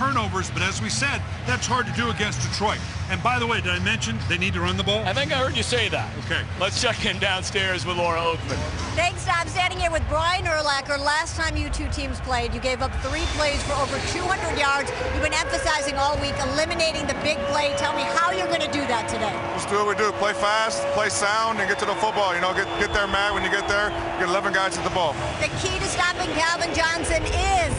turnovers, but as we said, that's hard to do against Detroit. And by the way, did I mention they need to run the ball? I think I heard you say that. Okay. Let's check in downstairs with Laura Oakman. Thanks, I'm standing here with Brian Urlacher. Last time you two teams played, you gave up 3 plays for over 200 yards. You've been emphasizing all week eliminating the big play. Tell me how you're going to do that today. Just do what we do. Play fast, play sound, and get to the football. You know, get there mad when you get there. Get 11 guys at the ball. The key to stopping Calvin Johnson is?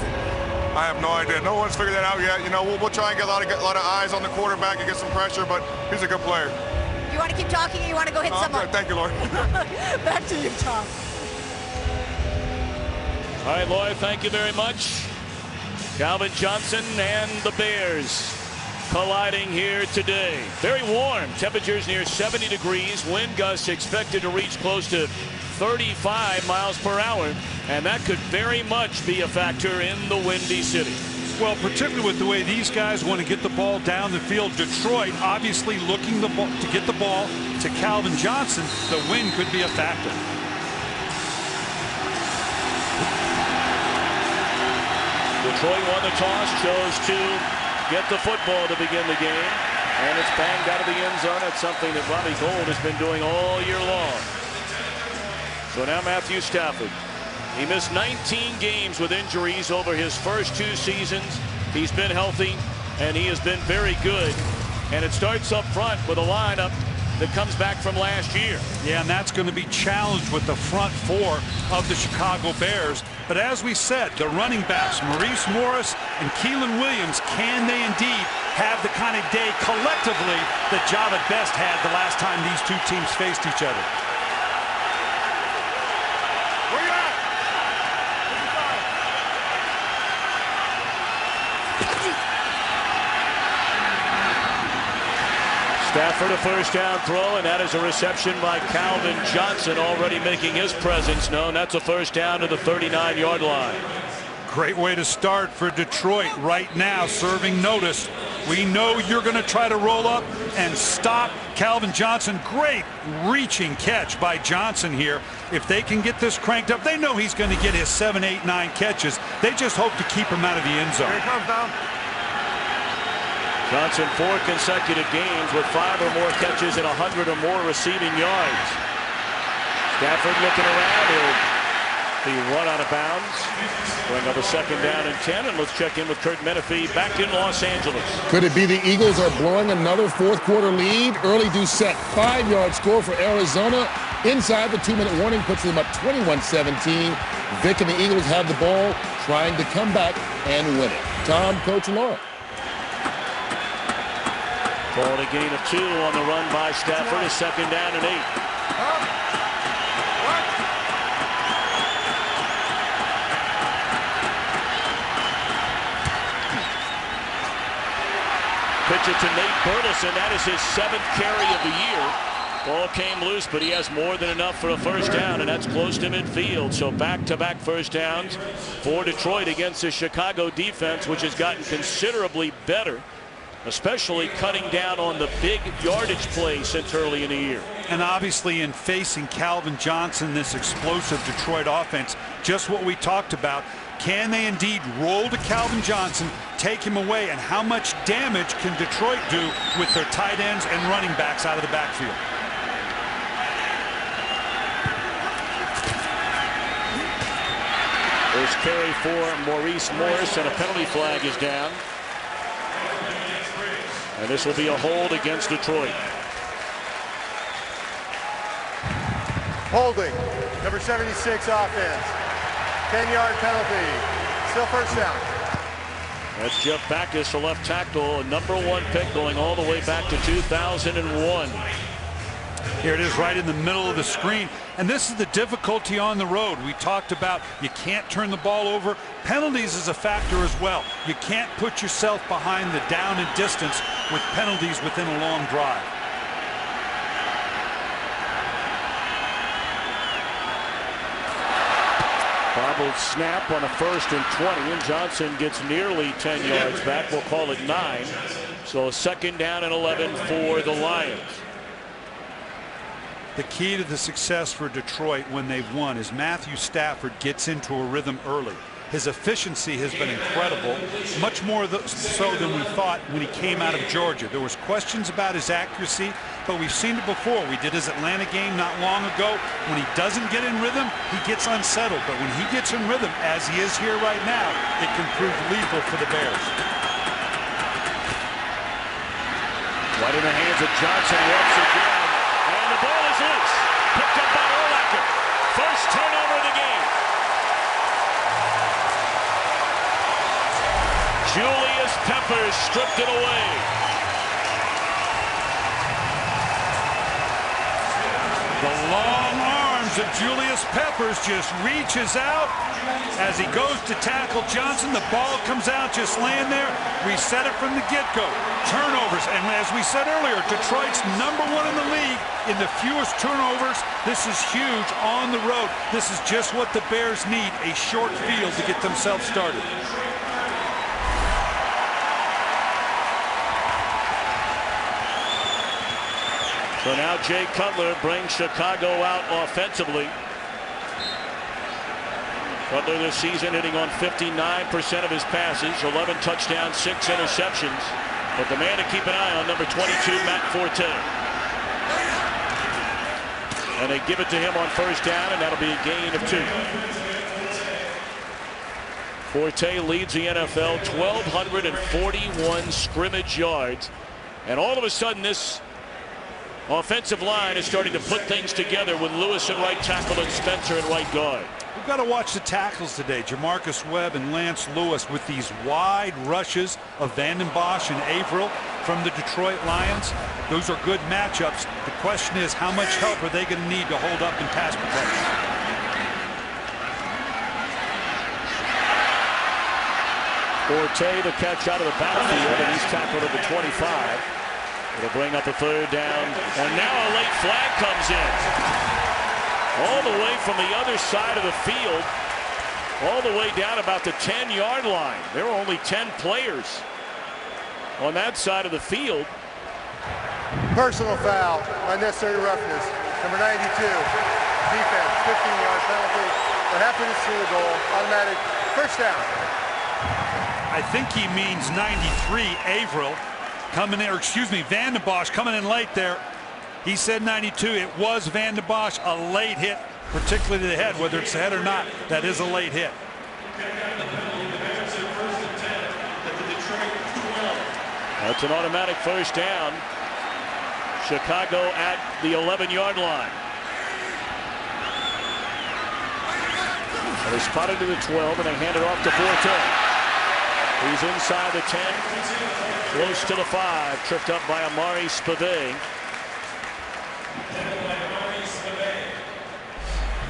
I have no idea. No one's figured that out yet. You know, we'll try and get a lot of eyes on the quarterback and get some pressure, but he's a good player. Do you want to keep talking or you want to go hit someone? Good. Thank you, Laura. Back to you, Tom. All right, Laura, thank you very much. Calvin Johnson and the Bears colliding here today. Very warm. Temperatures near 70 degrees. Wind gusts expected to reach close to 35 miles per hour. And that could very much be a factor in the Windy City. Well, particularly with the way these guys want to get the ball down the field. Detroit obviously looking to get the ball to Calvin Johnson. The wind could be a factor. Detroit won the toss, chose to get the football to begin the game. And it's banged out of the end zone. That's something that Robbie Gould has been doing all year long. So now Matthew Stafford. He missed 19 games with injuries over his first 2 seasons. He's been healthy, and he has been very good. And it starts up front with a lineup that comes back from last year. Yeah, and that's going to be challenged with the front 4 of the Chicago Bears. But as we said, the running backs, Maurice Morris and Keelan Williams, can they indeed have the kind of day collectively that Javad Best had the last time these 2 teams faced each other? Stafford a first down throw, and that is a reception by Calvin Johnson, already making his presence known. That's a first down to the 39-yard line. Great way to start for Detroit right now, serving notice. We know you're going to try to roll up and stop Calvin Johnson. Great reaching catch by Johnson here. If they can get this cranked up, they know he's going to get his 7, 8, 9 catches. They just hope to keep him out of the end zone. Here he comes down. Johnson 4 consecutive games with 5 or more catches and 100 or more receiving yards. Stafford looking around. He'll be run out of bounds. Bring up a second down and 10. And let's check in with Kurt Menefee back in Los Angeles. Could it be the Eagles are blowing another 4th quarter lead? Early Doucette 5-yard score for Arizona. Inside the 2-minute warning puts them up 21-17. Vic and the Eagles have the ball, trying to come back and win it. Tom, Coach, and Laura. Ball a gain of 2 on the run by Stafford. A second down and 8. Pitch it to Nate Burleson. That is his 7th carry of the year. Ball came loose, but he has more than enough for a first down, and that's close to midfield. So back-to-back first downs for Detroit against the Chicago defense, which has gotten considerably better, especially cutting down on the big yardage play since early in the year. And obviously in facing Calvin Johnson, this explosive Detroit offense, just what we talked about. Can they indeed roll to Calvin Johnson, take him away, and how much damage can Detroit do with their tight ends and running backs out of the backfield? First carry for Maurice Morris, and a penalty flag is down. And this will be a hold against Detroit. Holding, number 76 offense. 10-yard penalty. Still first down. That's Jeff Backus, the left tackle, a #1 pick going all the way back to 2001. Here it is right in the middle of the screen. And this is the difficulty on the road. We talked about you can't turn the ball over. Penalties is a factor as well. You can't put yourself behind the down and distance with penalties within a long drive. Bobbled snap on a 1st and 20, and Johnson gets nearly 10 yards back. We'll call it 9. So 2nd down and 11 for the Lions. The key to the success for Detroit when they've won is Matthew Stafford gets into a rhythm early. His efficiency has been incredible, much more so than we thought when he came out of Georgia. There was questions about his accuracy, but we've seen it before. We did his Atlanta game not long ago. When he doesn't get in rhythm, he gets unsettled. But when he gets in rhythm, as he is here right now, it can prove lethal for the Bears. Right in the hands of Johnson once again. And the ball is loose. Picked up by Urlacher. First turnover of the game. Julius Peppers stripped it away. The long arms of Julius Peppers just reaches out as he goes to tackle Johnson. The ball comes out just laying there. We set it from the get-go. Turnovers, and as we said earlier, Detroit's #1 in the league in the fewest turnovers. This is huge on the road. This is just what the Bears need, a short field to get themselves started. So now Jay Cutler brings Chicago out offensively. Cutler this season hitting on 59% of his passes, 11 touchdowns, 6 interceptions. But the man to keep an eye on, number 22, Matt Forte. And they give it to him on first down, and that'll be a gain of 2. Forte leads the NFL, 1,241 scrimmage yards. And all of a sudden, this offensive line is starting to put things together with Lewis at right tackle and Spencer at right guard. We've got to watch the tackles today. Jamarcus Webb and Lance Lewis with these wide rushes of Van den Bosch and Averill from the Detroit Lions. Those are good matchups. The question is, how much help are they going to need to hold up in pass protection? Forte the catch out of the backfield, and he's tackled at the 25. It'll bring up a third down, and now a late flag comes in. All the way from the other side of the field, all the way down about the 10-yard line. There were only 10 players on that side of the field. Personal foul, unnecessary roughness. Number 92, defense, 15-yard penalty. What happened is through the goal, automatic first down. I think he means 93, Averill. Coming in, or excuse me, Van den Bosch coming in late there. He said 92. It was Van den Bosch, a late hit, particularly to the head. Whether it's the head or not, that is a late hit. That's an automatic first down. Chicago at the 11-yard line. And they spotted to the 12, and they hand it off to Forte. He's inside the 10, close to the 5, tripped up by Amari Spivey.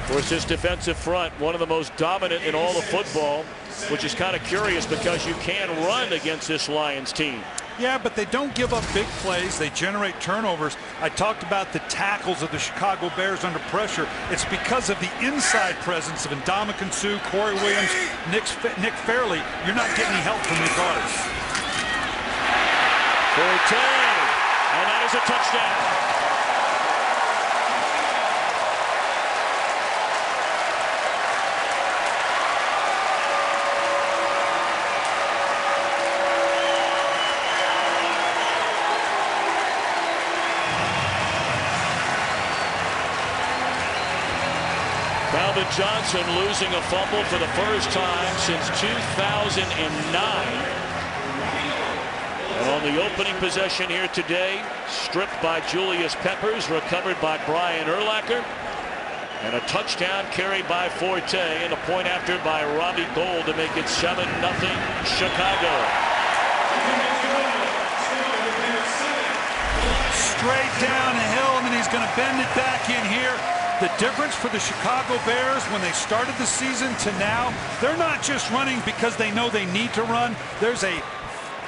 Of course, this defensive front, one of the most dominant in all of football, which is kind of curious because you can run against this Lions team. Yeah, but they don't give up big plays. They generate turnovers. I talked about the tackles of the Chicago Bears under pressure. It's because of the inside presence of Ndamukong Suh, Corey Williams, Nick Fairley. You're not getting any help from the guards. Forte, and that is a touchdown. Johnson losing a fumble for the first time since 2009. And on the opening possession here today, stripped by Julius Peppers, recovered by Brian Urlacher, and a touchdown carried by Forte, and a point after by Robbie Gould to make it 7-0 Chicago. Straight down the hill, and then he's going to bend it back in here. The difference for the Chicago Bears when they started the season to now, they're not just running because they know they need to run. There's a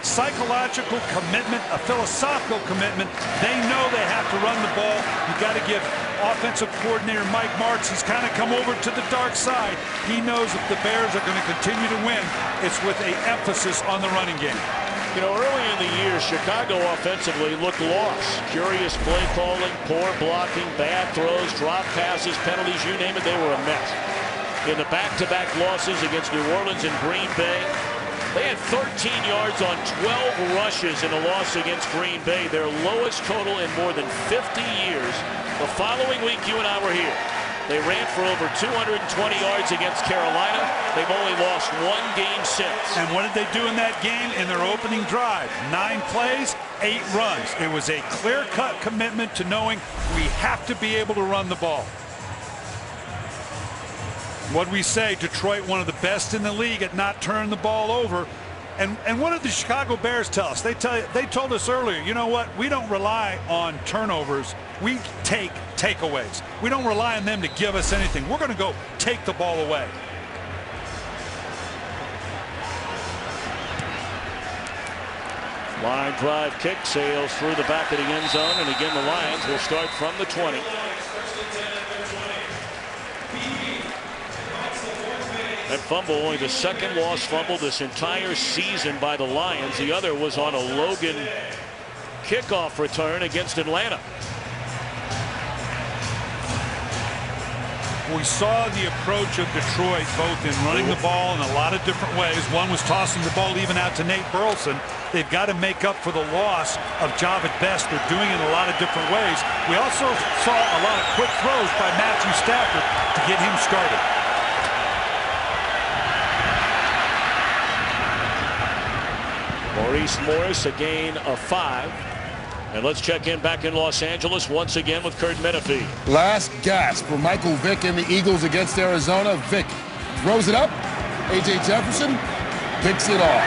psychological commitment, a philosophical commitment. They know they have to run the ball. You got to give offensive coordinator Mike Martz, he's kind of come over to the dark side. He knows if the Bears are going to continue to win, it's with an emphasis on the running game. You know, early in the year, Chicago offensively looked lost. Curious play calling, poor blocking, bad throws, drop passes, penalties, you name it, they were a mess. in the back-to-back losses against New Orleans and Green Bay. They had 13 yards on 12 rushes in a loss against Green Bay, their lowest total in more than 50 years. The following week, you and I were here. They ran for over 220 yards against Carolina. They've only lost one game since. And what did they do in that game? In their opening drive, 9 plays, 8 runs. It was a clear-cut commitment to knowing we have to be able to run the ball. What we say, Detroit, one of the best in the league at not turning the ball over. And what did the Chicago Bears tell us? They told us earlier, you know what? We don't rely on turnovers. We take takeaways. We don't rely on them to give us anything. We're going to go take the ball away. Line drive kick sails through the back of the end zone, and again the Lions will start from the 20. That fumble, only the second lost fumble this entire season by the Lions. The other was on a Logan kickoff return against Atlanta. We saw the approach of Detroit both in running the ball in a lot of different ways. One was tossing the ball even out to Nate Burleson. They've got to make up for the loss of Javid Best. They're doing it in a lot of different ways. We also saw a lot of quick throws by Matthew Stafford to get him started. Maurice Morris, a gain of 5. And let's check in back in Los Angeles once again with Kurt Menefee. Last gasp for Michael Vick and the Eagles against Arizona. Vick throws it up. A.J. Jefferson picks it off.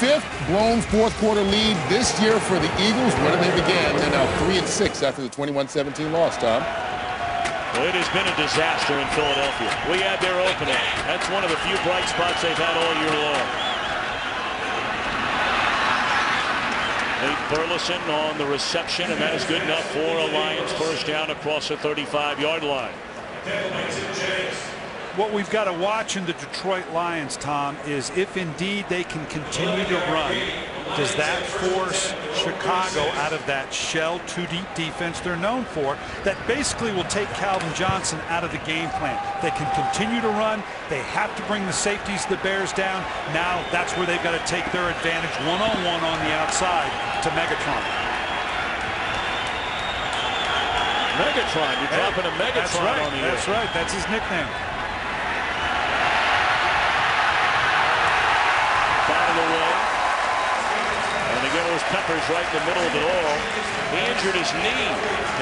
5th blown fourth-quarter lead this year for the Eagles. Where they began, they're now 3-6 after the 21-17 loss, Tom. Well, it has been a disaster in Philadelphia. We had their opening. That's one of the few bright spots they've had all year long. Nate Burleson on the reception, and that is good enough for a Lions first down across the 35-yard line. What we've got to watch in the Detroit Lions, Tom, is if indeed they can continue to run, does that force Chicago out of that shell 2-deep defense they're known for that basically will take Calvin Johnson out of the game plan? They can continue to run. They have to bring the safeties, the Bears, down. Now that's where they've got to take their advantage one-on-one on the outside to Megatron. Megatron, you're dropping a Megatron that's right, on the That's air. right. That's his nickname. Out of the way. And again, it was Peppers right in the middle of it all. He injured his knee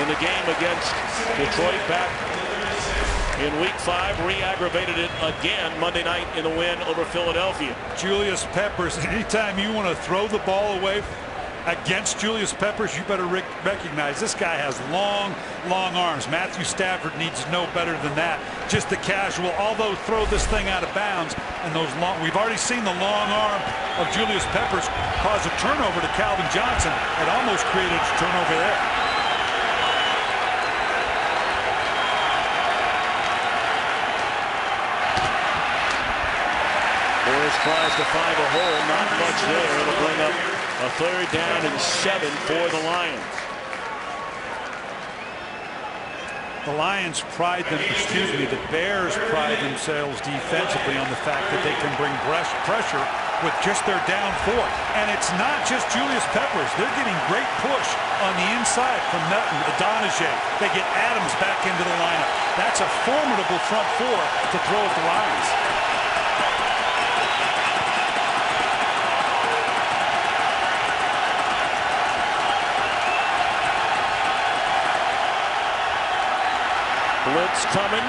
in the game against Detroit back in week 5, re-aggravated it again Monday night in the win over Philadelphia. Julius Peppers, anytime you want to throw the ball away against Julius Peppers, you better recognize this guy has long arms. Matthew Stafford needs to know better than that. Just the casual, although throw this thing out of bounds, and those long, we've already seen the long arm of Julius Peppers cause a turnover to Calvin Johnson. It almost created a turnover there. Morris tries to find a hole, not much there. It'll bring up a 3rd down and 7 for the Lions. The Lions the Bears pride themselves defensively on the fact that they can bring pressure with just their down 4. And it's not just Julius Peppers. They're getting great push on the inside from Melton, Adonijah. They get Adams back into the lineup. That's a formidable front 4 to throw at the Lions. Blitz coming.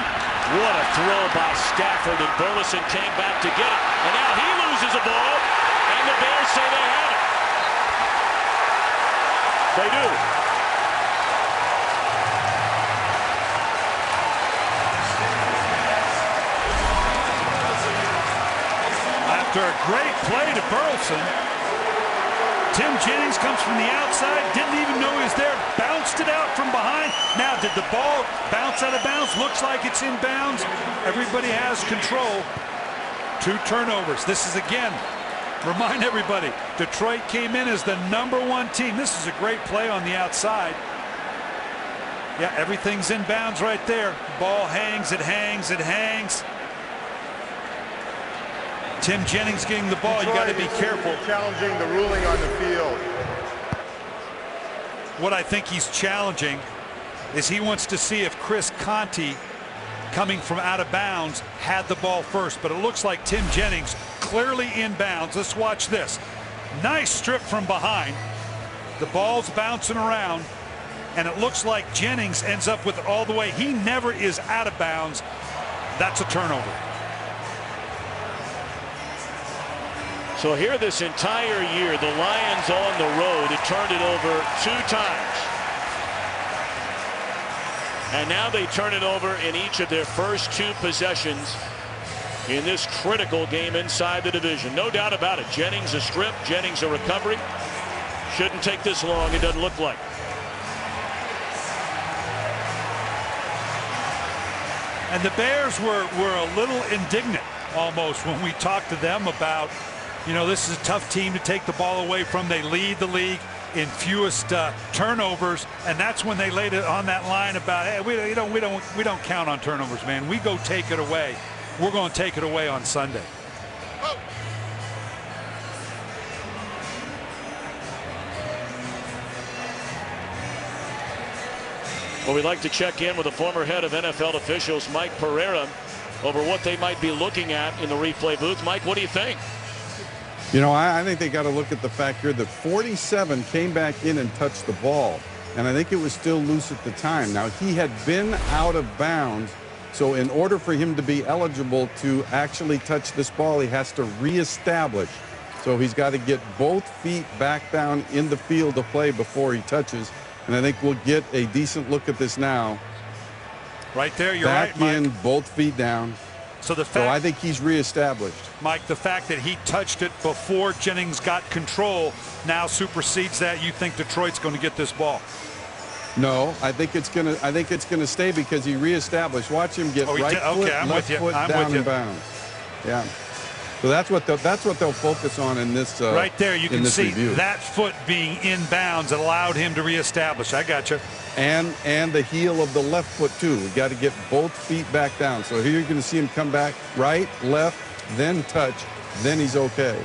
What a throw by Stafford, and Burleson came back to get it. And now he loses a ball, and the Bears say they have it. They do. After a great play to Burleson, Tim Jennings comes from the outside, didn't even know he was there, bounced it out from behind. Now, did the ball bounce out of bounds? Looks like it's in bounds. Everybody has control. 2 turnovers. This is, again, remind everybody, Detroit came in as the #1 team. This is a great play on the outside. Yeah, everything's in bounds right there. Ball hangs, it hangs, it hangs. Tim Jennings getting the ball. You got to be careful. Challenging the ruling on the field. What I think he's challenging is he wants to see if Chris Conti, coming from out of bounds, had the ball first. But it looks like Tim Jennings clearly in bounds. Let's watch this. Nice strip from behind. The ball's bouncing around, and it looks like Jennings ends up with it all the way. He never is out of bounds. That's a turnover. So here this entire year, the Lions on the road had turned it over 2 times. And now they turn it over in each of their first 2 possessions in this critical game inside the division. No doubt about it. Jennings a strip, Jennings a recovery. Shouldn't take this long, it doesn't look like. And the Bears were a little indignant almost when we talked to them about, you know, this is a tough team to take the ball away from. They lead the league in fewest turnovers, and that's when they laid it on that line about, hey, we don't count on turnovers, man. We go take it away. We're going to take it away on Sunday. Well, we'd like to check in with the former head of NFL officials, Mike Pereira, over what they might be looking at in the replay booth. Mike, what do you think? You know, I think they got to look at the fact here that 47 came back in and touched the ball, and I think it was still loose at the time. Now, he had been out of bounds, so in order for him to be eligible to actually touch this ball, he has to reestablish. So he's got to get both feet back down in the field of play before he touches, and I think we'll get a decent look at this now. Right there, you're back right, Mike. in, both feet down. So I think he's reestablished. Mike, the fact that he touched it before Jennings got control now supersedes that. You think Detroit's going to get this ball? No, I think it's gonna stay because he reestablished. Watch him get right foot, left foot down in bounds. Yeah. So that's what they'll focus on in this. Right there, you can see review. that foot being in bounds allowed him to reestablish. I got you. And the heel of the left foot too. We got to get both feet back down. So here you're going to see him come back right, left, then touch, then he's okay.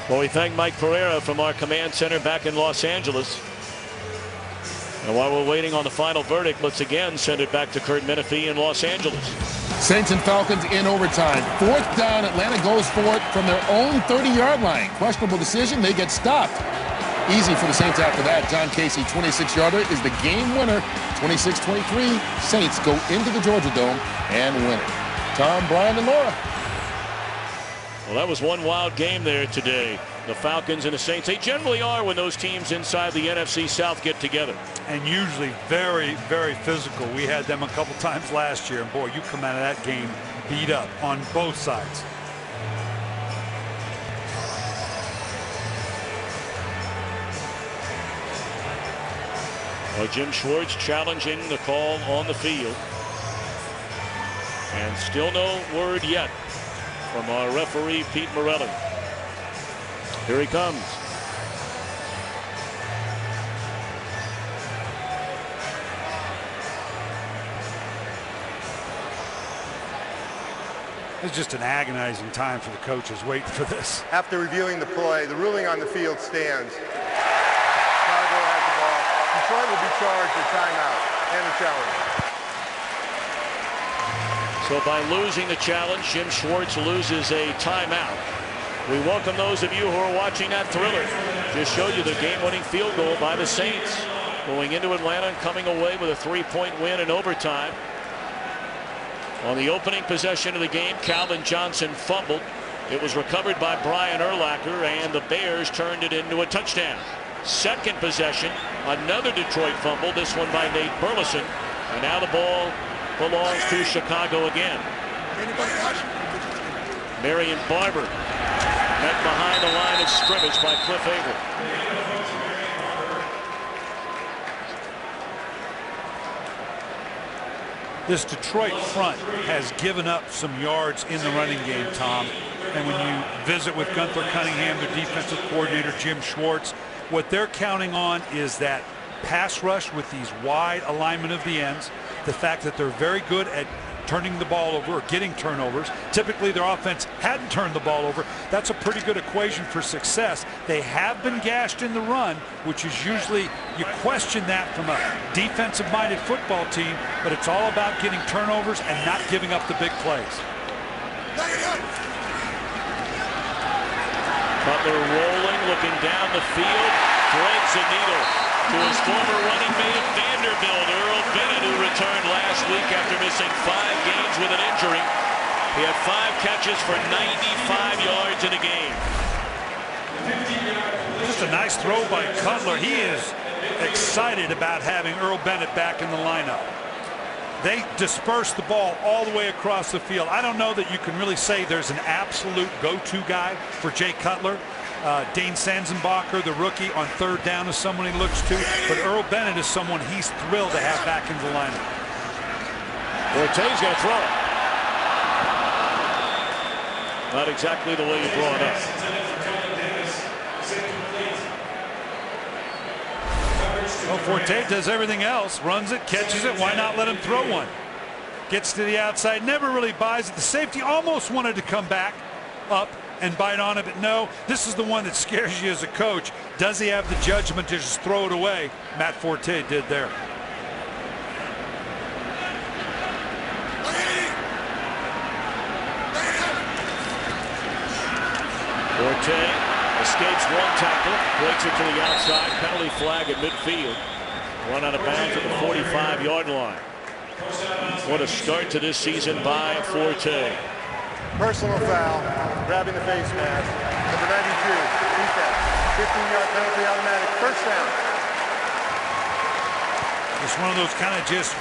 Well, we thank Mike Pereira from our command center back in Los Angeles. And while we're waiting on the final verdict, let's again send it back to Kurt Menefee in Los Angeles. Saints and Falcons in overtime. 4th down, Atlanta goes for it from their own 30-yard line. Questionable decision, they get stopped. Easy for the Saints after that. John Casey, 26-yarder, is the game winner. 26-23, Saints go into the Georgia Dome and win it. Tom, Brian, and Laura. Well, that was one wild game there today. The Falcons and the Saints, they generally are when those teams inside the NFC South get together. And usually very, very physical. We had them a couple times last year, and boy, you come out of that game beat up on both sides. Well, Jim Schwartz challenging the call on the field. And still no word yet from our referee, Pete Morelli. Here he comes. It's just an agonizing time for the coaches waiting for this. After reviewing the play, the ruling on the field stands. Chicago has the ball. Detroit will be charged with timeout and the challenge. So by losing the challenge, Jim Schwartz loses a timeout. We welcome those of you who are watching that thriller. Just showed you the game-winning field goal by the Saints, going into Atlanta and coming away with a 3-point win in overtime. On the opening possession of the game, Calvin Johnson fumbled. It was recovered by Brian Urlacher, and the Bears turned it into a touchdown. Second possession, another Detroit fumble, this one by Nate Burleson. And now the ball belongs to Chicago again. Marion Barber met behind the line of scrimmage by Cliff Avril. This Detroit front has given up some yards in the running game, Tom. And when you visit with Gunther Cunningham, their defensive coordinator, Jim Schwartz, what they're counting on is that pass rush with these wide alignment of the ends. The fact that they're very good at turning the ball over or getting turnovers. Typically their offense hadn't turned the ball over. That's a pretty good equation for success. They have been gashed in the run, which is usually, you question that from a defensive-minded football team, but it's all about getting turnovers and not giving up the big plays. Cutler rolling, looking down the field, threads the needle to his former running mate at Vanderbilt, Earl Bennett, who returned last week after missing 5 games with an injury. He had 5 catches for 95 yards in a game. Just a nice throw by Cutler. He is excited about having Earl Bennett back in the lineup. They disperse the ball all the way across the field. I don't know that you can really say there's an absolute go-to guy for Jay Cutler. Dane Sanzenbacher, the rookie, on third down is someone he looks to. But Earl Bennett is someone he's thrilled to have back in the lineup. Forte's going to throw it. Not exactly the way you draw it up. Well, Forte does everything else, runs it, catches it. Why not let him throw one? Gets to the outside, never really buys it. The safety almost wanted to come back up and bite on it, but no, this is the one that scares you as a coach. Does he have the judgment to just throw it away? Matt Forte did there. Forte escapes one tackle, breaks it to the outside, penalty flag at midfield. Run out of bounds at the 45-yard line. What a start to this season by Forte. Personal foul, grabbing the face mask. Number 92, defense. 15-yard penalty, automatic, first down. It's one of those kind of just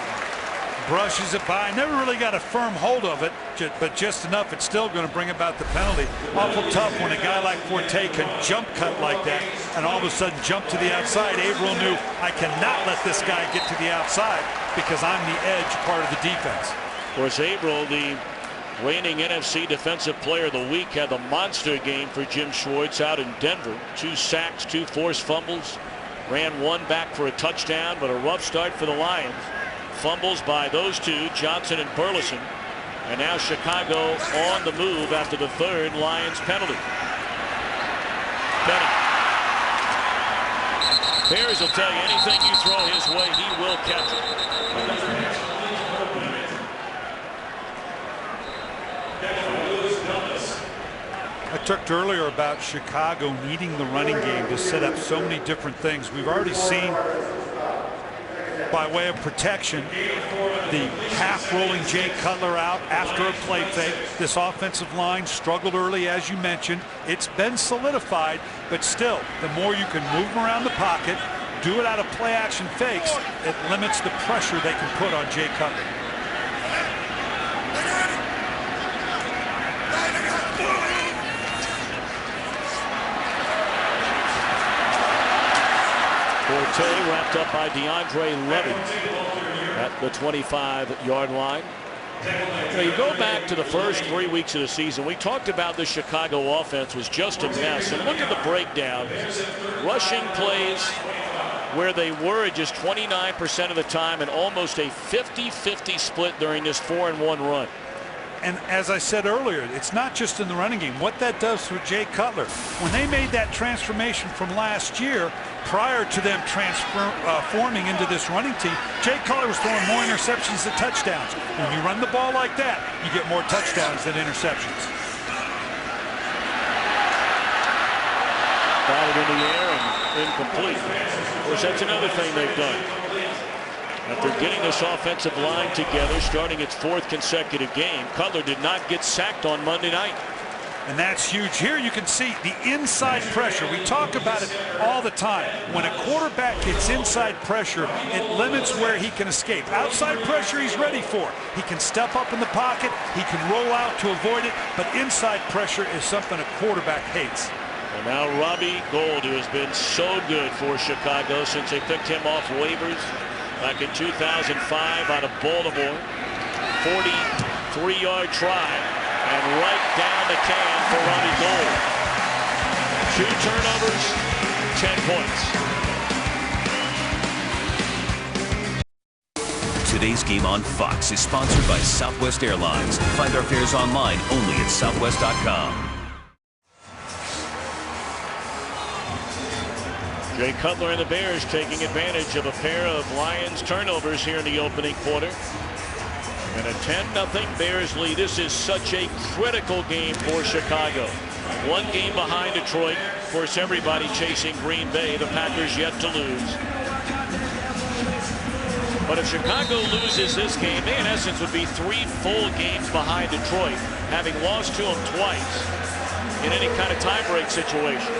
brushes it by. Never really got a firm hold of it, but just enough. It's still going to bring about the penalty. Awful tough when a guy like Forte can jump cut like that and all of a sudden jump to the outside. Averill knew, I cannot let this guy get to the outside because I'm the edge part of the defense. Of course, Averill, the reigning NFC Defensive Player of the Week, had the monster game for Jim Schwartz out in Denver. 2 sacks, 2 forced fumbles, ran 1 back for a touchdown, but a rough start for the Lions. Fumbles by those 2, Johnson and Burleson. And now Chicago on the move after the 3rd Lions penalty. Bennett. Bears will tell you, anything you throw his way, he will catch it. I talked earlier about Chicago needing the running game to set up so many different things. We've already seen, by way of protection, the half-rolling Jay Cutler out after a play fake. This offensive line struggled early, as you mentioned. It's been solidified, but still, the more you can move them around the pocket, do it out of play-action fakes, it limits the pressure they can put on Jay Cutler. Forte wrapped up by DeAndre Levy at the 25-yard line. You go back to the first 3 weeks of the season. We talked about the Chicago offense was just a mess. And look at the breakdown. Rushing plays where they were at just 29% of the time and almost a 50-50 split during this 4-1 run. And as I said earlier, it's not just in the running game. What that does for Jay Cutler, when they made that transformation from last year, prior to them forming into this running team, Jay Cutler was throwing more interceptions than touchdowns. When you run the ball like that, you get more touchdowns than interceptions. Batted in the air and incomplete. Of course, that's another thing they've done. After getting this offensive line together, starting its 4th consecutive game, Cutler did not get sacked on Monday night. And that's huge. Here you can see the inside pressure. We talk about it all the time. When a quarterback gets inside pressure, it limits where he can escape. Outside pressure he's ready for. He can step up in the pocket. He can roll out to avoid it. But inside pressure is something a quarterback hates. And now Robbie Gould, who has been so good for Chicago since they picked him off waivers back in 2005 out of Baltimore. 43-yard try. And right down the can for Robbie Gould. 2 turnovers, 10 points. Today's Game on Fox is sponsored by Southwest Airlines. Find our fares online only at southwest.com. Jay Cutler and the Bears taking advantage of a pair of Lions turnovers here in the opening quarter. And a 10-0 Bears lead. This is such a critical game for Chicago. One game behind Detroit. Of course, everybody chasing Green Bay. The Packers yet to lose. But if Chicago loses this game, they in essence would be 3 full games behind Detroit, having lost to them twice in any kind of tiebreak situation.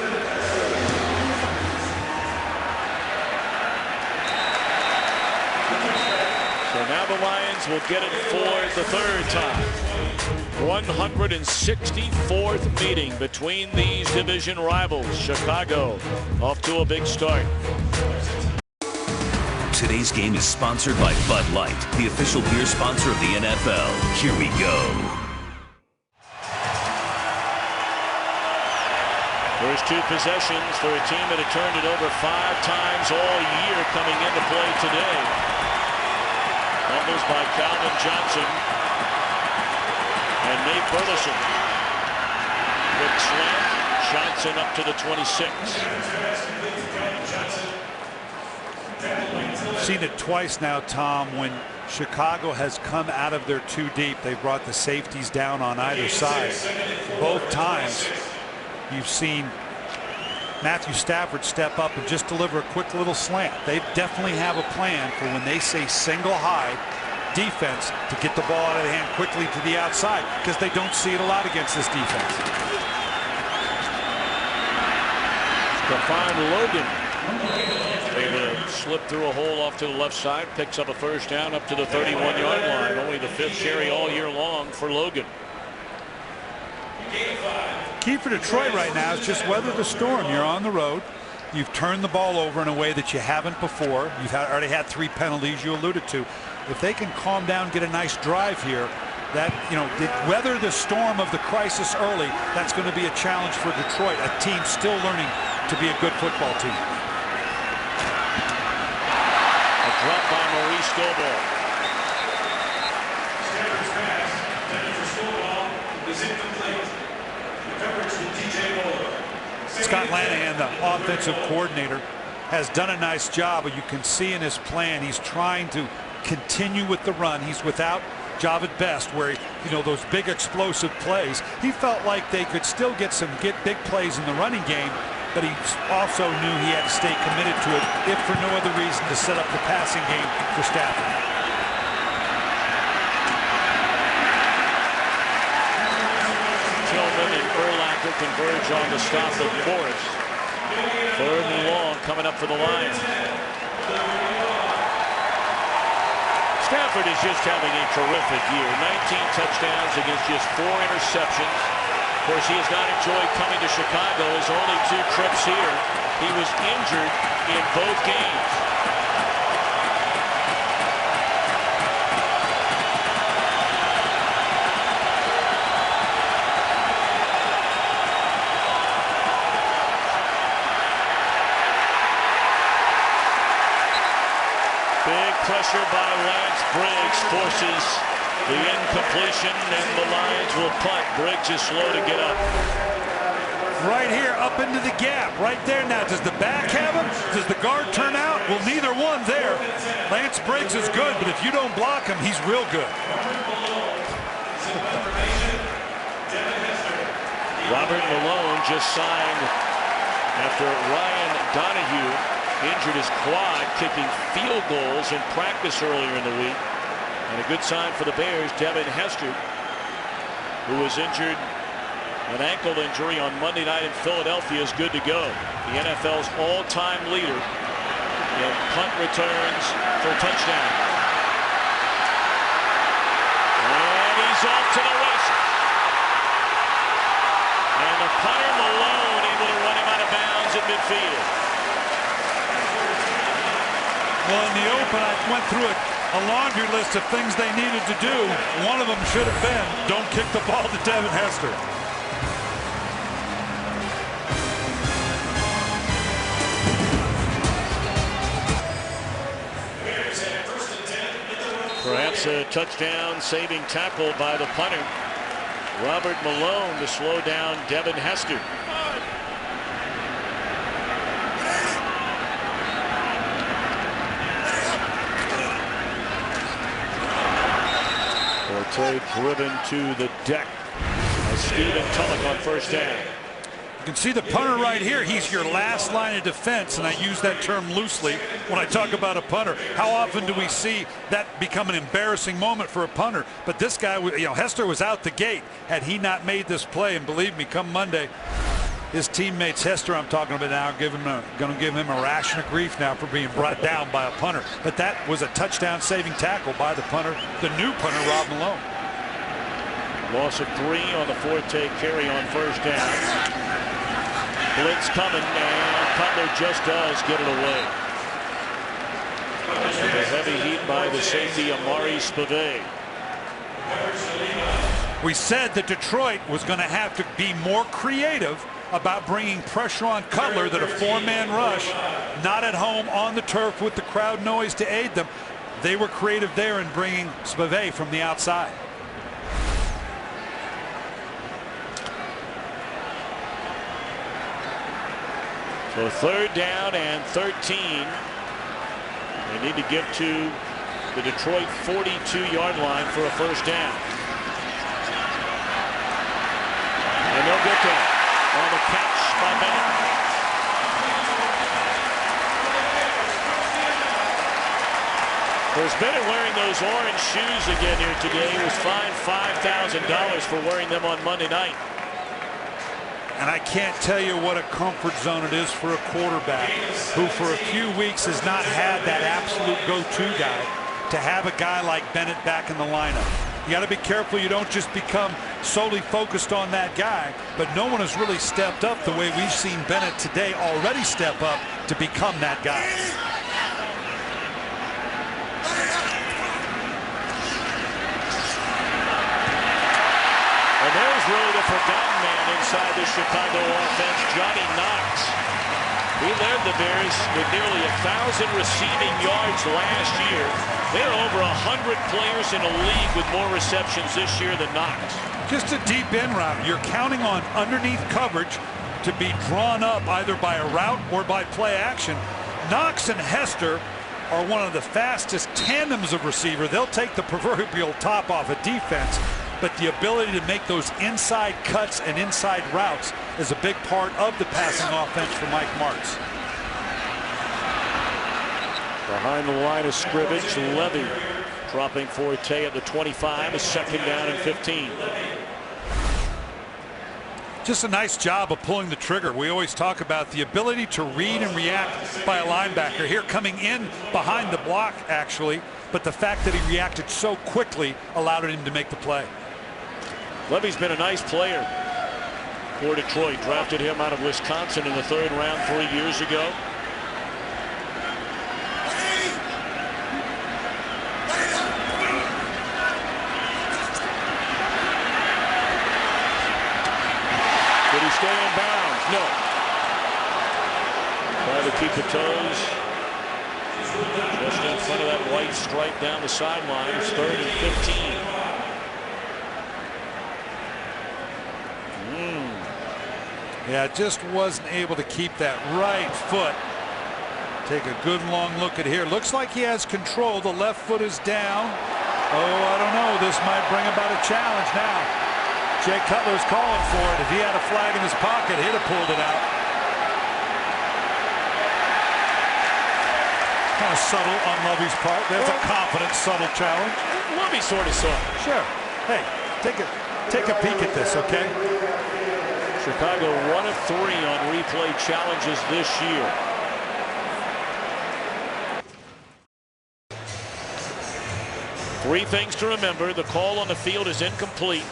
So now the Lions will get it for the 3rd time. 164th meeting between these division rivals. Chicago off to a big start. Today's game is sponsored by Bud Light, the official beer sponsor of the NFL. Here we go. First 2 possessions for a team that had turned it over 5 times all year coming into play today. Fumbles by Calvin Johnson and Nate Burleson. Quick slant. Johnson up to the 26. Seen it twice now, Tom, when Chicago has come out of their 2 deep. They brought the safeties down on either side. Both times you've seen Matthew Stafford step up and just deliver a quick little slant. They definitely have a plan for when they say single high defense to get the ball out of the hand quickly to the outside, because they don't see it a lot against this defense. Stephon Logan able to slip through a hole off to the left side, picks up a 1st down up to the 31-yard line. Only the 5th carry all year long for Logan. Key for Detroit right now is just weather the storm. You're on the road. You've turned the ball over in a way that you haven't before. You've already had 3 penalties you alluded to. If they can calm down, get a nice drive here, that, weather the storm of the crisis early, that's going to be a challenge for Detroit, a team still learning to be a good football team. A drop by Maurice Stovall. Scott Lanahan, the offensive coordinator, has done a nice job, but you can see in his plan he's trying to continue with the run. He's without Javid Best, where those big explosive plays. He felt like they could still get big plays in the running game, but he also knew he had to stay committed to it, if for no other reason, to set up the passing game for Stafford. Tillman and Urlacher converge on the stop of Morris. 3rd and long coming up for the Lions. Stafford is just having a terrific year. 19 touchdowns against just 4 interceptions. Of course, he has not enjoyed coming to Chicago. His only 2 trips here, he was injured in both games. Big pressure by Lance Briggs forces the incompletion, and the Lions will punt. Briggs is slow to get up. Right here, up into the gap, right there now. Does the back have him? Does the guard turn out? Well, neither one there. Lance Briggs is good, but if you don't block him, he's real good. Robert Malone just signed after Ryan Donahue injured his quad kicking field goals in practice earlier in the week. And a good sign for the Bears, Devin Hester, who was injured, an ankle injury on Monday night in Philadelphia, is good to go. The NFL's all-time leader in punt returns for touchdown. And he's off to the races. And the punter Malone able to run him out of bounds at midfield. Well, in the open, I went through a laundry list of things they needed to do. One of them should have been, don't kick the ball to Devin Hester. Nice touchdown saving tackle by the punter, Robert Malone, to slow down Devin Hester. Forte driven to the deck by Stephen Tulloch on first down. You can see the punter right here. He's your last line of defense, and I use that term loosely when I talk about a punter. How often do we see that become an embarrassing moment for a punter? But this guy, you know, Hester was out the gate. Had he not made this play, and believe me, come Monday, his teammates, Hester I'm talking about now, going to give him a ration of grief now for being brought down by a punter. But that was a touchdown saving tackle by the punter, the new punter, Rob Malone. Loss of 3 on the Forte carry on first down. Blitz coming, and Cutler just does get it away. The heavy heat by the safety, Amari Spivey. We said that Detroit was going to have to be more creative about bringing pressure on Cutler, that a 4-man rush, not at home on the turf with the crowd noise to aid them. They were creative there in bringing Spivey from the outside. So third down and 13. They need to get to the Detroit 42-yard line for a first down. And they'll get there on the catch by Bennett. There's Bennett wearing those orange shoes again here today. He was fined $5,000 for wearing them on Monday night. And I can't tell you what a comfort zone it is for a quarterback who for a few weeks has not had that absolute go-to guy, to have a guy like Bennett back in the lineup. You got to be careful you don't just become solely focused on that guy, but no one has really stepped up the way we've seen Bennett today already step up to become that guy. And there's really the forgotten man inside the Chicago offense, Johnny Knox. He led the Bears with nearly 1,000 receiving yards last year. There are over 100 players in a league with more receptions this year than Knox. Just a deep end route. You're counting on underneath coverage to be drawn up either by a route or by play action. Knox and Hester are one of the fastest tandems of receiver. They'll take the proverbial top off a defense, but the ability to make those inside cuts and inside routes is a big part of the passing offense for Mike Martz. Behind the line of scrimmage, Levy dropping Forte at the 25, a second down and 15. Just a nice job of pulling the trigger. We always talk about the ability to read and react by a linebacker. Here coming in behind the block, actually, but the fact that he reacted so quickly allowed him to make the play. Levy's been a nice player for Detroit. Drafted him out of Wisconsin in the 3rd round 3 years ago. Did he stay in bounds? No. Trying to keep the toes just in front of that white stripe down the sideline. It's 3rd and 15. Yeah, just wasn't able to keep that right foot. Take a good long look at here. Looks like he has control. The left foot is down. Oh, I don't know. This might bring about a challenge now. Jay Cutler's calling for it. If he had a flag in his pocket, he'd have pulled it out. Kind of subtle on Lovey's part. There's a confident, subtle challenge. Lovey sort of saw it. Sure. Hey, take a peek at this, okay? Chicago 1 of 3 on replay challenges this year. Three things to remember. The call on the field is incomplete.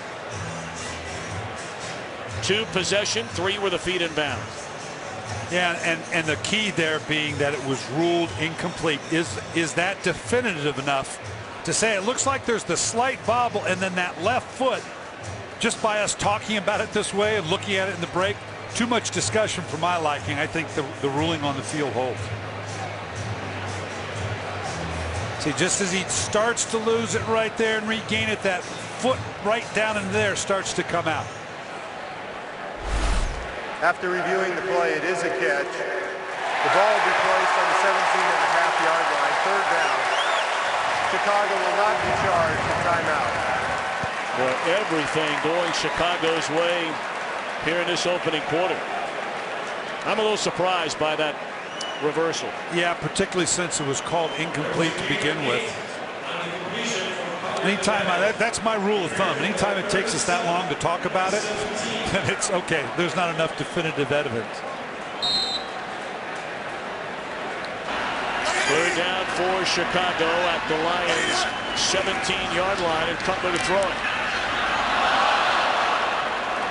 2 possession, 3 were the feet in bounds. Yeah, and the key there being that it was ruled incomplete. Is that definitive enough to say it looks like there's the slight bobble, and then that left foot, just by us talking about it this way and looking at it in the break, too much discussion for my liking. I think the ruling on the field holds. See, just as he starts to lose it right there and regain it, that foot right down in there starts to come out. After reviewing the play, it is a catch. The ball will be placed on the 17.5-yard line, third down. Chicago will not be charged a timeout. Well, everything going Chicago's way here in this opening quarter. I'm a little surprised by that reversal. Yeah, particularly since it was called incomplete to begin with. Anytime, that's my rule of thumb. Anytime it takes us that long to talk about it, then it's okay. There's not enough definitive evidence. Third down for Chicago at the Lions' 17-yard line, and Cutler to throw it.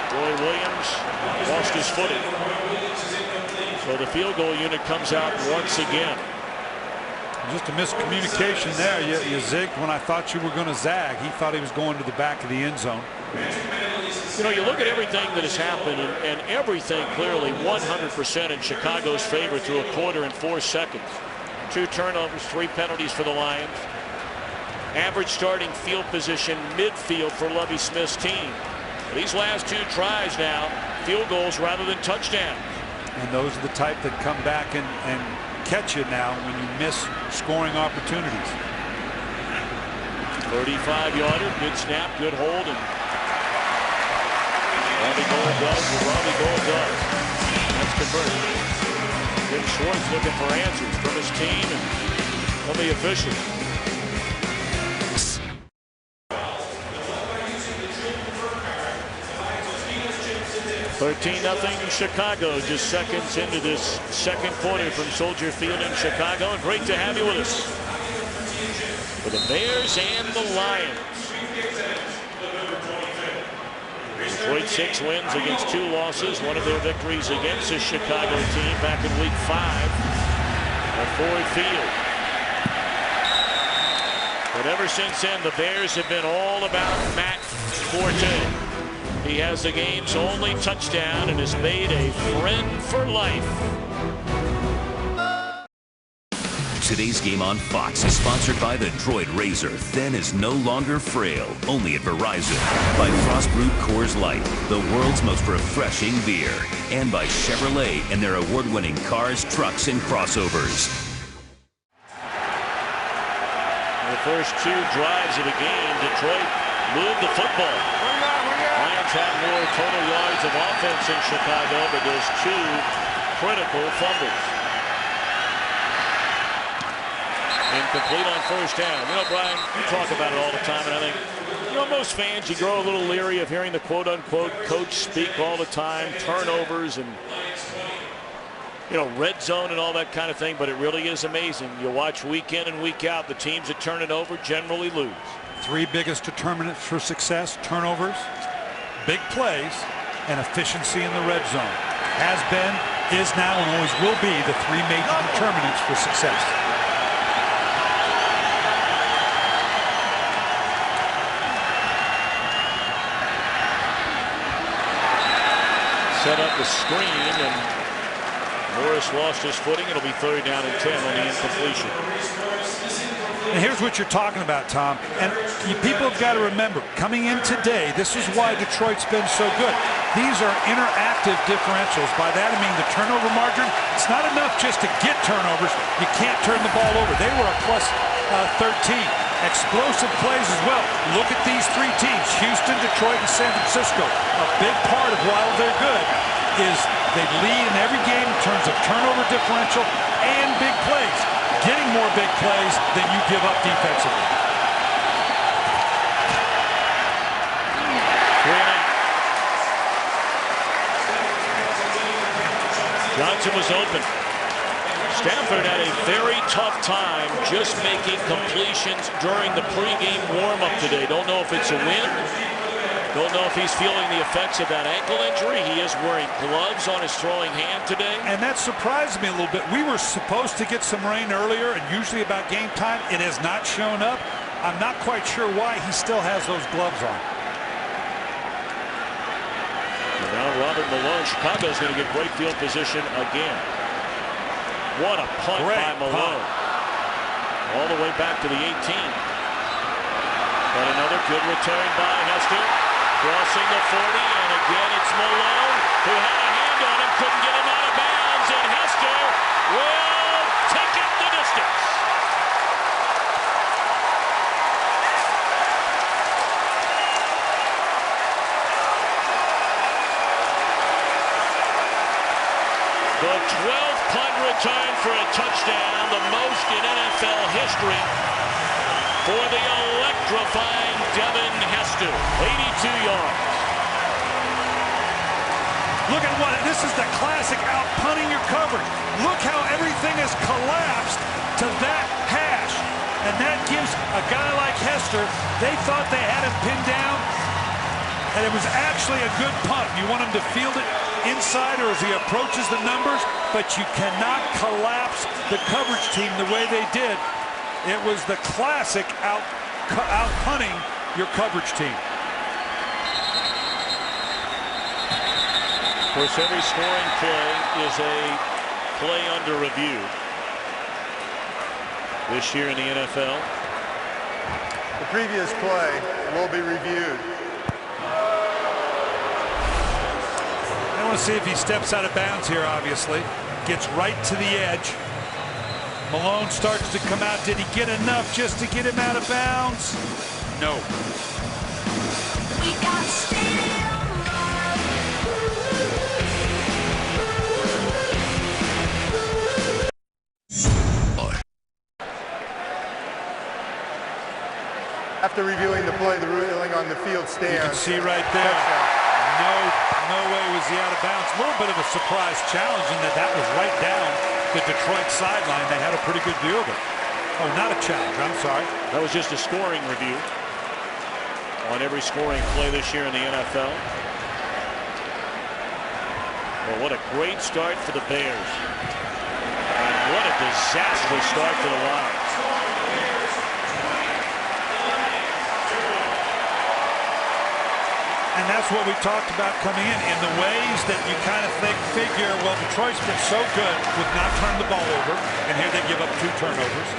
Roy Williams lost his footing. So the field goal unit comes out once again. Just a miscommunication there. You zigged when I thought you were going to zag. He thought he was going to the back of the end zone. You know, you look at everything that has happened, and everything clearly 100% in Chicago's favor through a quarter and 4 seconds. 2 turnovers, 3 penalties for the Lions. Average starting field position midfield for Lovie Smith's team. These last 2 tries now, field goals rather than touchdowns. And those are the type that come back and catch you now when you miss scoring opportunities. 35-yarder, good snap, good hold, and Robbie Gould does what Robbie Gould does. That's converted. Jim Schwartz looking for answers from his team and from the officials. 13-0 Chicago, just seconds into this second quarter from Soldier Field in Chicago, and great to have you with us for the Bears and the Lions. Detroit 6 wins against 2 losses. One of their victories against the Chicago team back in Week 5 at Ford Field. But ever since then, the Bears have been all about Matt Forte. He has the game's only touchdown and has made a friend for life. Today's game on Fox is sponsored by the Droid Razor. Thin is no longer frail, only at Verizon. By Frost Brewed Coors Light, the world's most refreshing beer. And by Chevrolet and their award-winning cars, trucks, and crossovers. The first 2 drives of the game, Detroit moved the football. Lions have more total yards of offense in Chicago, but there's 2 critical fumbles. Incomplete on first down. You know, Brian, you talk about it all the time, and I think, you know, most fans, you grow a little leery of hearing the quote-unquote coach speak all the time, turnovers and, you know, red zone and all that kind of thing, but it really is amazing. You watch week in and week out, the teams that turn it over generally lose. 3 biggest determinants for success: turnovers, big plays, and efficiency in the red zone. Has been, is now, and always will be the 3 major determinants for success. Set up the screen, and Morris lost his footing. It'll be 3rd down and 10 on the incompletion. And here's what you're talking about, Tom. And people have got to remember, coming in today, this is why Detroit's been so good. These are interactive differentials. By that I mean the turnover margin. It's not enough just to get turnovers. You can't turn the ball over. They were a plus 13. Explosive plays as well. Look at these 3 teams, Houston, Detroit, and San Francisco. A big part of why they're good is they lead in every game in terms of turnover differential and big plays. Getting more big plays than you give up defensively. Johnson was open. Stafford had a very tough time just making completions during the pregame warm-up today. Don't know if it's a win. Don't know if he's feeling the effects of that ankle injury. He is wearing gloves on his throwing hand today. And that surprised me a little bit. We were supposed to get some rain earlier, and usually about game time, it has not shown up. I'm not quite sure why he still has those gloves on. And now Robert Malone. Chicago's going to get great field position again. What a punt by Malone. all the way back to the 18. But another good return by Hester, crossing the 40, and again it's Malone who had a hand on him, couldn't get him out of bounds, and Hester will take it the distance. The 12th punt return for a touchdown, the most in NFL history for the electrifying Devin Hester, 82 yards. Look at what, this is the classic out-punting your coverage. Look how everything has collapsed to that hash. And that gives a guy like Hester, they thought they had him pinned down, and it was actually a good punt. You want him to field it inside or as he approaches the numbers, but you cannot collapse the coverage team the way they did. It was the classic out-punting your coverage team. Of course, every scoring play is a play under review this year in the NFL. The previous play will be reviewed. I want to see if he steps out of bounds here, obviously. Gets right to the edge. Malone starts to come out. Did he get enough just to get him out of bounds? No. We got stadium love. After reviewing the play, the ruling on the field stands. You can see right there. No way was he out of bounds. A little bit of a surprise challenge in that was right down the Detroit sideline. They had a pretty good view of it. Oh, not a challenge. I'm sorry. That was just a scoring review on every scoring play this year in the NFL. Well, what a great start for the Bears. And what a disastrous start for the Lions. And that's what we talked about coming in the ways that you kind of figure, well, Detroit's been so good with not turning the ball over, and here they give up 2 turnovers.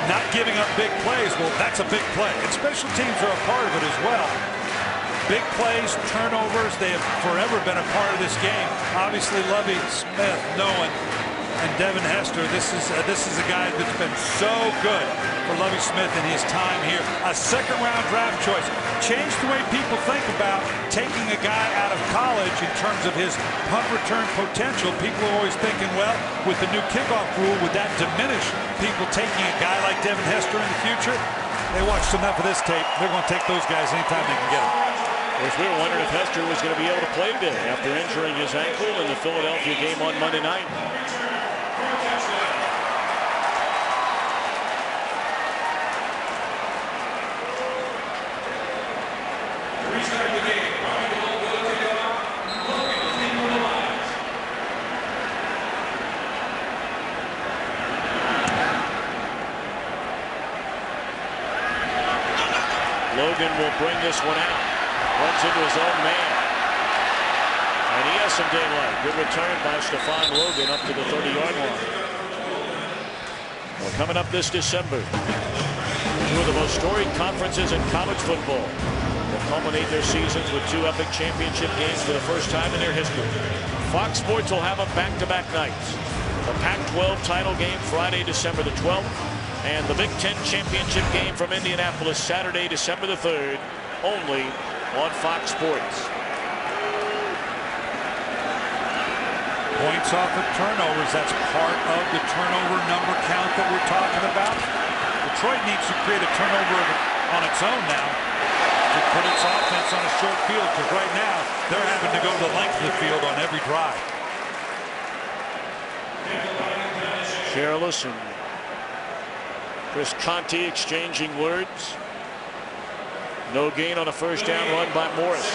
Not giving up big plays, well, that's a big play. And special teams are a part of it as well. Big plays, turnovers, they have forever been a part of this game. Obviously, Lovie Smith, Nolan, and Devin Hester, this is a guy that's been so good for Lovie Smith in his time here. A second-round draft choice. Changed the way people think about taking a guy out of college in terms of his punt return potential. People are always thinking, well, with the new kickoff rule, would that diminish people taking a guy like Devin Hester in the future? They watched enough of this tape. They're going to take those guys anytime they can get them. Of course, we were wondering if Hester was going to be able to play today after injuring his ankle in the Philadelphia game on Monday night. Logan will bring this one out. Runs into his own man. And he has some daylight. Good return by Stephon Logan up to the 30-yard line. Well, coming up this December, 2 of the most storied conferences in college football will culminate their seasons with 2 epic championship games for the first time in their history. Fox Sports will have them back-to-back nights. The Pac-12 title game Friday, December the 12th. And the Big Ten championship game from Indianapolis Saturday, December the 3rd, only on Fox Sports. Points off of turnovers, that's part of the turnover number count that we're talking about. Detroit needs to create a turnover on its own now to put its offense on a short field, because right now they're having to go the length of the field on every drive. Careless and Chris Conti exchanging words. No gain on a first down run by Morris.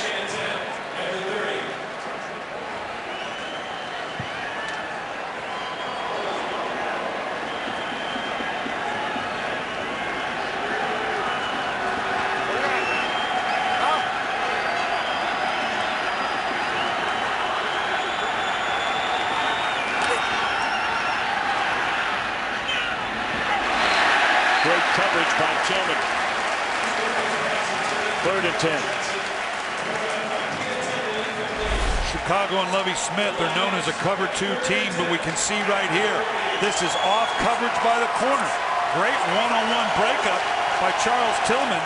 Great coverage by Tillman. 3rd and 10. Chicago and Lovie Smith are known as a cover 2 team, but we can see right here, this is off coverage by the corner. Great one-on-one breakup by Charles Tillman.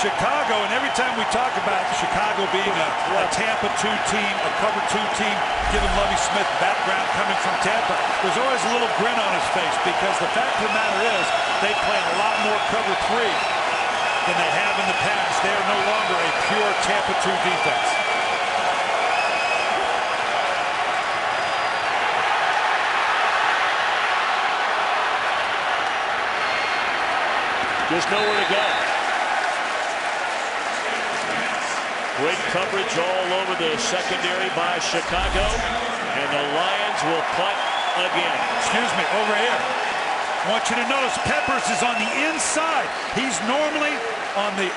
Chicago, and every time we talk about Chicago being a Tampa 2 team, a cover 2 team, given Lovie Smith background coming from Tampa, there's always a little grin on his face, because the fact of the matter is they play a lot more cover 3 than they have in the past. They are no longer a pure Tampa 2 defense. Just nowhere to go. Great coverage all over the secondary by Chicago, and the Lions will punt again. Excuse me, over here. I want you to notice Peppers is on the inside. He's normally on the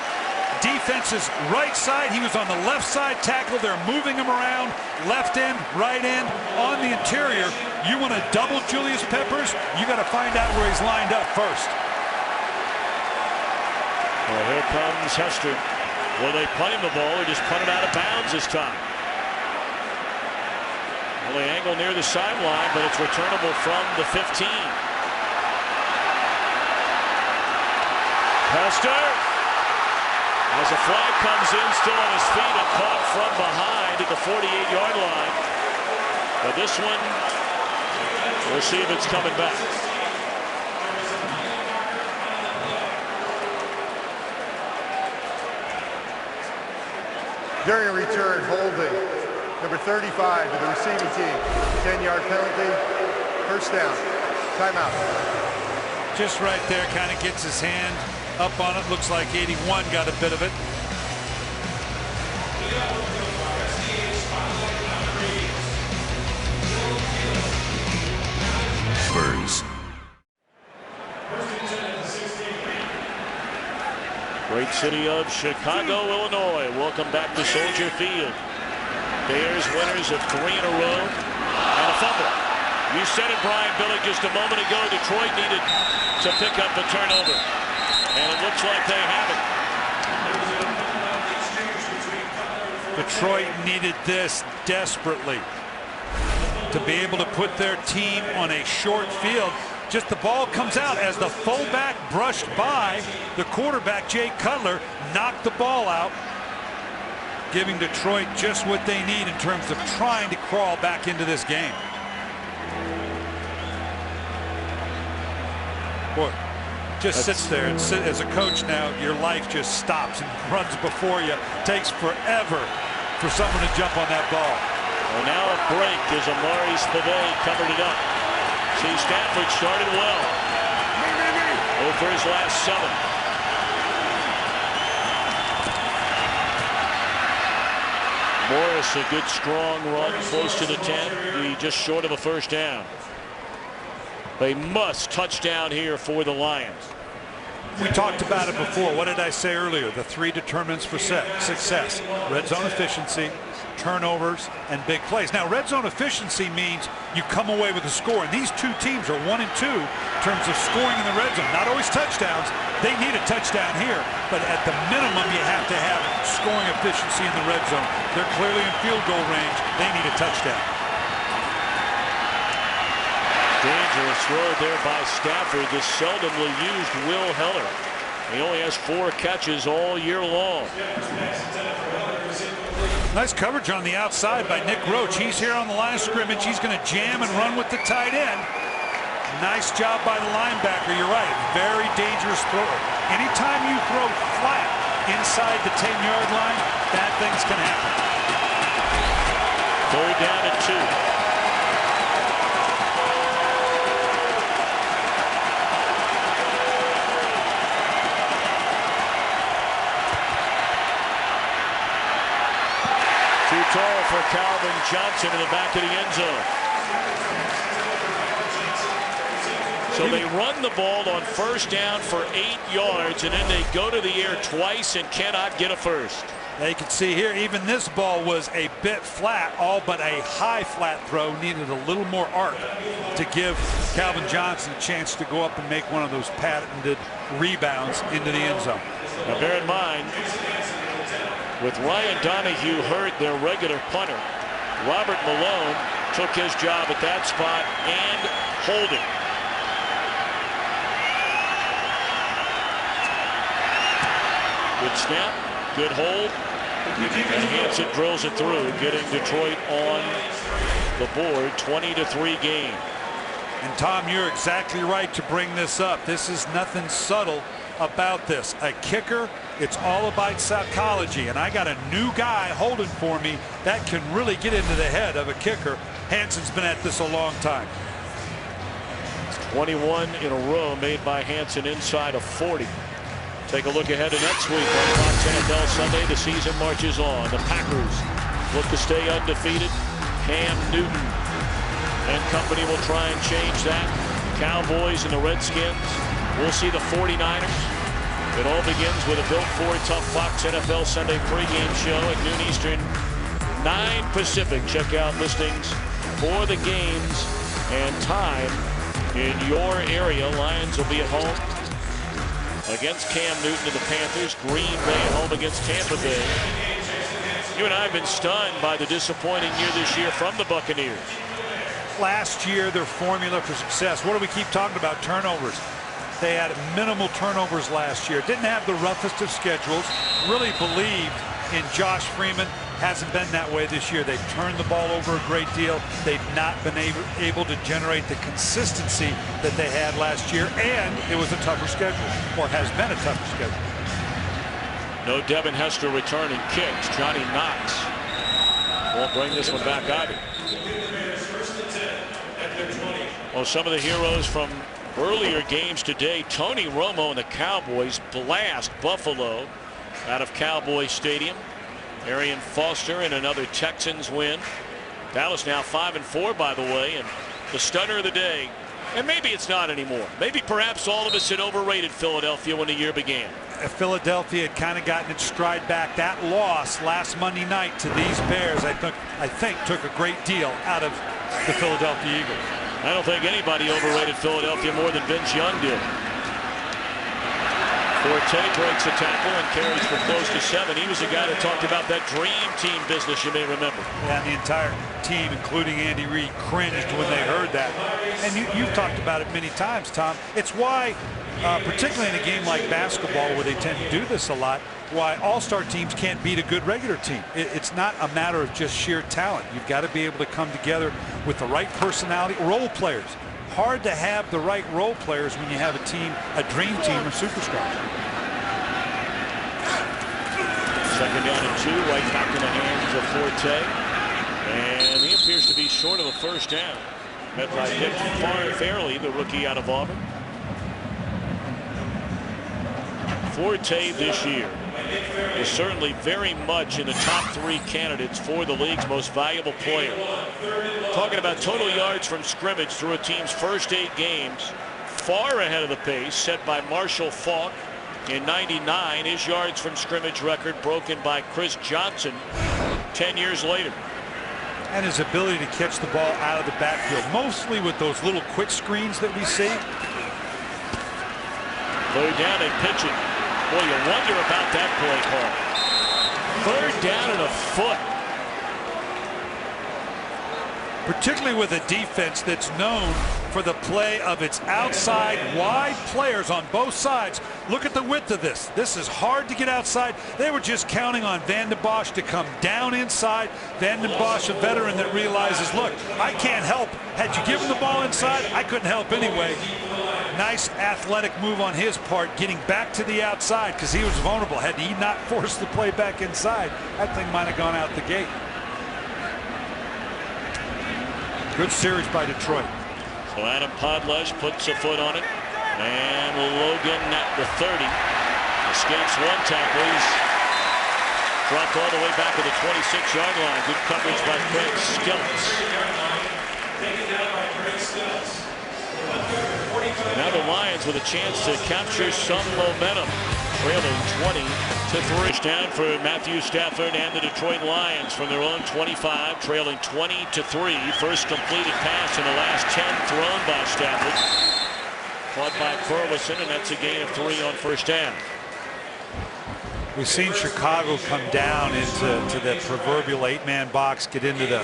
defense's right side. He was on the left side tackle. They're moving him around, left end, right end, on the interior. You want to double Julius Peppers, you got to find out where he's lined up first. Well, here comes Hester. Will they punt him the ball or just punt it out of bounds this time? Well, they angle near the sideline, but it's returnable from the 15. Hester, as a flag comes in, still on his feet and caught from behind at the 48-yard line. But this one, we'll see if it's coming back. During a return, holding. Number 35 to the receiving team. 10-yard penalty. First down. Timeout. Just right there, kind of gets his hand up on it. Looks like 81 got a bit of it. Spurs. Great city of Chicago, Illinois. Welcome back to Soldier Field. Bears winners of 3 in a row and a fumble. You said it, Brian Billy, just a moment ago. Detroit needed to pick up the turnover, and it looks like they have it. Detroit needed this desperately to be able to put their team on a short field. Just the ball comes out as the fullback brushed by the quarterback, Jay Cutler, knocked the ball out, giving Detroit just what they need in terms of trying to crawl back into this game. Boy, just sits there, and as a coach now, your life just stops and runs before you. Takes forever for someone to jump on that ball. Well, now a break as Amari Spivey covered it up. See, Stanford started well. Over his last 7. Morris, a good strong run close to the 10, just short of a first down. A must touchdown here for the Lions. We talked about it before. What did I say earlier? The 3 determinants for success: red zone efficiency, turnovers, and big plays. Now, red zone efficiency means you come away with a score, and these 2 teams are 1 and 2 in terms of scoring in the red zone. Not always touchdowns. They need a touchdown here, but at the minimum, you have to have scoring efficiency in the red zone. They're clearly in field goal range. They need a touchdown. Dangerous throw there by Stafford. The seldomly used Will Heller. He only has 4 catches all year long. Nice coverage on the outside by Nick Roach. He's here on the line of scrimmage. He's going to jam and run with the tight end. Nice job by the linebacker. You're right. Very dangerous throw. Anytime you throw flat inside the 10-yard line, bad things can happen. 3rd down and 2. Too tall for Calvin Johnson in the back of the end zone. So they run the ball on first down for 8 yards, and then they go to the air twice and cannot get a first. Now you can see here, even this ball was a bit flat, all but a high flat throw. Needed a little more arc to give Calvin Johnson a chance to go up and make one of those patented rebounds into the end zone. Now bear in mind, with Ryan Donahue hurt, their regular punter, Robert Malone took his job at that spot and holding. Good snap, good hold, and Hansen drills it through, getting Detroit on the board, 20-3 game. And Tom, you're exactly right to bring this up. This is nothing subtle about this. A kicker, it's all about psychology, and I got a new guy holding for me that can really get into the head of a kicker. Hansen's been at this a long time. 21 in a row made by Hansen inside of 40. Take a look ahead to next week on Fox NFL Sunday. The season marches on. The Packers look to stay undefeated. Cam Newton and company will try and change that. Cowboys and the Redskins. We'll see the 49ers. It all begins with a Built Ford Tough Fox NFL Sunday pregame show at noon Eastern, 9 Pacific. Check out listings for the games and time in your area. Lions will be at home against Cam Newton and the Panthers. Green Bay at home against Tampa Bay. You and I have been stunned by the disappointing year this year from the Buccaneers. Last year, their formula for success, what do we keep talking about? Turnovers. They had minimal turnovers last year. Didn't have the roughest of schedules. Really believed in Josh Freeman. Hasn't been that way this year. They've turned the ball over a great deal. They've not been able to generate the consistency that they had last year, and it was a tougher schedule, or has been a tougher schedule. No Devin Hester returning kicks. Johnny Knox won't bring this one back either. Well, some of the heroes from earlier games today. Tony Romo and the Cowboys blast Buffalo out of Cowboy Stadium. Arian Foster and another Texans win. Dallas now 5-4, by the way, and the stunner of the day, and maybe it's not anymore. Maybe perhaps all of us had overrated Philadelphia when the year began. Philadelphia had kind of gotten its stride back. That loss last Monday night to these Bears, I think took a great deal out of the Philadelphia Eagles. I don't think anybody overrated Philadelphia more than Vince Young did. Forte breaks a tackle and carries for close to 7. He was the guy that talked about that dream team business, you may remember. Yeah, the entire team, including Andy Reid, cringed when they heard that. And you've talked about it many times, Tom. It's why, particularly in a game like basketball where they tend to do this a lot, why all-star teams can't beat a good regular team. It's not a matter of just sheer talent. You've got to be able to come together with the right personality. Role players. Hard to have the right role players when you have a team, a dream team of superstars. Second down and 2, right back in the hands of Forte. And he appears to be short of a first down. Met by Dick Fairley, the rookie out of Auburn. Forte this year is certainly very much in the top 3 candidates for the league's most valuable player. Talking about total yards from scrimmage through a team's first 8 games, far ahead of the pace set by Marshall Faulk in '99. His yards from scrimmage record broken by Chris Johnson 10 years later. And his ability to catch the ball out of the backfield, mostly with those little quick screens that we see. Third down and pitching. Boy, you wonder about that play call. Third down and a foot. Particularly with a defense that's known for the play of its outside wide players on both sides. Look at the width of this. This is hard to get outside. They were just counting on Van den Bosch to come down inside. Van den Bosch, a veteran that realizes, look, I can't help. Had you given the ball inside, I couldn't help anyway. Nice athletic move on his part, getting back to the outside because he was vulnerable. Had he not forced the play back inside, that thing might have gone out the gate. Good series by Detroit. So Adam Podlesh puts a foot on it. And Logan at the 30. Escapes one tackle. He's dropped all the way back to the 26-yard line. Good coverage by Craig Skelts. Now the Lions with a chance to capture some momentum. Trailing 20-3. Down for Matthew Stafford and the Detroit Lions from their own 25, trailing 20-3. First completed pass in the last 10 thrown by Stafford. Caught by Burleson, and that's a gain of 3 on first down. We've seen Chicago come down into the proverbial 8-man box, get into the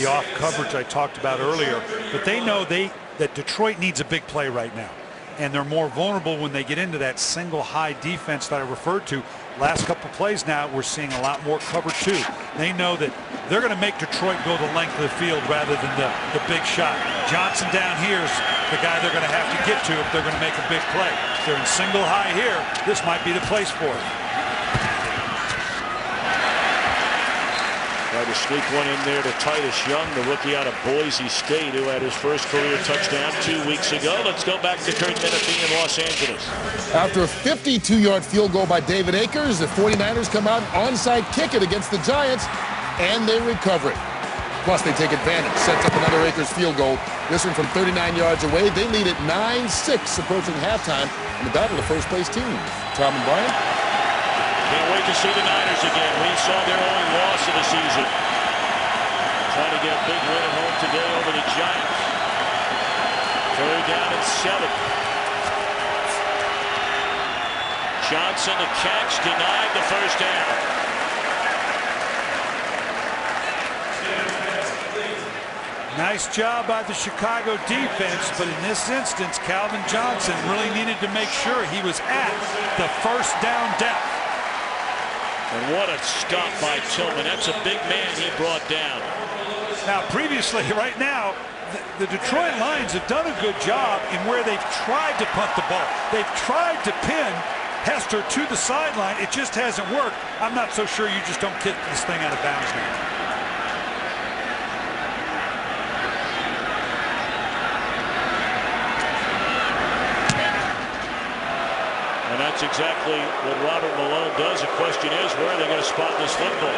off coverage I talked about earlier, but they know that Detroit needs a big play right now, and they're more vulnerable when they get into that single high defense that I referred to. Last couple plays now, we're seeing a lot more cover 2. They know that they're going to make Detroit go the length of the field rather than the big shot. Johnson down here is the guy they're going to have to get to if they're going to make a big play. If they're in single high here, this might be the place for it. Tried to sneak one in there to Titus Young, the rookie out of Boise State, who had his first career touchdown 2 weeks ago. Let's go back to Kurt Menefee in Los Angeles. After a 52-yard field goal by David Akers, the 49ers come out onside kick it against the Giants, and they recover it. Plus, they take advantage, sets up another Akers field goal. This one from 39 yards away. They lead at 9-6, approaching halftime in the battle of first-place teams. Tom and Brian? Can't wait to see the Niners again. We saw their only loss of the season. Trying to get a big win at home today over the Giants. 3rd down and 7. Johnson, the catch, denied the first down. Nice job by the Chicago defense, but in this instance, Calvin Johnson really needed to make sure he was at the first down depth. And what a stop by Tillman. That's a big man he brought down. Now, previously, right now, the Detroit Lions have done a good job in where they've tried to punt the ball. They've tried to pin Hester to the sideline. It just hasn't worked. I'm not so sure you just don't kick this thing out of bounds now. And that's exactly what Robert Malone does. The question is, where are they going to spot this football?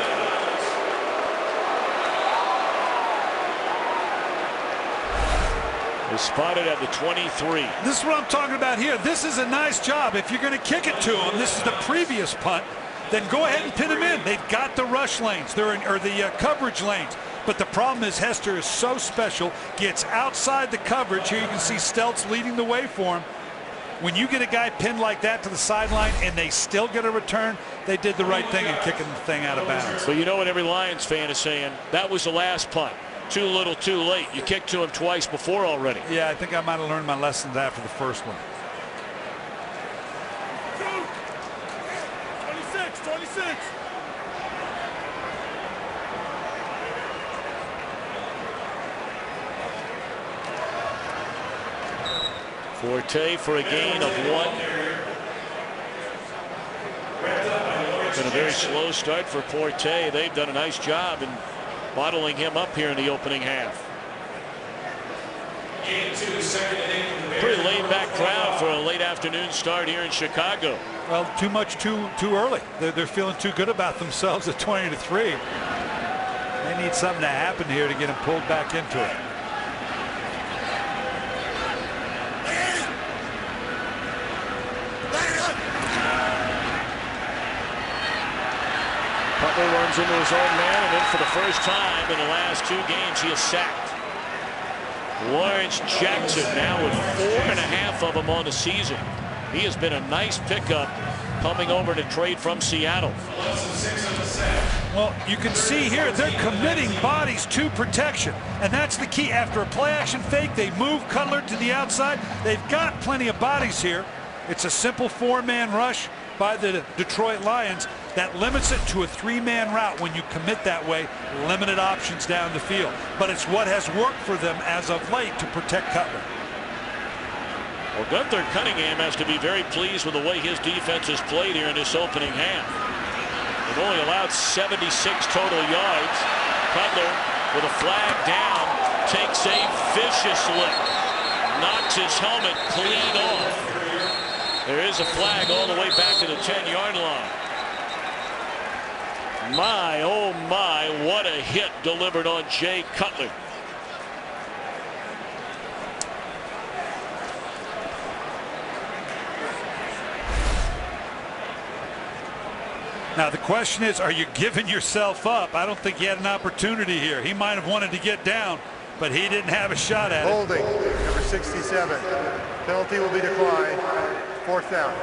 They spotted at the 23. This is what I'm talking about here. This is a nice job. If you're going to kick it to them, this is the previous punt, then go ahead and pin them in. They've got the rush lanes, they're in, or the coverage lanes. But the problem is Hester is so special, gets outside the coverage. Here you can see Stelz leading the way for him. When you get a guy pinned like that to the sideline and they still get a return, they did the right thing in kicking the thing out of bounds. But you know what every Lions fan is saying? That was the last punt. Too little, too late. You kicked to him twice before already. Yeah, I think I might have learned my lessons after the first one. 26. Forte for a gain of 1. It's been a very slow start for Forte. They've done a nice job in bottling him up here in the opening half. Pretty laid-back crowd for a late afternoon start here in Chicago. Well, too much too early. They're feeling too good about themselves at 20-3. They need something to happen here to get them pulled back into it. Butler runs into his own man, and then for the first time in the last 2 games, he is sacked. Lawrence Jackson now with 4.5 of them on the season. He has been a nice pickup coming over to trade from Seattle. Well, you can see here they're committing bodies to protection, and that's the key. After a play action fake, they move Cutler to the outside. They've got plenty of bodies here. It's a simple 4-man rush by the Detroit Lions that limits it to a 3-man route. When you commit that way, limited options down the field, but it's what has worked for them as of late to protect Cutler. Well, Gunther Cunningham has to be very pleased with the way his defense has played here in this opening half. They've only allowed 76 total yards. Cutler with a flag down takes a vicious lick, knocks his helmet clean off. There is a flag all the way back to the 10-yard line. My, oh my, what a hit delivered on Jay Cutler. Now the question is, are you giving yourself up? I don't think he had an opportunity here. He might have wanted to get down, but he didn't have a shot at it. Holding, number 67. Penalty will be declined. 4th down.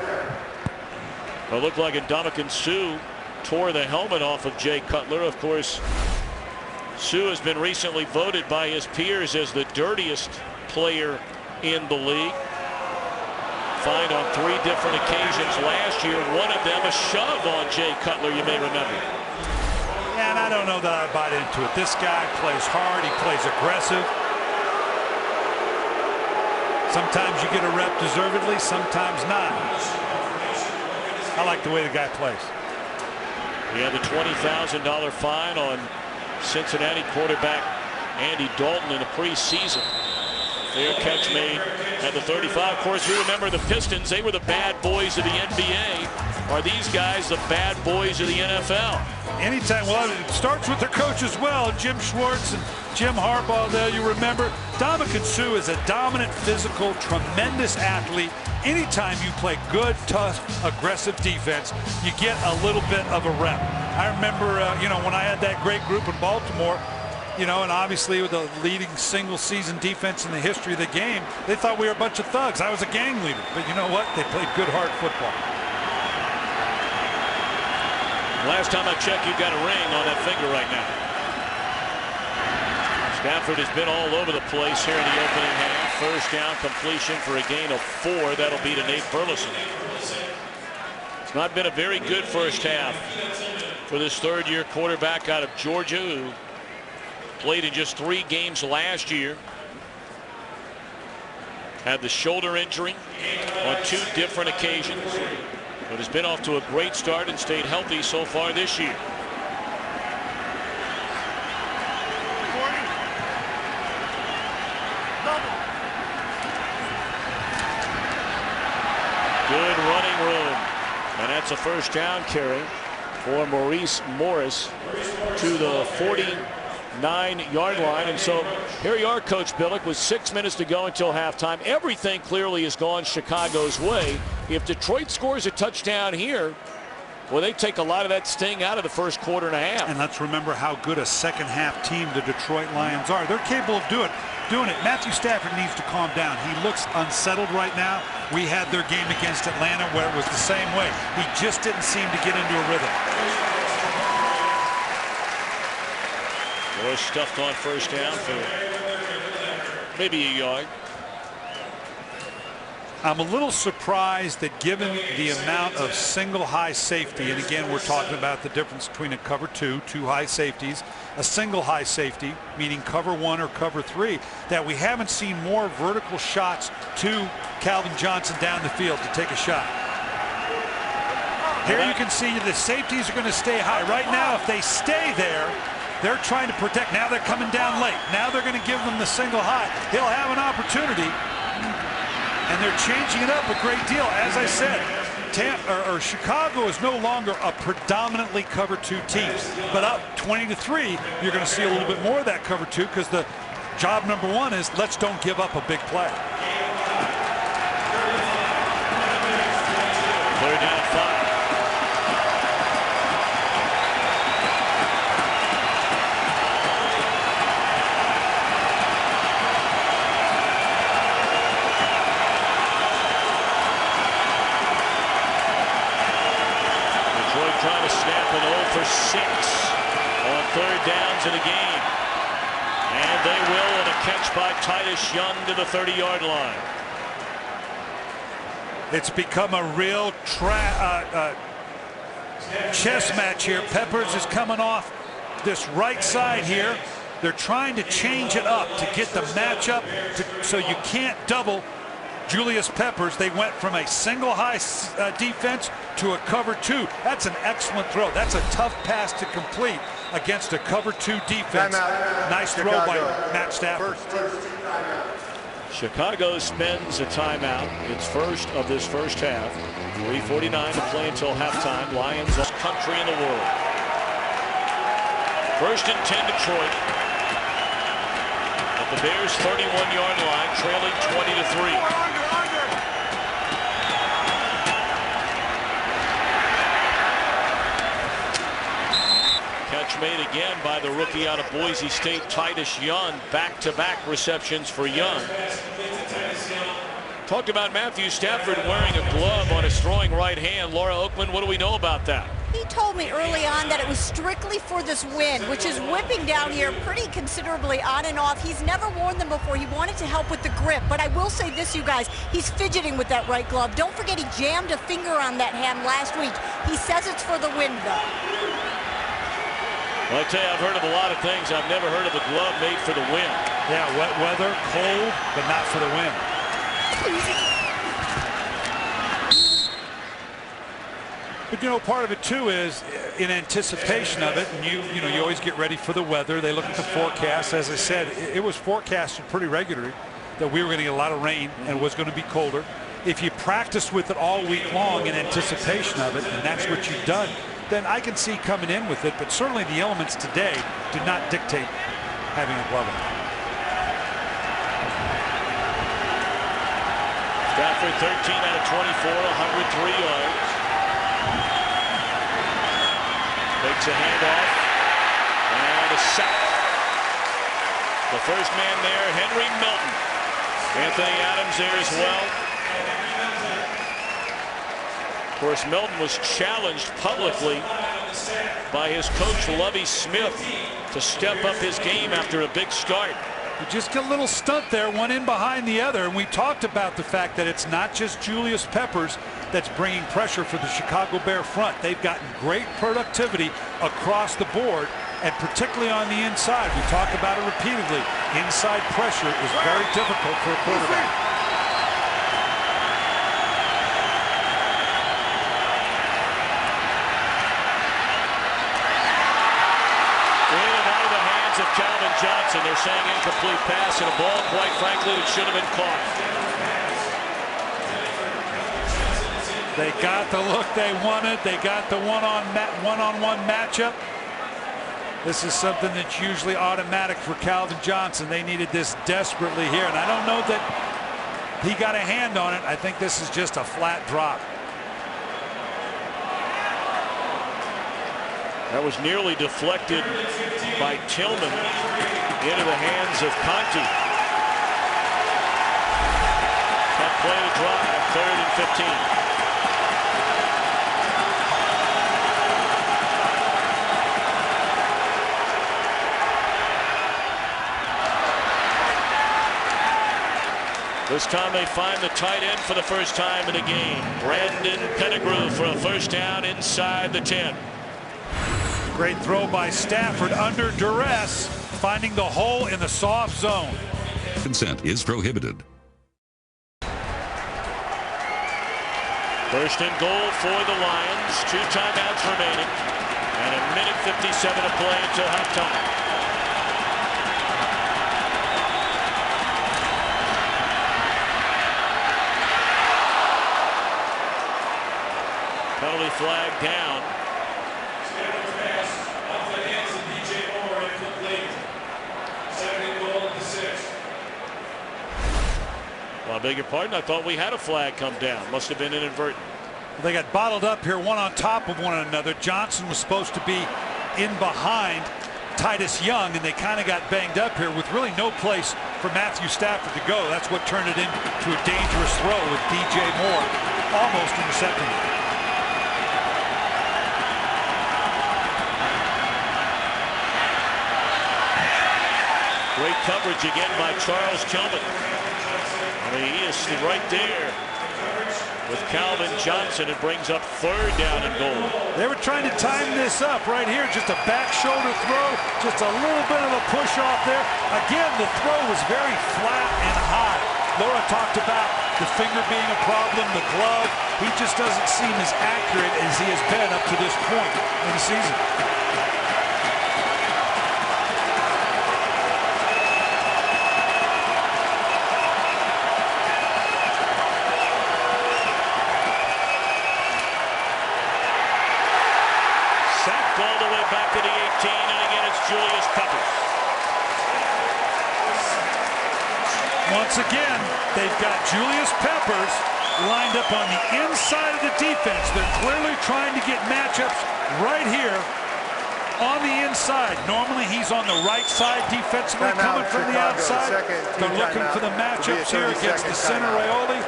It looked like Ndamukong Suh tore the helmet off of Jay Cutler. Of course, Suh has been recently voted by his peers as the dirtiest player in the league. Fined on 3 different occasions last year. One of them a shove on Jay Cutler, you may remember. Yeah, and I don't know that I buy into it. This guy plays hard. He plays aggressive. Sometimes you get a rep deservedly, sometimes not. I like the way the guy plays. He had the $20,000 fine on Cincinnati quarterback Andy Dalton in the preseason. Fair catch made at the 35. Of course, we remember the Pistons. They were the bad boys of the NBA. Are these guys the bad boys of the NFL? Anytime, well, it starts with their coach as well, Jim Schwartz and Jim Harbaugh. There, you remember, Ndamukong Suh is a dominant, physical, tremendous athlete. Anytime you play good, tough, aggressive defense, you get a little bit of a rep. I remember, you know, when I had that great group in Baltimore, you know, and obviously with the leading single-season defense in the history of the game, they thought we were a bunch of thugs. I was a gang leader, but you know what? They played good, hard football. Last time I checked, you've got a ring on that finger right now. Stafford has been all over the place here in the opening half. First down completion for a gain of 4. That'll be to Nate Burleson. It's not been a very good first half for this third-year quarterback out of Georgia, who played in just 3 games last year. Had the shoulder injury on 2 different occasions, but has been off to a great start and stayed healthy so far this year. Good running room, and that's a first down carry for Maurice Morris to the 49-yard line. And so here you are, Coach Billick, with 6 minutes to go until halftime. Everything clearly has gone Chicago's way. If Detroit scores a touchdown here, well, they take a lot of that sting out of the first quarter and a half. And let's remember how good a second half team the Detroit Lions are. They're capable of doing it. Matthew Stafford needs to calm down. He looks unsettled right now. We had their game against Atlanta where it was the same way. He just didn't seem to get into a rhythm. Morris stuffed on first down for maybe a yard. I'm a little surprised that given the amount of single high safety, and again we're talking about the difference between a cover 2 high safeties, a single high safety, meaning cover 1 or cover 3, that we haven't seen more vertical shots to Calvin Johnson down the field to take a shot. Here you can see the safeties are going to stay high. Right now, if they stay there, they're trying to protect. Now they're coming down late. Now they're going to give them the single high. He'll have an opportunity. And they're changing it up a great deal. As I said, Chicago is no longer a predominantly cover 2 team. But up 20-3, you're going to see a little bit more of that cover 2 because the job number 1 is let's don't give up a big play. Third down 5. Trying to snap an 0 for 6 on third downs in the game. And they will, on a catch by Titus Young to the 30-yard line. It's become a real chess match here. Peppers is coming off this right side here. They're trying to change it up to get the matchup so you can't double Julius Peppers. They went from a single high defense to a cover 2. That's an excellent throw. That's a tough pass to complete against a cover 2 defense. Nice throw by Matt Stafford. Chicago spends a timeout. It's first of this first half. 3:49 to play until halftime. Lions, best country in the world. First and 10 Detroit. At the Bears' 31-yard line, trailing 20-3. catch made again by the rookie out of Boise State, Titus Young. Back-to-back receptions for Young. Talked about Matthew Stafford wearing a glove on his throwing right hand. Laura Oakman, what do we know about that? He told me early on that it was strictly for this wind, which is whipping down here pretty considerably on and off. He's never worn them before. He wanted to help with the grip. But I will say this, you guys, he's fidgeting with that right glove. Don't forget he jammed a finger on that hand last week. He says it's for the wind, though. Well, I tell you, I've heard of a lot of things. I've never heard of a glove made for the wind. Yeah, wet weather, cold, but not for the wind. But you know, part of it too is in anticipation of it, and you always get ready for the weather. They look at the forecast. As I said, it was forecasted pretty regularly that we were going to get a lot of rain and it was going to be colder. If you practice with it all week long in anticipation of it, and that's what you've done, then I can see coming in with it. But certainly the elements today did not dictate having a glove on. Stafford 13 out of 24, 103 yards. Takes a handoff and a sack. The first man there, Henry Milton. Anthony Adams there as well. Of course, Milton was challenged publicly by his coach, Lovie Smith, to step up his game after a big start. You just get a little stunt there, one in behind the other, and we talked about the fact that it's not just Julius Peppers that's bringing pressure for the Chicago Bear front. They've gotten great productivity across the board, and particularly on the inside. We talk about it repeatedly. Inside pressure is very difficult for a quarterback. Of Calvin Johnson. They're saying incomplete pass, and a ball, quite frankly, that should have been caught. They got the look they wanted. They got the one-on-one matchup. This is something that's usually automatic for Calvin Johnson. They needed this desperately here, and I don't know that he got a hand on it. I think this is just a flat drop. That was nearly deflected by Tillman into the hands of Conti. That play to drive, 3rd and 15. This time they find the tight end for the first time in the game. Brandon Pettigrew for a first down inside the 10. Great throw by Stafford under duress, finding the hole in the soft zone. Consent is prohibited. First and goal for the Lions. 2 timeouts remaining. And a minute 57 to play until halftime. Penalty flag down. Well, I beg your pardon. I thought we had a flag come down. Must have been inadvertent. They got bottled up here, one on top of one another. Johnson was supposed to be in behind Titus Young, and they kind of got banged up here with really no place for Matthew Stafford to go. That's what turned it into a dangerous throw with DJ Moore almost intercepting it. Great coverage again by Charles Tillman. I mean, he is right there with Calvin Johnson. It brings up 3rd down and goal. They were trying to time this up right here. Just a back shoulder throw, just a little bit of a push off there. Again, the throw was very flat and high. Laura talked about the finger being a problem, the glove. He just doesn't seem as accurate as he has been up to this point in the season. All the way back to the 18, and again it's Julius Peppers. Once again, they've got Julius Peppers lined up on the inside of the defense. They're clearly trying to get matchups right here on the inside. Normally he's on the right side defensively, coming from the outside. They're looking for the matchups here against the center Raioli.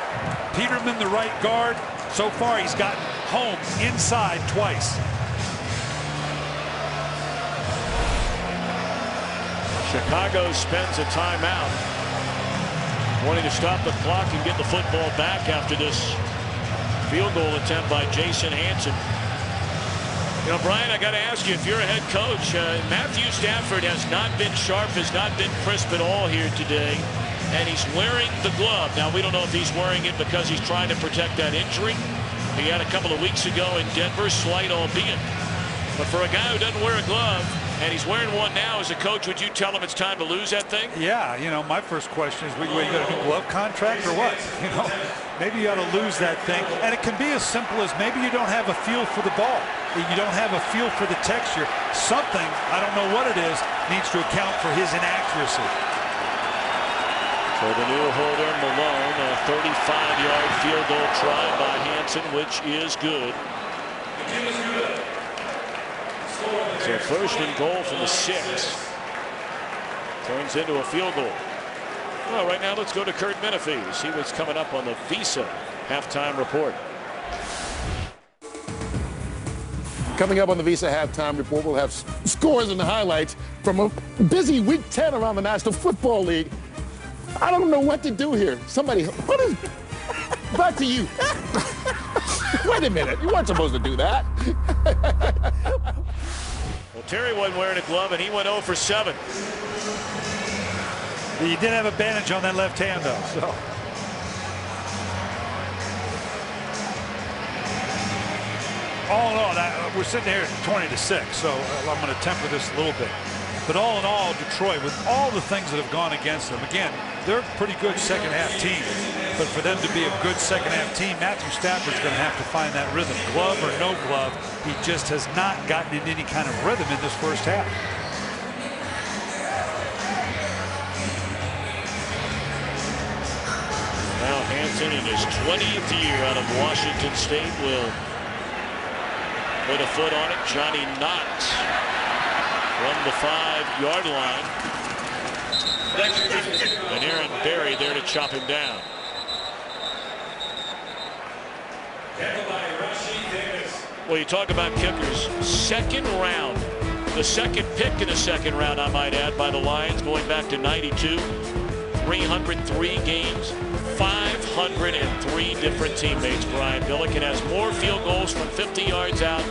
Peterman, the right guard. So far he's gotten home inside twice. Chicago spends a timeout, wanting to stop the clock and get the football back after this field goal attempt by Jason Hansen. You know, Brian, I got to ask you, if you're a head coach, Matthew Stafford has not been sharp, has not been crisp at all here today, and he's wearing the glove. Now, we don't know if he's wearing it because he's trying to protect that injury he had a couple of weeks ago in Denver, slight albeit. But for a guy who doesn't wear a glove, and he's wearing one now, as a coach, would you tell him it's time to lose that thing? Yeah, you know, my first question is, you got a new glove contract or what? You know, maybe you ought to lose that thing. And it can be as simple as maybe you don't have a feel for the ball. You don't have a feel for the texture. Something, I don't know what it is, needs to account for his inaccuracy. For the new holder, Malone, a 35-yard field goal try by Hansen, which is good. So first and goal from the 6. Turns into a field goal. Well, right now let's go to Kurt Menefee. See what's coming up on the Visa halftime report. Coming up on the Visa halftime report, we'll have scores and highlights from a busy week 10 around the National Football League. I don't know what to do here. Somebody, what is, back to you. Wait a minute, you weren't supposed to do that. Well, Terry wasn't wearing a glove, and he went 0 for 7. He did have a bandage on that left hand, though. So. All in all, we're sitting here at 20-6, so I'm going to temper this a little bit. But all in all, Detroit, with all the things that have gone against them, again, they're a pretty good second-half team. But for them to be a good second-half team, Matthew Stafford's going to have to find that rhythm. Glove or no glove, he just has not gotten in any kind of rhythm in this first half. Now Hansen, in his 20th year out of Washington State, will put a foot on it. Johnny Knox from the 5-yard line. And Aaron Berry there to chop him down. Well, you talk about kickers. Second round. The second pick in the second round, I might add, by the Lions, going back to 92. 303 games. 503 different teammates. Brian Billiken has more field goals from 50 yards out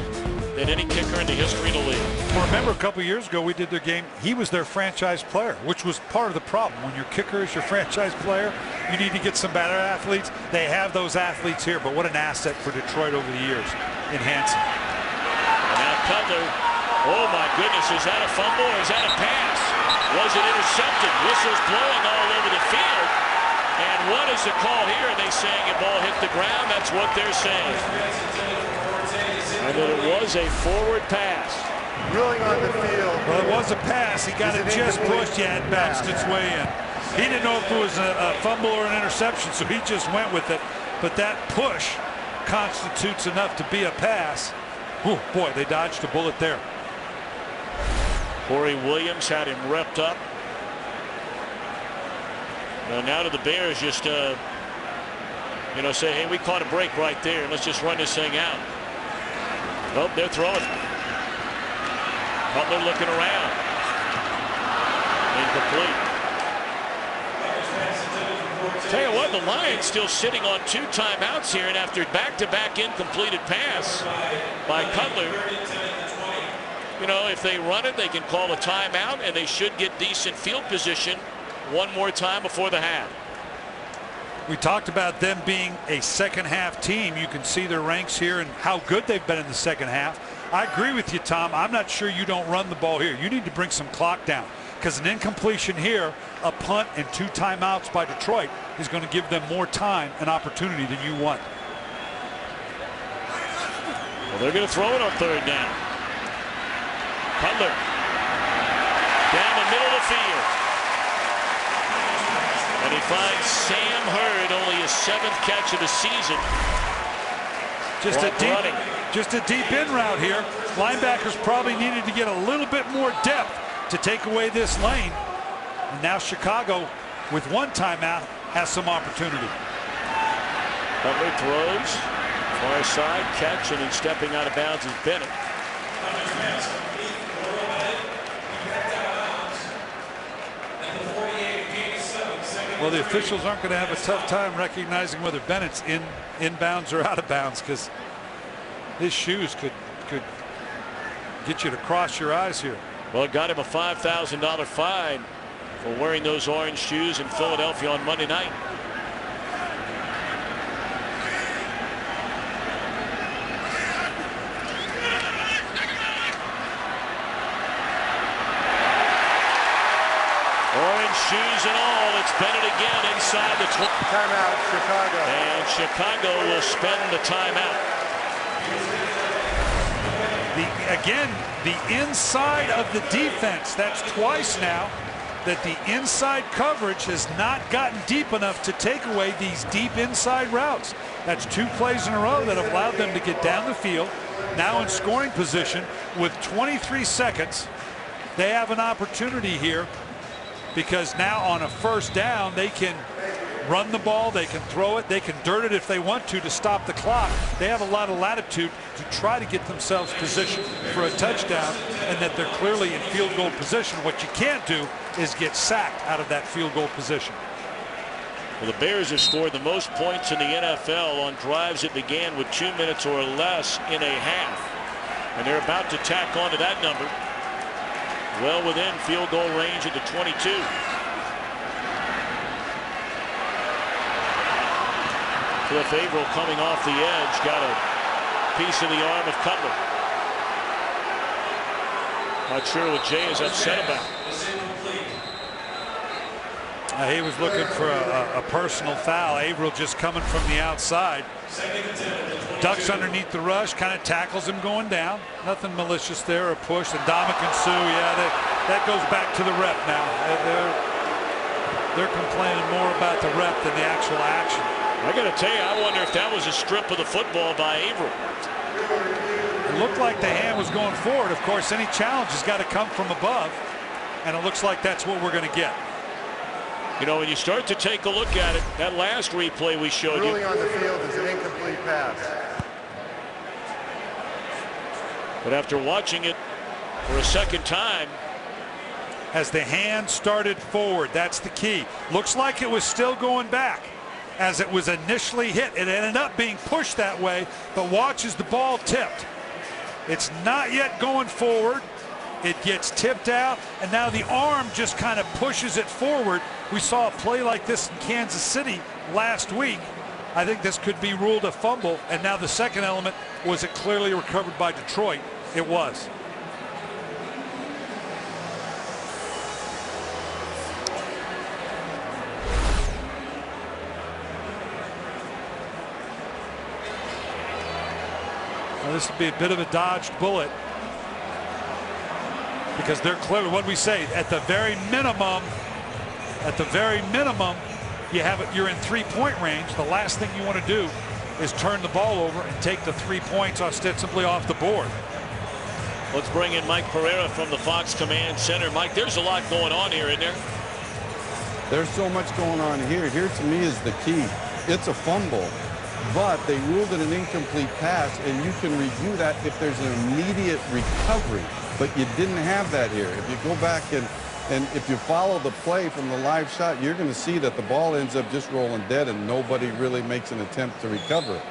than any kicker in the history of the league. Well, remember a couple years ago we did their game. He was their franchise player, which was part of the problem. When your kicker is your franchise player, you need to get some better athletes. They have those athletes here, but what an asset for Detroit over the years in Hansen. And now Cutler. Oh my goodness, is that a fumble or is that a pass? Was it intercepted? Whistles blowing all over the field. And what is the call here? Are they saying the ball hit the ground? That's what they're saying. And that it was a forward pass. Ruling on the field. Well, it was a pass. He got it just pushed. Yeah, it bounced its way in. He didn't know if it was a fumble or an interception, so he just went with it. But that push constitutes enough to be a pass. Ooh, boy, they dodged a bullet there. Corey Williams had him repped up. Now to the Bears, just say, hey, we caught a break right there. Let's just run this thing out. Oh, they're throwing. Butler looking around. Incomplete. Tell you what, the Lions still sitting on 2 timeouts here, and after back-to-back incompleted pass by Cutler, if they run it, they can call a timeout, and they should get decent field position one more time before the half. We talked about them being a second-half team. You can see their ranks here and how good they've been in the second half. I agree with you, Tom. I'm not sure you don't run the ball here. You need to bring some clock down, because an incompletion here, a punt, and 2 timeouts by Detroit is going to give them more time and opportunity than you want. Well, they're going to throw it on 3rd down. Cutler down the middle of the field. And he finds Sam Hurd, only his 7th catch of the season. Just a deep in route here. Linebackers probably needed to get a little bit more depth to take away this lane. And now Chicago, with one timeout, has some opportunity. Butler throws, far side catch, and then stepping out of bounds is Bennett. Well, the officials aren't going to have a tough time recognizing whether Bennett's in bounds or out of bounds, because his shoes could get you to cross your eyes here. Well, it got him a $5,000 fine for wearing those orange shoes in Philadelphia on Monday night. Orange shoes and all. It's Bennett again inside the timeout, Chicago. And Chicago will spend the timeout. Again, the inside of the defense. That's twice now that the inside coverage has not gotten deep enough to take away these deep inside routes. That's 2 plays in a row that have allowed them to get down the field. Now in scoring position with 23 seconds. They have an opportunity here, because now on a first down they can run the ball, they can throw it, they can dirt it if they want to stop the clock. They have a lot of latitude to try to get themselves positioned for a touchdown, and that they're clearly in field goal position. What you can't do is get sacked out of that field goal position. Well, the Bears have scored the most points in the NFL on drives that began with 2 minutes or less in a half, and they're about to tack on to that number, well within field goal range at the 22. Cliff Averill coming off the edge, got a piece of the arm of Cutler. Not sure what Jay is upset about. He was looking for a personal foul. Averill just coming from the outside. Ducks underneath the rush, kind of tackles him going down. Nothing malicious there, a push. And Dominican Sue, yeah, that goes back to the rep now. They're complaining more about the rep than the actual action. I got to tell you, I wonder if that was a strip of the football by Averill. It looked like the hand was going forward. Of course, any challenge has got to come from above, and it looks like that's what we're going to get. You know, when you start to take a look at it, that last replay we showed you. Ruling on the field is an incomplete pass. But after watching it for a second time, as the hand started forward, that's the key. Looks like it was still going back as it was initially hit. It ended up being pushed that way, but watch as the ball tipped. It's not yet going forward. It gets tipped out, and now the arm just kind of pushes it forward. We saw a play like this in Kansas City last week. I think this could be ruled a fumble. And now the second element, was it clearly recovered by Detroit? It was. Well, this would be a bit of a dodged bullet, because they're clearly, what we say, at the very minimum, you have it, you're in 3-point range. The last thing you want to do is turn the ball over and take the 3 points ostensibly off the board. Let's bring in Mike Pereira from the Fox Command Center. Mike, there's a lot going on here, isn't there? There's so much going on here. Here to me is the key. It's a fumble, but they ruled it an incomplete pass, and you can review that if there's an immediate recovery. But you didn't have that here. If you go back and if you follow the play from the live shot, you're going to see that the ball ends up just rolling dead, and nobody really makes an attempt to recover it.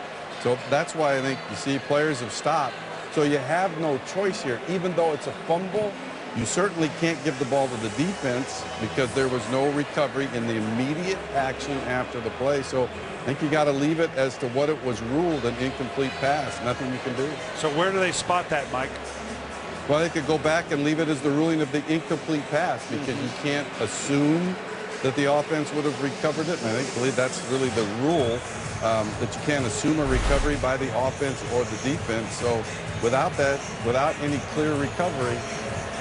So that's why I think you see players have stopped. So you have no choice here. Even though it's a fumble, you certainly can't give the ball to the defense because there was no recovery in the immediate action after the play. So I think you got to leave it as to what it was ruled, an incomplete pass. Nothing you can do. So where do they spot that, Mike? Well, they could go back and leave it as the ruling of the incomplete pass, because you can't assume that the offense would have recovered it. And I believe that's really the rule, that you can't assume a recovery by the offense or the defense. So without that, without any clear recovery,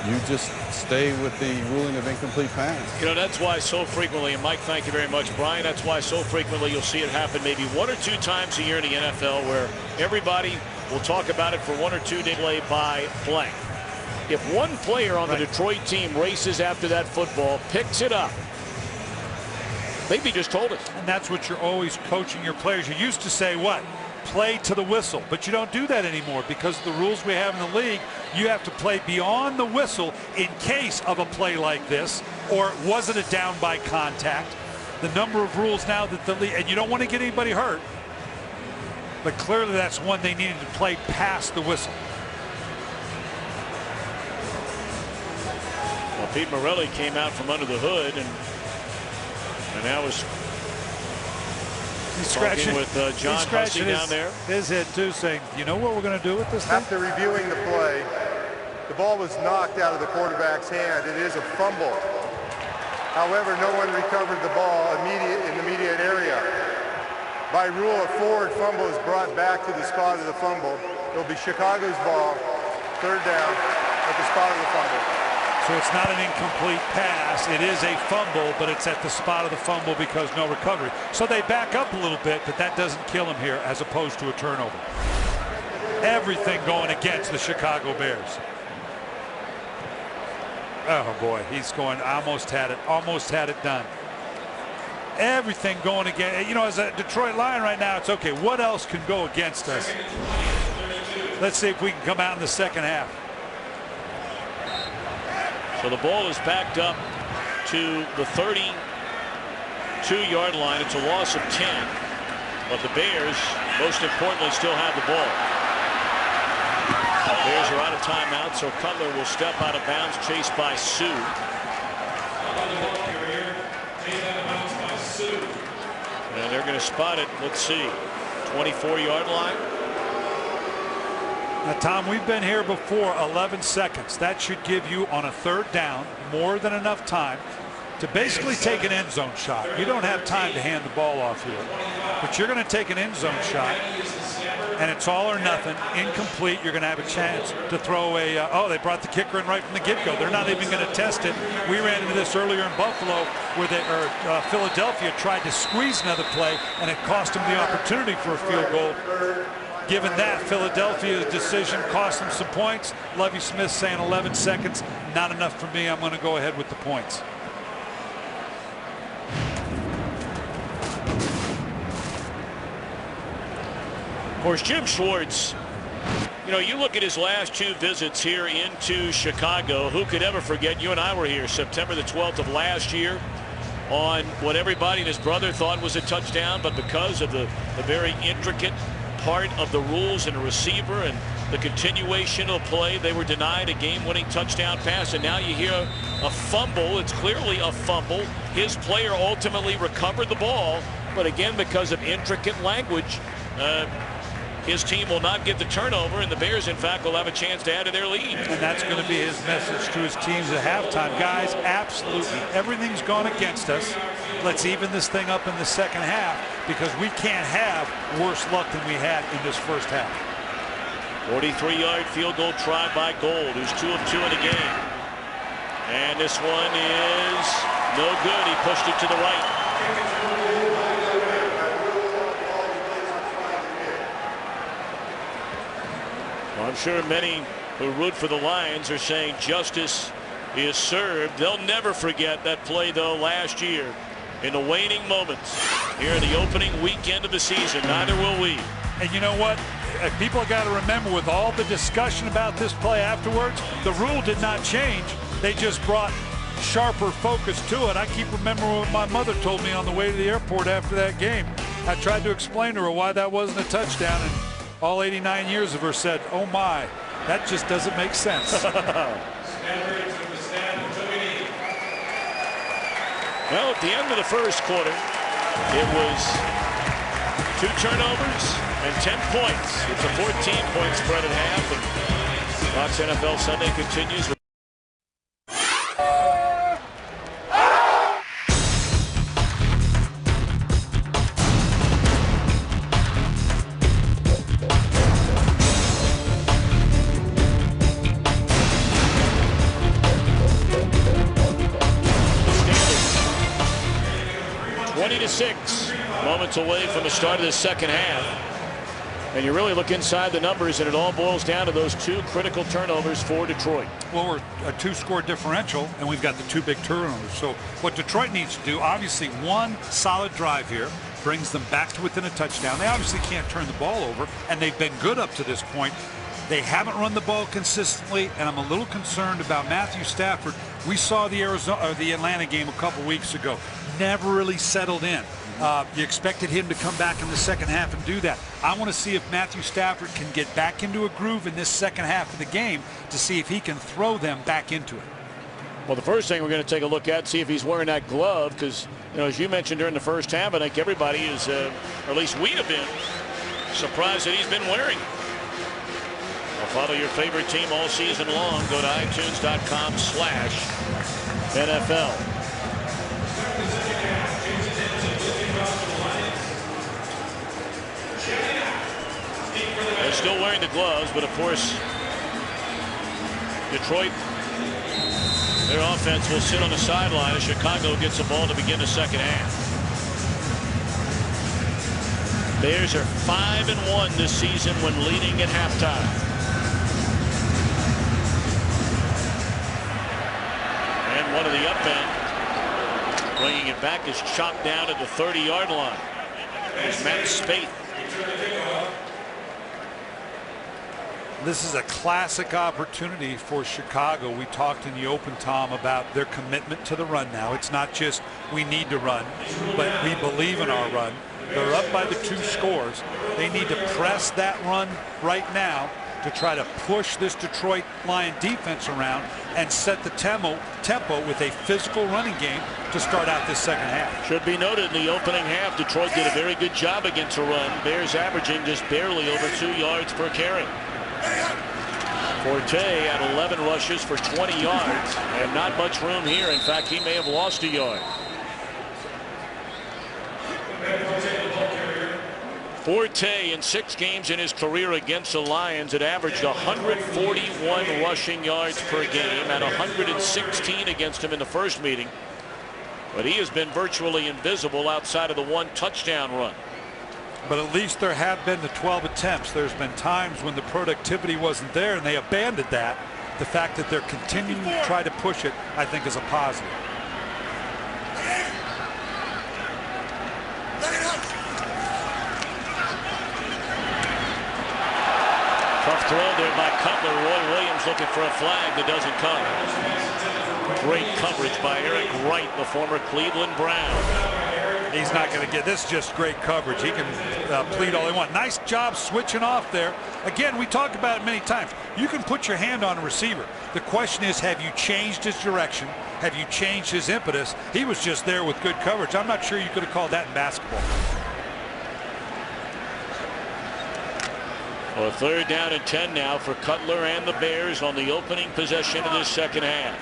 you just stay with the ruling of incomplete pass. You know, that's why so frequently, and Mike, thank you very much, Brian, that's why so frequently you'll see it happen maybe 1 or 2 times a year in the NFL where everybody will talk about it for 1 or 2 days play by blank. If one player on the Detroit team races after that football, picks it up, maybe just told us. And that's what you're always coaching your players. You used to say what? Play to the whistle, but you don't do that anymore because of the rules we have in the league. You have to play beyond the whistle in case of a play like this, or was it a down by contact? The number of rules now that the league, and you don't want to get anybody hurt, but clearly that's one they needed to play past the whistle. Well, Pete Morelli came out from under the hood and now is talking with John Hussey down there. His head too, saying, you know what we're going to do with this thing? After reviewing the play, the ball was knocked out of the quarterback's hand. It is a fumble. However, no one recovered the ball in the immediate area. By rule, a forward fumble is brought back to the spot of the fumble. It will be Chicago's ball, 3rd down, at the spot of the fumble. So it's not an incomplete pass. It is a fumble, but it's at the spot of the fumble because no recovery. So they back up a little bit, but that doesn't kill him here as opposed to a turnover. Everything going against the Chicago Bears. Oh boy, he's going, almost had it done. Everything going against, you know, as a Detroit Lion right now, it's okay. What else can go against us? Let's see if we can come out in the second half. So the ball is backed up to the 32-yard line. It's a loss of 10. But the Bears, most importantly, still have the ball. The Bears are out of timeout, so Cutler will step out of bounds, chased by Sue. And they're going to spot it. Let's see. 24-yard line. Now, Tom, we've been here before. 11 seconds. That should give you on a 3rd down more than enough time to basically take an end zone shot. You don't have time to hand the ball off here, but you're going to take an end zone shot, and it's all or nothing. Incomplete. You're going to have a chance to throw a. Oh, they brought the kicker in right from the get-go. They're not even going to test it. We ran into this earlier in Buffalo, where Philadelphia tried to squeeze another play, and it cost them the opportunity for a field goal. Given that, Philadelphia's decision cost them some points. Lovie Smith saying 11 seconds, not enough for me. I'm going to go ahead with the points. Of course, Jim Schwartz, you know, you look at his last 2 visits here into Chicago. Who could ever forget? You and I were here September the 12th of last year on what everybody and his brother thought was a touchdown, but because of the very intricate part of the rules and a receiver and the continuation of play, they were denied a game-winning touchdown pass, and now you hear a fumble. It's clearly a fumble. His player ultimately recovered the ball, but again, because of intricate language, his team will not get the turnover, and the Bears, in fact, will have a chance to add to their lead. And that's going to be his message to his teams at halftime. Guys, absolutely, everything's gone against us. Let's even this thing up in the second half, because we can't have worse luck than we had in this first half. 43-yard field goal try by Gold, who's 2 of 2 in the game. And this one is no good. He pushed it to the right. Well, I'm sure many who root for the Lions are saying justice is served. They'll never forget that play, though, last year in the waning moments here in the opening weekend of the season. Neither will we. And you know what? People have got to remember, with all the discussion about this play afterwards, the rule did not change. They just brought sharper focus to it. I keep remembering what my mother told me on the way to the airport after that game. I tried to explain to her why that wasn't a touchdown, and all 89 years of her said, oh my, that just doesn't make sense. Well, at the end of the first quarter, it was 2 turnovers and 10 points. It's a 14-point spread at half, and Fox NFL Sunday continues with minutes, moments away from the start of the second half. And you really look inside the numbers, and it all boils down to those 2 critical turnovers for Detroit. Well, we're a 2-score differential, and we've got the 2 big turnovers. So what Detroit needs to do, obviously, one solid drive here brings them back to within a touchdown. They obviously can't turn the ball over, and they've been good up to this point. They haven't run the ball consistently, and I'm a little concerned about Matthew Stafford. We saw the Atlanta game a couple weeks ago. Never really settled in. You expected him to come back in the second half and do that. I want to see if Matthew Stafford can get back into a groove in this second half of the game to see if he can throw them back into it. Well, the first thing we're going to take a look at, see if he's wearing that glove, because, you know, as you mentioned during the first half, I think everybody is, or at least we'd have been, surprised that he's been wearing it. Well, follow your favorite team all season long. Go to iTunes.com/NFL. They're still wearing the gloves, but of course, Detroit, their offense will sit on the sideline as Chicago gets the ball to begin the second half. Bears are 5-1 this season when leading at halftime. And one of the up men bringing it back is chopped down at the 30-yard line. There's Matt Spate. This is a classic opportunity for Chicago. We talked in the open, Tom, about their commitment to the run now. It's not just we need to run, but we believe in our run. They're up by the 2 scores. They need to press that run right now to try to push this Detroit Lion defense around and set the tempo with a physical running game to start out this second half. Should be noted in the opening half, Detroit did a very good job against a run. Bears averaging just barely over 2 yards per carry. Forte at 11 rushes for 20 yards, and not much room here. In fact, he may have lost a yard. Forte in 6 games in his career against the Lions had averaged 141 rushing yards per game and 116 against him in the first meeting. But he has been virtually invisible outside of the 1 touchdown run. But at least there have been the 12 attempts. There's been times when the productivity wasn't there and they abandoned that. The fact that they're continuing to try to push it, I think, is a positive. Tough throw there by Cutler. Roy Williams looking for a flag that doesn't come. Great coverage by Eric Wright, the former Cleveland Brown. He's not going to get this. Just great coverage. He can plead all he wants. Nice job switching off there. Again, we talked about it many times. You can put your hand on a receiver. The question is, have you changed his direction? Have you changed his impetus? He was just there with good coverage. I'm not sure you could have called that in basketball. Well, 3rd down and 10 now for Cutler and the Bears on the opening possession of this second half.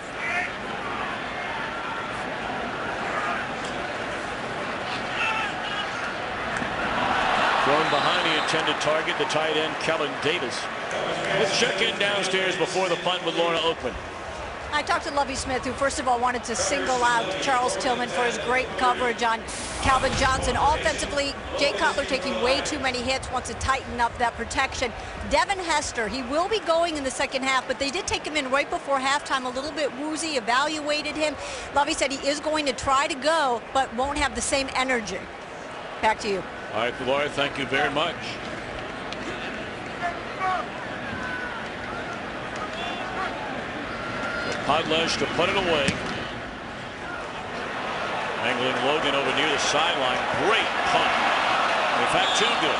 Thrown behind the intended target, the tight end, Kellen Davis. Let's check in downstairs before the punt with Laura Oakman. I talked to Lovie Smith, who first of all wanted to single out Charles Tillman for his great coverage on Calvin Johnson. Offensively, Jay Cutler taking way too many hits, wants to tighten up that protection. Devin Hester, he will be going in the second half, but they did take him in right before halftime, a little bit woozy, evaluated him. Lovie said he is going to try to go, but won't have the same energy. Back to you. All right, Laura, thank you very much. Podlesh to put it away. Angling Logan over near the sideline. Great punt. In fact, too good.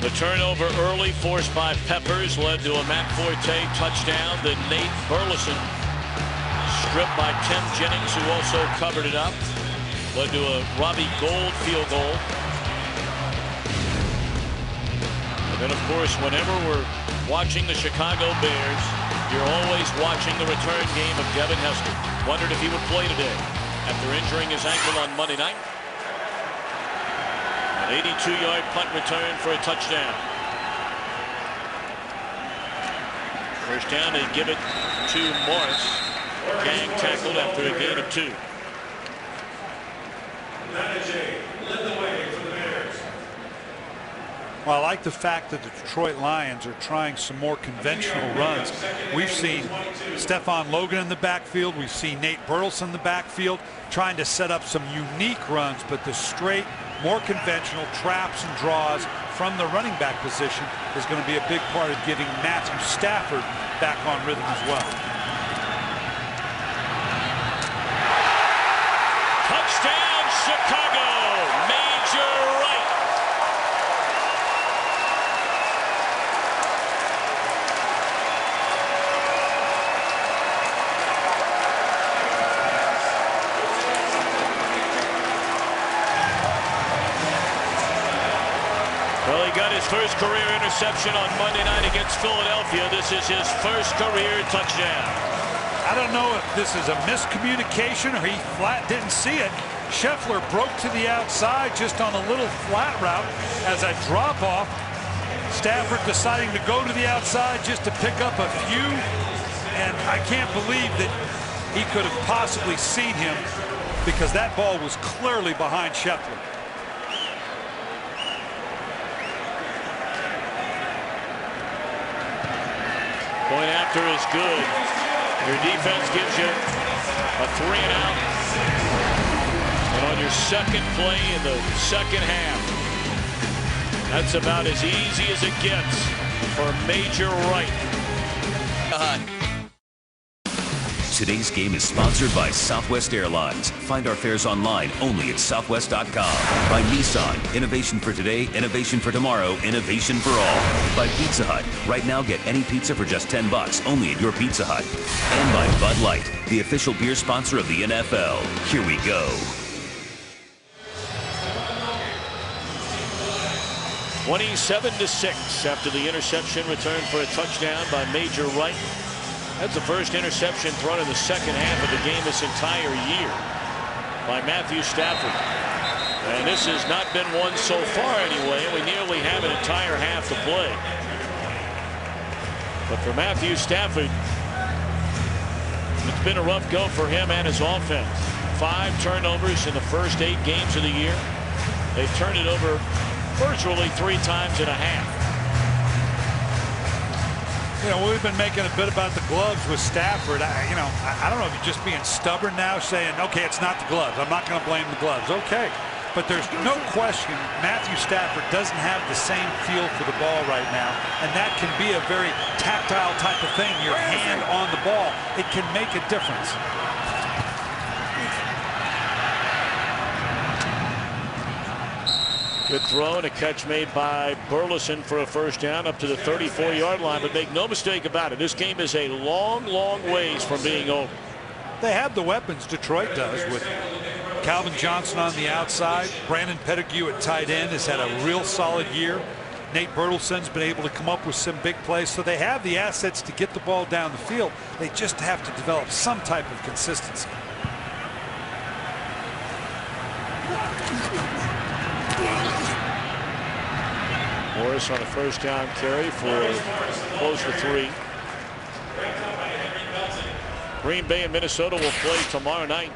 The turnover early forced by Peppers led to a Matt Forte touchdown. Then Nate Burleson stripped by Tim Jennings, who also covered it up. Led to a Robbie Gould field goal. And then, of course, whenever we're watching the Chicago Bears, you're always watching the return game of Devin Hester. Wondered if he would play today after injuring his ankle on Monday night. An 82-yard punt return for a touchdown. First down, they give it to Morris. Gang tackled after a gain of 2. Well, I like the fact that the Detroit Lions are trying some more conventional runs. We've seen Stephon Logan in the backfield. We've seen Nate Burleson in the backfield trying to set up some unique runs, but the straight, more conventional traps and draws from the running back position is going to be a big part of getting Matthew Stafford back on rhythm as well. Touchdown, Chicago! Major Wright. Well, he got his first career interception on Monday night against Philadelphia. This is his first career touchdown. I don't know if this is a miscommunication or he flat didn't see it. Scheffler broke to the outside just on a little flat route as a drop off. Stafford deciding to go to the outside just to pick up a few. And I can't believe that he could have possibly seen him because that ball was clearly behind Scheffler. Point after is good. Your defense gives you a 3 and out. And on your second play in the second half, that's about as easy as it gets for Major Wright. Today's game is sponsored by Southwest Airlines. Find our fares online only at southwest.com. By Nissan, innovation for today, innovation for tomorrow, innovation for all. By Pizza Hut, right now get any pizza for just $10 only at your Pizza Hut. And by Bud Light, the official beer sponsor of the NFL. Here we go. 27-6 after the interception returned for a touchdown by Major Wright. That's the first interception thrown in the second half of the game this entire year by Matthew Stafford. And this has not been one so far anyway. We nearly have an entire half to play. But for Matthew Stafford, it's been a rough go for him and his offense. 5 turnovers in the first 8 games of the year. They've turned it over virtually 3 times and a half. You know, we've been making a bit about the gloves with Stafford. I don't know if you're just being stubborn now, saying, okay, it's not the gloves. I'm not going to blame the gloves. Okay. But there's no question Matthew Stafford doesn't have the same feel for the ball right now. And that can be a very tactile type of thing. Your hand on the ball, it can make a difference. Good throw and a catch made by Burleson for a first down up to the 34-yard line. But make no mistake about it, this game is a long, long ways from being over. They have the weapons, Detroit does, with Calvin Johnson on the outside. Brandon Pettigrew at tight end has had a real solid year. Nate Burleson's been able to come up with some big plays. So they have the assets to get the ball down the field. They just have to develop some type of consistency. Morris on a first down carry for close to 3. Green Bay and Minnesota will play tomorrow night.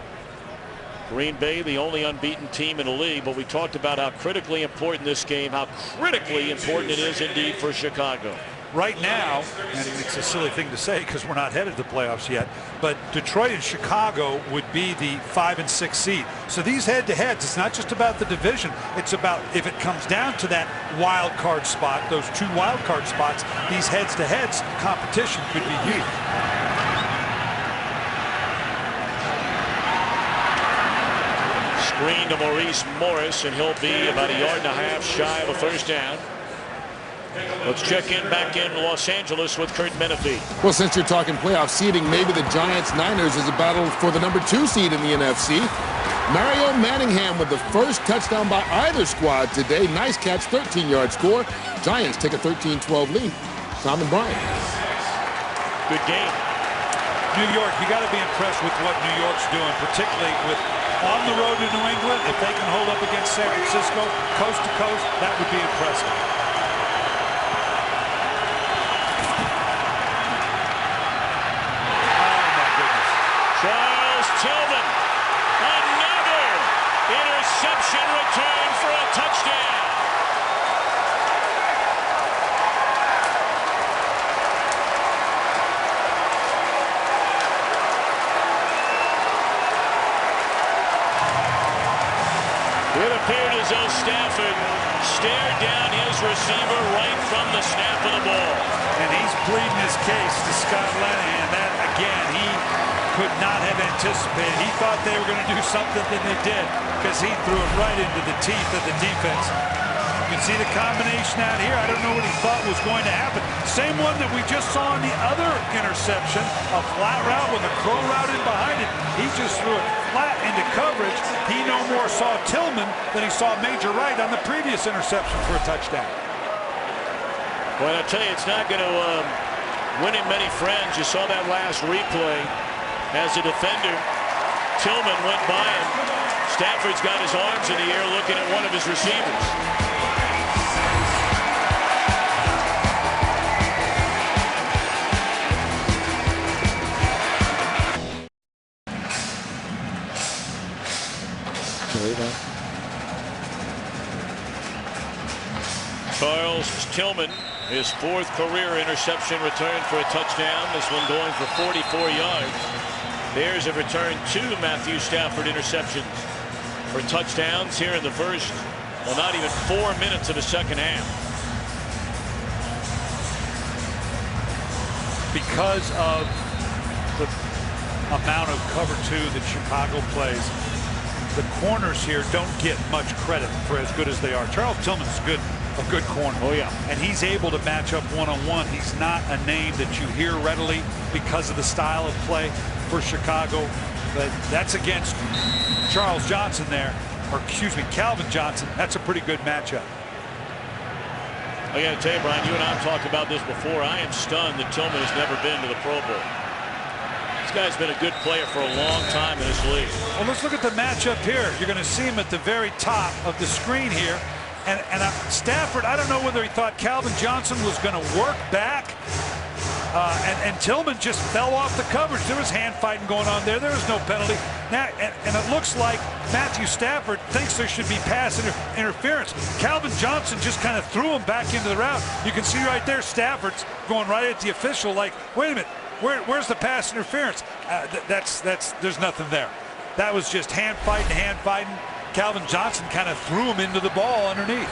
Green Bay, the only unbeaten team in the league, but we talked about how critically important this game, how critically important it is indeed for Chicago. Right now, and it's a silly thing to say because we're not headed to the playoffs yet, but Detroit and Chicago would be the 5 and 6 seed. So these head-to-heads, it's not just about the division. It's about if it comes down to that wild card spot, those 2 wild card spots, these heads-to-heads competition could be huge. Screen to Maurice Morris, and he'll be about 1.5 yards shy of a first down. Let's check in back in Los Angeles with Kurt Menefee. Well, since you're talking playoff seeding, maybe the Giants-Niners is a battle for the number 2 seed in the NFC. Mario Manningham with the first touchdown by either squad today. Nice catch, 13-yard score. Giants take a 13-12 lead. Tom and Brian. Good game. New York, you got to be impressed with what New York's doing, particularly with on the road to New England. If they can hold up against San Francisco, coast to coast, that would be impressive. return for a touchdown. It appeared as though Stafford stared down his receiver right from the snap of the ball. And he's pleading his case to Scott Linehan. That, again, he could not have anticipated. He thought they were going to do something that they did because he threw it right into the teeth of the defense. You can see the combination out here. I don't know what he thought was going to happen. Same one that we just saw in the other interception, a flat route with a crow route in behind it. He just threw it flat into coverage. He no more saw Tillman than he saw Major Wright on the previous interception for a touchdown. Well, I tell you, it's not going to win him many friends. You saw that last replay as a defender. Tillman went by him. Stafford's got his arms in the air looking at one of his receivers. Charles Tillman, his 4th career interception return for a touchdown. This one going for 44 yards. Bears have returned 2 Matthew Stafford interceptions for touchdowns here in the first, well, not even 4 minutes of the second half. Because of the amount of cover 2 that Chicago plays, the corners here don't get much credit for as good as they are. Charles Tillman's a good corner. Oh, yeah. And he's able to match up one-on-one. He's not a name that you hear readily because of the style of play for Chicago. But that's against Charles Johnson there, or excuse me, Calvin Johnson. That's a pretty good matchup. I got to tell you, Brian, you and I have talked about this before. I am stunned that Tillman has never been to the Pro Bowl. This guy's been a good player for a long time in this league. Well, let's look at the matchup here. You're going to see him at the very top of the screen here. And Stafford, I don't know whether he thought Calvin Johnson was going to work back. And Tillman just fell off the coverage. There was hand fighting going on there. There was no penalty. Now, and it looks like Matthew Stafford thinks there should be pass interference. Calvin Johnson just kind of threw him back into the route. You can see right there Stafford's going right at the official like, wait a minute, where's the pass interference? There's nothing there. That was just hand fighting. Calvin Johnson kind of threw him into the ball underneath.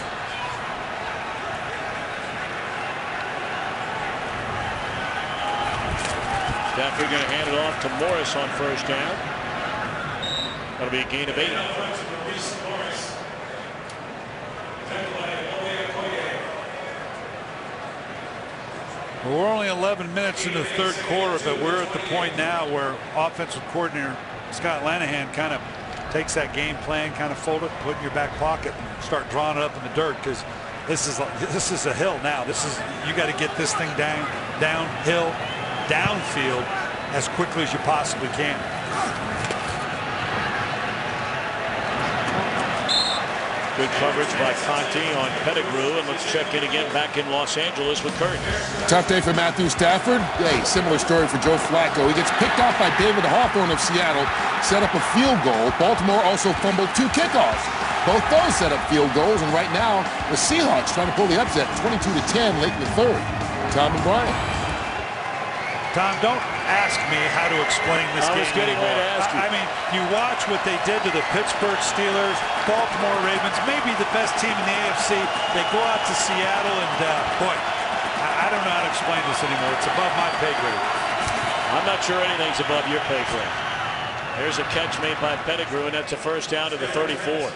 Stafford going to hand it off to Morris on first down. That'll be a gain of 8. Well, we're only 11 minutes into the 3rd quarter, but we're at the point now where offensive coordinator Scott Linehan kind of takes that game plan, kind of fold it, put it in your back pocket, and start drawing it up in the dirt, because this is a hill now. You got to get this thing downhill, downfield as quickly as you possibly can. Good coverage by Conti on Pettigrew, and let's check in again back in Los Angeles with Kurt. Tough day for Matthew Stafford. Hey, similar story for Joe Flacco. He gets picked off by David Hawthorne of Seattle, set up a field goal. Baltimore also fumbled 2 kickoffs. Both those set up field goals, and right now the Seahawks trying to pull the upset, 22-10 late in the 3rd. Tom and Brian. Tom, don't ask me how to explain this game. I was getting ready to ask you. I mean, you watch what they did to the Pittsburgh Steelers, Baltimore Ravens, maybe the best team in the AFC. They go out to Seattle, and boy, I don't know how to explain this anymore. It's above my pay grade. I'm not sure anything's above your pay grade. There's a catch made by Pettigrew, and that's a first down to the 34.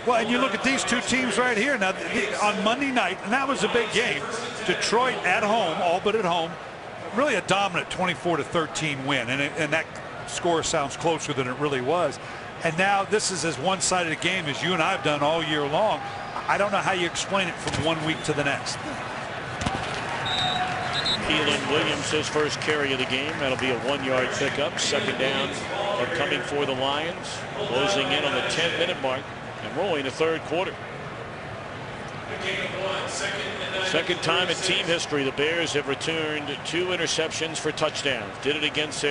Well, and you look at these 2 teams right here. Now, on Monday night, and that was a big game, Detroit at home, all but at home, really a dominant 24-13 win, and that score sounds closer than it really was. And now this is as one-sided a game as you and I have done all year long. I don't know how you explain it from one week to the next. Keelan Williams, his first carry of the game. That'll be a 1-yard pickup. Second down upcoming for the Lions. Closing in on the 10-minute mark and rolling the 3rd quarter. Second time in team history the Bears have returned 2 interceptions for touchdowns. Did it against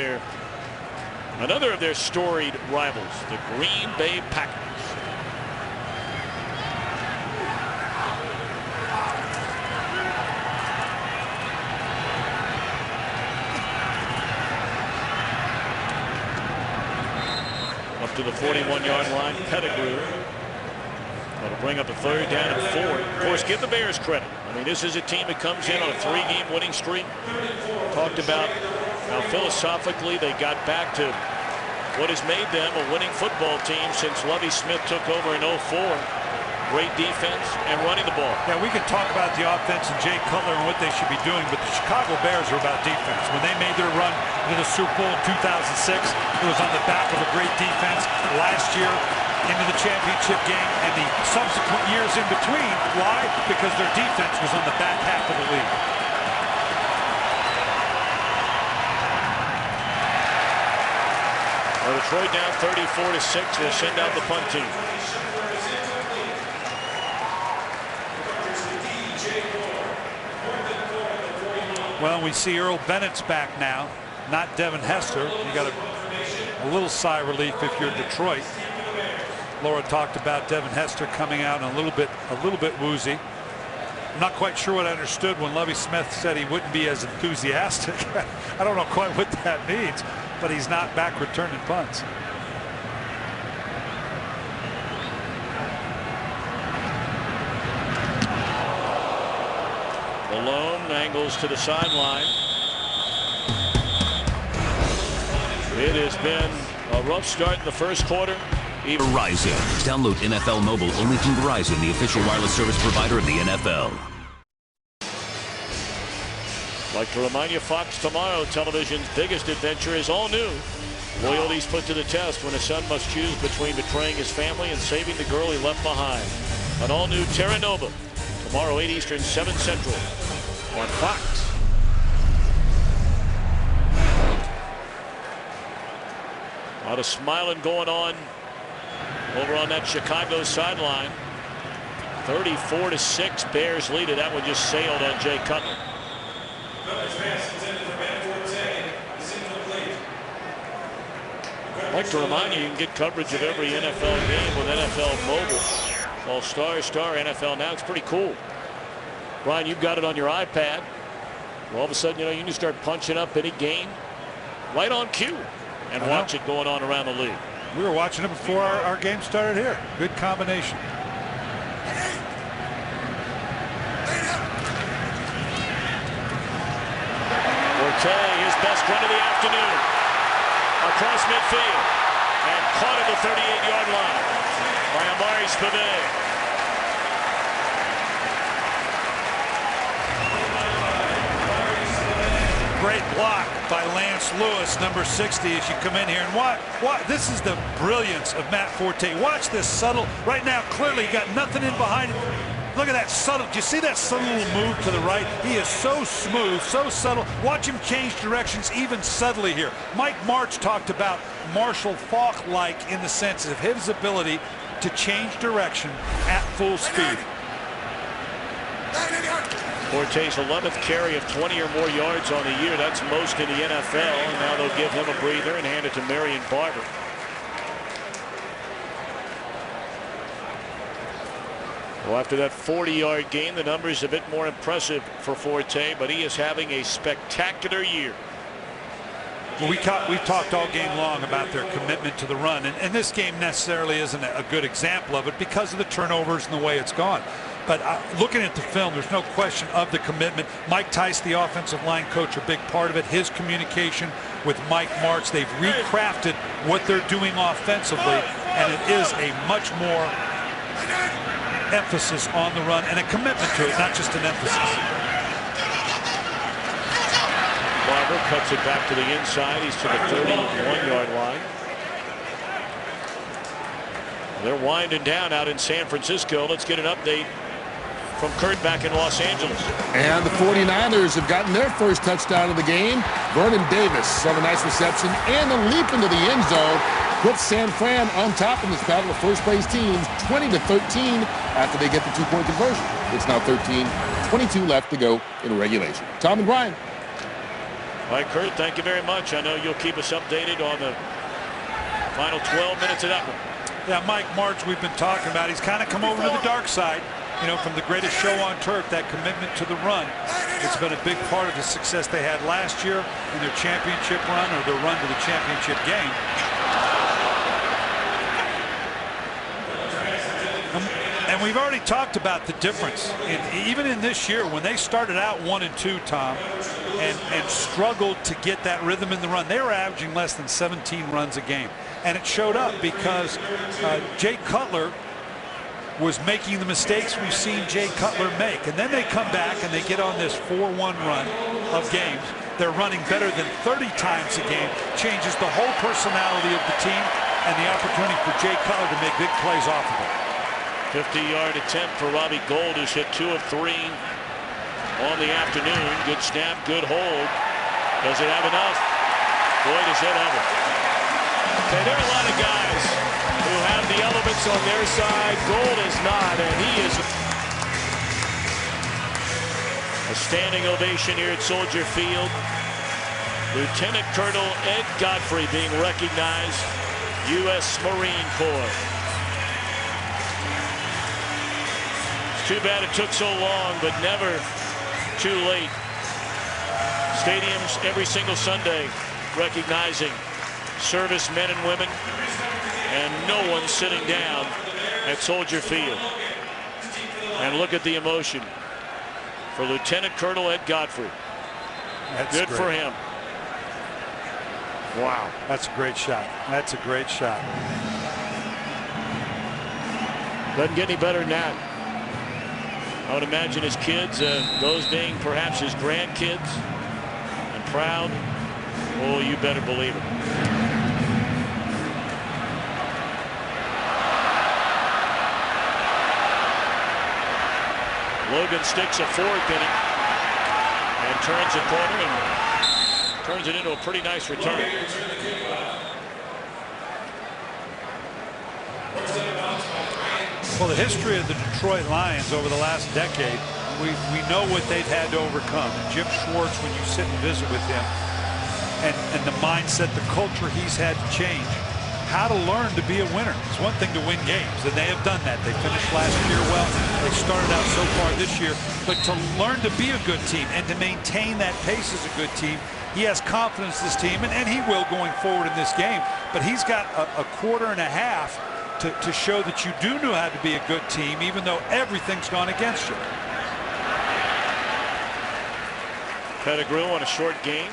another of their storied rivals, the Green Bay Packers. Up to the 41-yard line, Pettigrew. That'll bring up a 3rd down and 4. Of course, give the Bears credit. I mean, this is a team that comes in on a 3-game winning streak. Talked about how philosophically they got back to what has made them a winning football team since Lovie Smith took over in 04. Great defense and running the ball. Yeah, we can talk about the offense and Jay Cutler and what they should be doing, but the Chicago Bears are about defense. When they made their run into the Super Bowl in 2006, it was on the back of a great defense. Last year, into the championship game and the subsequent years in between. Why? Because their defense was on the back half of the league. Well, Detroit down 34-6. Will send out the punt team. Well, we see Earl Bennett's back now, not Devin Hester. You got a little sigh of relief if you're Detroit. Laura talked about Devin Hester coming out a little bit woozy. I'm not quite sure what I understood when Lovie Smith said he wouldn't be as enthusiastic. I don't know quite what that means, but he's not back returning punts. Malone angles to the sideline. It has been a rough start in the first quarter. Verizon. Download NFL Mobile only from Verizon, the official wireless service provider of the NFL. I'd like to remind you, Fox Tomorrow Television's biggest adventure is all new. Loyalty's put to the test when a son must choose between betraying his family and saving the girl he left behind. An all-new Terra Nova. Tomorrow, 8 Eastern, 7 Central on Fox. A lot of smiling going on over on that Chicago sideline. 34-6, Bears lead it. That one just sailed on Jay Cutler. I'd like to remind you, you can get coverage of every NFL game with NFL Mobile. All Star NFL Now. It's pretty cool. Brian, you've got it on your iPad. All of a sudden, you know, you can start punching up any game right on cue and watch it going on around the league. We were watching it before our game started here. Good combination. Forte, his best run of the afternoon. Across midfield. And caught at the 38-yard line by Amari Spivey. Great block by Lance Lewis, number 60, as you come in here. And what this is the brilliance of Matt Forte. Watch this subtle. Right now, clearly, he got nothing in behind him. Look at that subtle. Do you see that subtle little move to the right? He is so smooth, so subtle. Watch him change directions even subtly here. Mike March talked about Marshall Faulk-like in the sense of his ability to change direction at full speed. Forte's 11th carry of 20 or more yards on the year. That's most in the NFL. And now they'll give him a breather and hand it to Marion Barber. Well, after that 40-yard game, the numbers a bit more impressive for Forte, but he is having a spectacular year. Well, we've talked all game long about their commitment to the run, and this game necessarily isn't a good example of it because of the turnovers and the way it's gone. But looking at the film, there's no question of the commitment. Mike Tice, the offensive line coach, a big part of it. His communication with Mike March, they've recrafted what they're doing offensively, and it is a much more emphasis on the run and a commitment to it, not just an emphasis. Barber cuts it back to the inside. He's to the 31-yard line. They're winding down out in San Francisco. Let's get an update from Kurt back in Los Angeles. And the 49ers have gotten their first touchdown of the game. Vernon Davis saw a nice reception and a leap into the end zone. Puts San Fran on top in this battle of first-place teams, 20-13 after they get the two-point conversion. It's now 13-22 left to go in regulation. Tom and Brian. All right, Kurt, thank you very much. I know you'll keep us updated on the final 12 minutes of that one. Yeah, Mike March, we've been talking about. He's kind of come over to the dark side. You know, from the greatest show on turf, that commitment to the run. It's been a big part of the success they had last year in their championship run or their run to the championship game. And we've already talked about the difference. Even in this year, when they started out 1-2, Tom, and struggled to get that rhythm in the run, they were averaging less than 17 runs a game. And it showed up because Jay Cutler was making the mistakes we've seen Jay Cutler make. And then they come back and they get on this 4-1 run of games. They're running better than 30 times a game. Changes the whole personality of the team and the opportunity for Jay Cutler to make big plays off of it. 50-yard attempt for Robbie Gould, who's hit 2 of 3 on the afternoon. Good snap, good hold. Does it have enough? Boy, does it have it. Okay, there are a lot of guys who have the elements on their side. Gould is not, and he is. A standing ovation here at Soldier Field. Lieutenant Colonel Ed Godfrey being recognized, U.S. Marine Corps. It's too bad it took so long, but never too late. Stadiums every single Sunday recognizing servicemen and women, and no one sitting down at Soldier Field. And look at the emotion for Lieutenant Colonel Ed Godfrey. That's good great. for him. Wow, that's a great shot. That's a great shot. Doesn't get any better than that. I would imagine his kids, those being perhaps his grandkids, and proud. Oh, you better believe it. Logan sticks a fork in it and turns a corner and turns it into a pretty nice return. Well, the history of the Detroit Lions over the last decade, we know what they've had to overcome. And Jim Schwartz, when you sit and visit with him, and the mindset, the culture he's had to change, how to learn to be a winner. It's one thing to win games, and they have done that. They finished last year well. They started out so far this year. But to learn to be a good team and to maintain that pace as a good team, he has confidence in this team, and he will going forward in this game. But he's got a quarter and a half to show that you do know how to be a good team, even though everything's gone against you. Pettigrew on a short gain.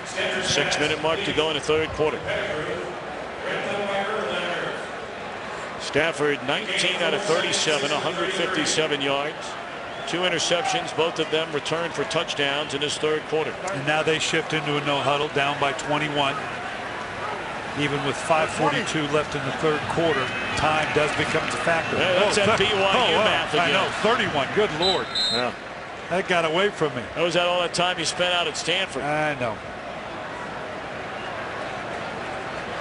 6-minute mark to go in the third quarter. Stafford 19 out of 37, 157 yards. 2 interceptions, both of them returned for touchdowns in this third quarter. And now they shift into a no huddle, down by 21. Even with 5:42 left in the third quarter, time does become a factor. Yeah, that's that BYU math again. I know, 31. Good Lord. Yeah. That got away from me. That was all that time he spent out at Stanford. I know.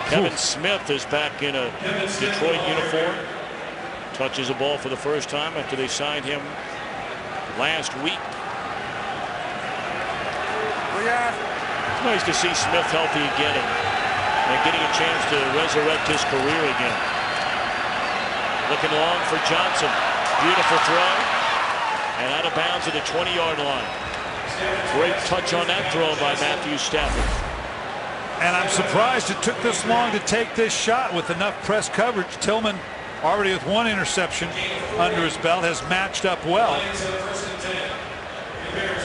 Kevin Smith is back in a Detroit uniform. Touches the ball for the first time after they signed him last week. It's nice to see Smith healthy again and getting a chance to resurrect his career again. Looking long for Johnson. Beautiful throw. And out of bounds at the 20-yard line. Great touch on that throw by Matthew Stafford. And I'm surprised it took this long to take this shot with enough press coverage. Tillman, already with 1 interception under his belt, has matched up well.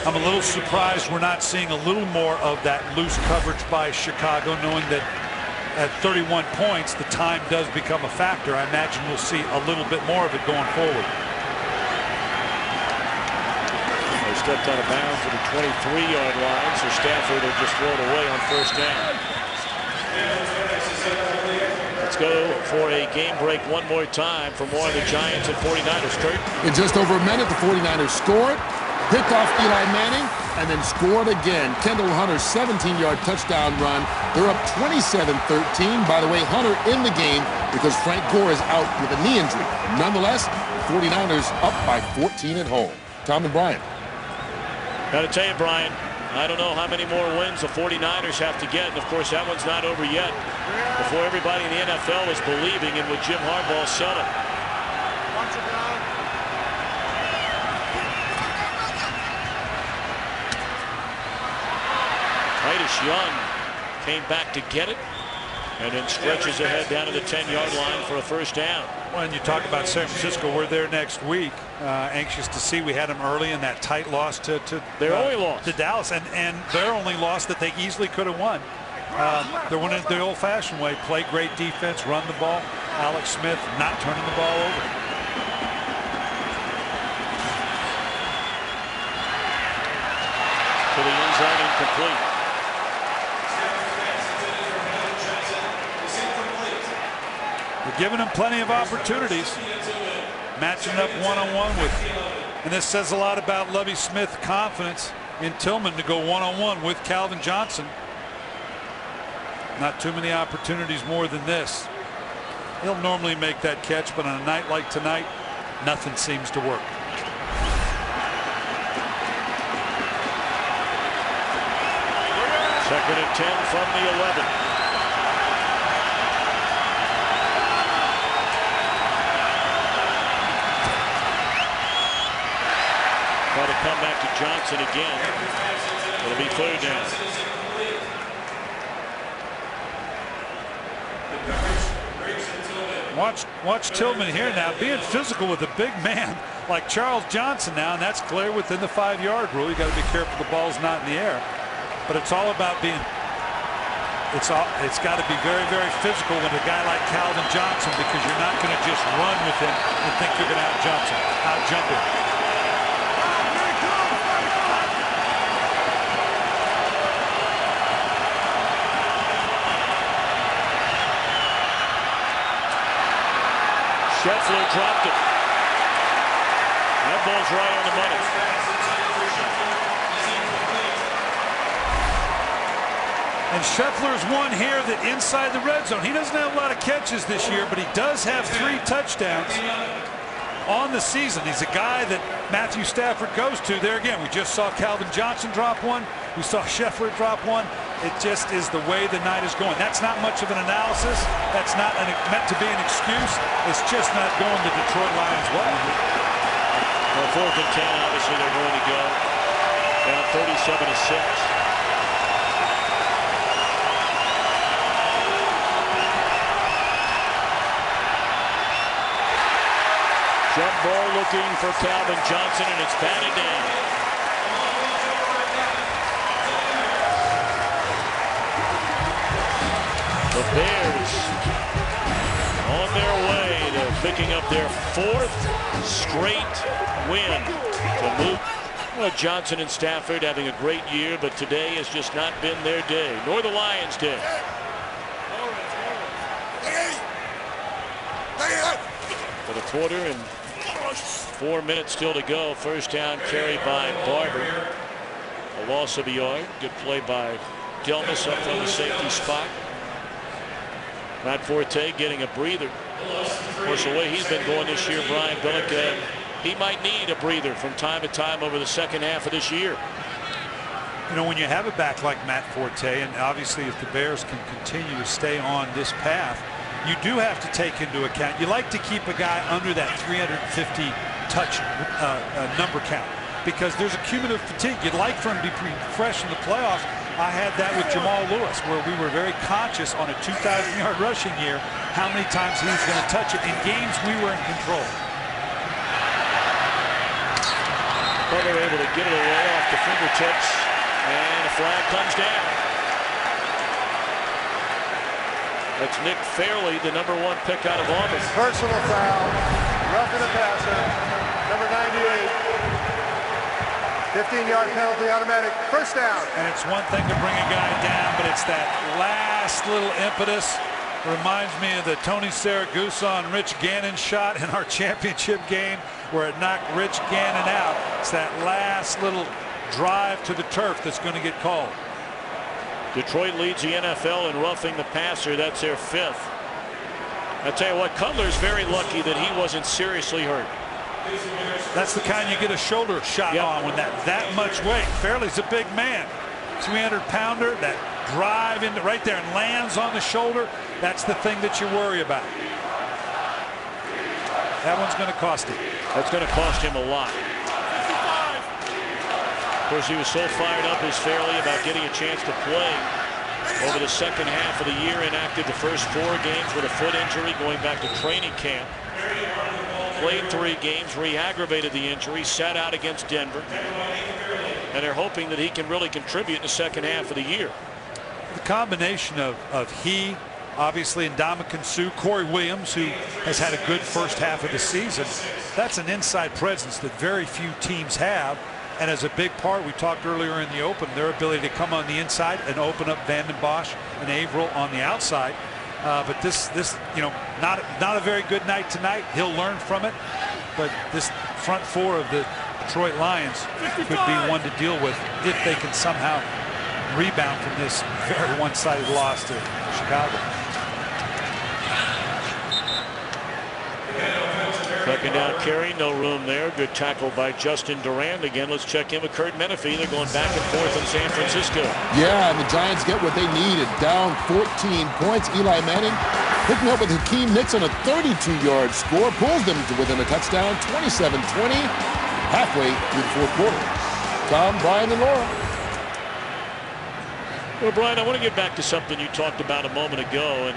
I'm a little surprised we're not seeing a little more of that loose coverage by Chicago, knowing that at 31 points, the time does become a factor. I imagine we'll see a little bit more of it going forward. They stepped out of bounds at the 23-yard line, so Stafford will just throw it away on first down. Let's go for a game break one more time for more of the Giants and 49ers. Kurt? In just over a minute, the 49ers scored, picked off Eli Manning, and then scored again. Kendall Hunter's 17-yard touchdown run. They're up 27-13. By the way, Hunter in the game because Frank Gore is out with a knee injury. Nonetheless, 49ers up by 14 at home. Tom and Brian. Got to tell you, Brian, I don't know how many more wins the 49ers have to get. And, of course, that one's not over yet before everybody in the NFL is believing in what Jim Harbaugh said. Titus Young came back to get it. And then stretches ahead down to the 10-yard line for a first down. When you talk about San Francisco, we're there next week. Anxious to see. We had them early in that tight loss to their only loss to Dallas, and their only loss that they easily could have won. They're winning it the old-fashioned way: play great defense, run the ball. Alex Smith not turning the ball over. To the end zone, incomplete. We're giving him plenty of opportunities. Matching up one-on-one with, and this says a lot about Lovie Smith's confidence in Tillman to go one-on-one with Calvin Johnson. Not too many opportunities more than this. He'll normally make that catch, but on a night like tonight, nothing seems to work. Second and 10 from the 11. Try to come back to Johnson again. It'll be third down. Watch Tillman here now, being physical with a big man like Charles Johnson now, and that's clear within the 5-yard rule. You got to be careful the ball's not in the air, but it's all about being. It's got to be very, very physical with a guy like Calvin Johnson, because you're not going to just run with him and think you're going to out-jump him. Scheffler dropped it. That ball's right on the money. And Scheffler's one here that inside the red zone. He doesn't have a lot of catches this year, but he does have 3 touchdowns on the season. He's a guy that Matthew Stafford goes to. There again, we just saw Calvin Johnson drop one. We saw Scheffler drop one. It just is the way the night is going. That's not much of an analysis. That's not meant to be an excuse. It's just not going the Detroit Lions well. Well, 4th and 10, obviously they're going to go down 37-6. Jump ball looking for Calvin Johnson, and it's batted down. The Bears on their way to picking up their 4th straight win to move. Well, Johnson and Stafford having a great year, but today has just not been their day, nor the Lions' day. For the quarter and 4 minutes still to go. First down carry by Barber. A loss of a yard. Good play by Delmas up from the safety spot. Matt Forte getting a breather. Of course, the way he's been going this year, Brian Billick, he might need a breather from time to time over the second half of this year. You know, when you have a back like Matt Forte, and obviously if the Bears can continue to stay on this path, you do have to take into account, you like to keep a guy under that 350 touch number count, because there's a cumulative fatigue. You'd like for him to be pretty fresh in the playoffs. I had that with Jamal Lewis, where we were very conscious on a 2,000-yard rushing year how many times he was going to touch it. In games we were in control. Well, they're able to get it away off the fingertips, and a flag comes down. That's Nick Fairley, the #1 pick out of Auburn. Personal foul, roughing the passer, number 98. 15-yard penalty, automatic, first down. And it's one thing to bring a guy down, but it's that last little impetus. Reminds me of the Tony Saragusa and Rich Gannon shot in our championship game, where it knocked Rich Gannon out. It's that last little drive to the turf that's going to get called. Detroit leads the NFL in roughing the passer. That's their 5th. I tell you what, Cutler's very lucky that he wasn't seriously hurt. That's the kind you get a shoulder shot on when that much weight. Fairley's a big man, 300-pounder. That drive into right there and lands on the shoulder. That's the thing that you worry about. That one's going to cost him. That's going to cost him a lot. Of course, he was so fired up as Fairley about getting a chance to play over the second half of the year, inactive the first 4 games with a foot injury going back to training camp. Played 3 games, re-aggravated the injury, sat out against Denver. And they're hoping that he can really contribute in the second half of the year. The combination of he, obviously, and Ndamukong Suh, Corey Williams, who has had a good first half of the season, that's an inside presence that very few teams have. And as a big part, we talked earlier in the open, their ability to come on the inside and open up Van den Bosch and Averill on the outside. But this, you know, not a very good night tonight. He'll learn from it. But this front 4 of the Detroit Lions could be one to deal with if they can somehow rebound from this very one-sided loss to Chicago. Second down carry, no room there. Good tackle by Justin Durand. Again, let's check in with Kurt Menefee. They're going back and forth in San Francisco. Yeah, and the Giants get what they needed. Down 14 points. Eli Manning picking up with Hakeem Nicks on a 32-yard score. Pulls them to within a touchdown, 27-20, halfway through the fourth quarter. Tom, Brian, and Laura. Well, Brian, I want to get back to something you talked about a moment ago. And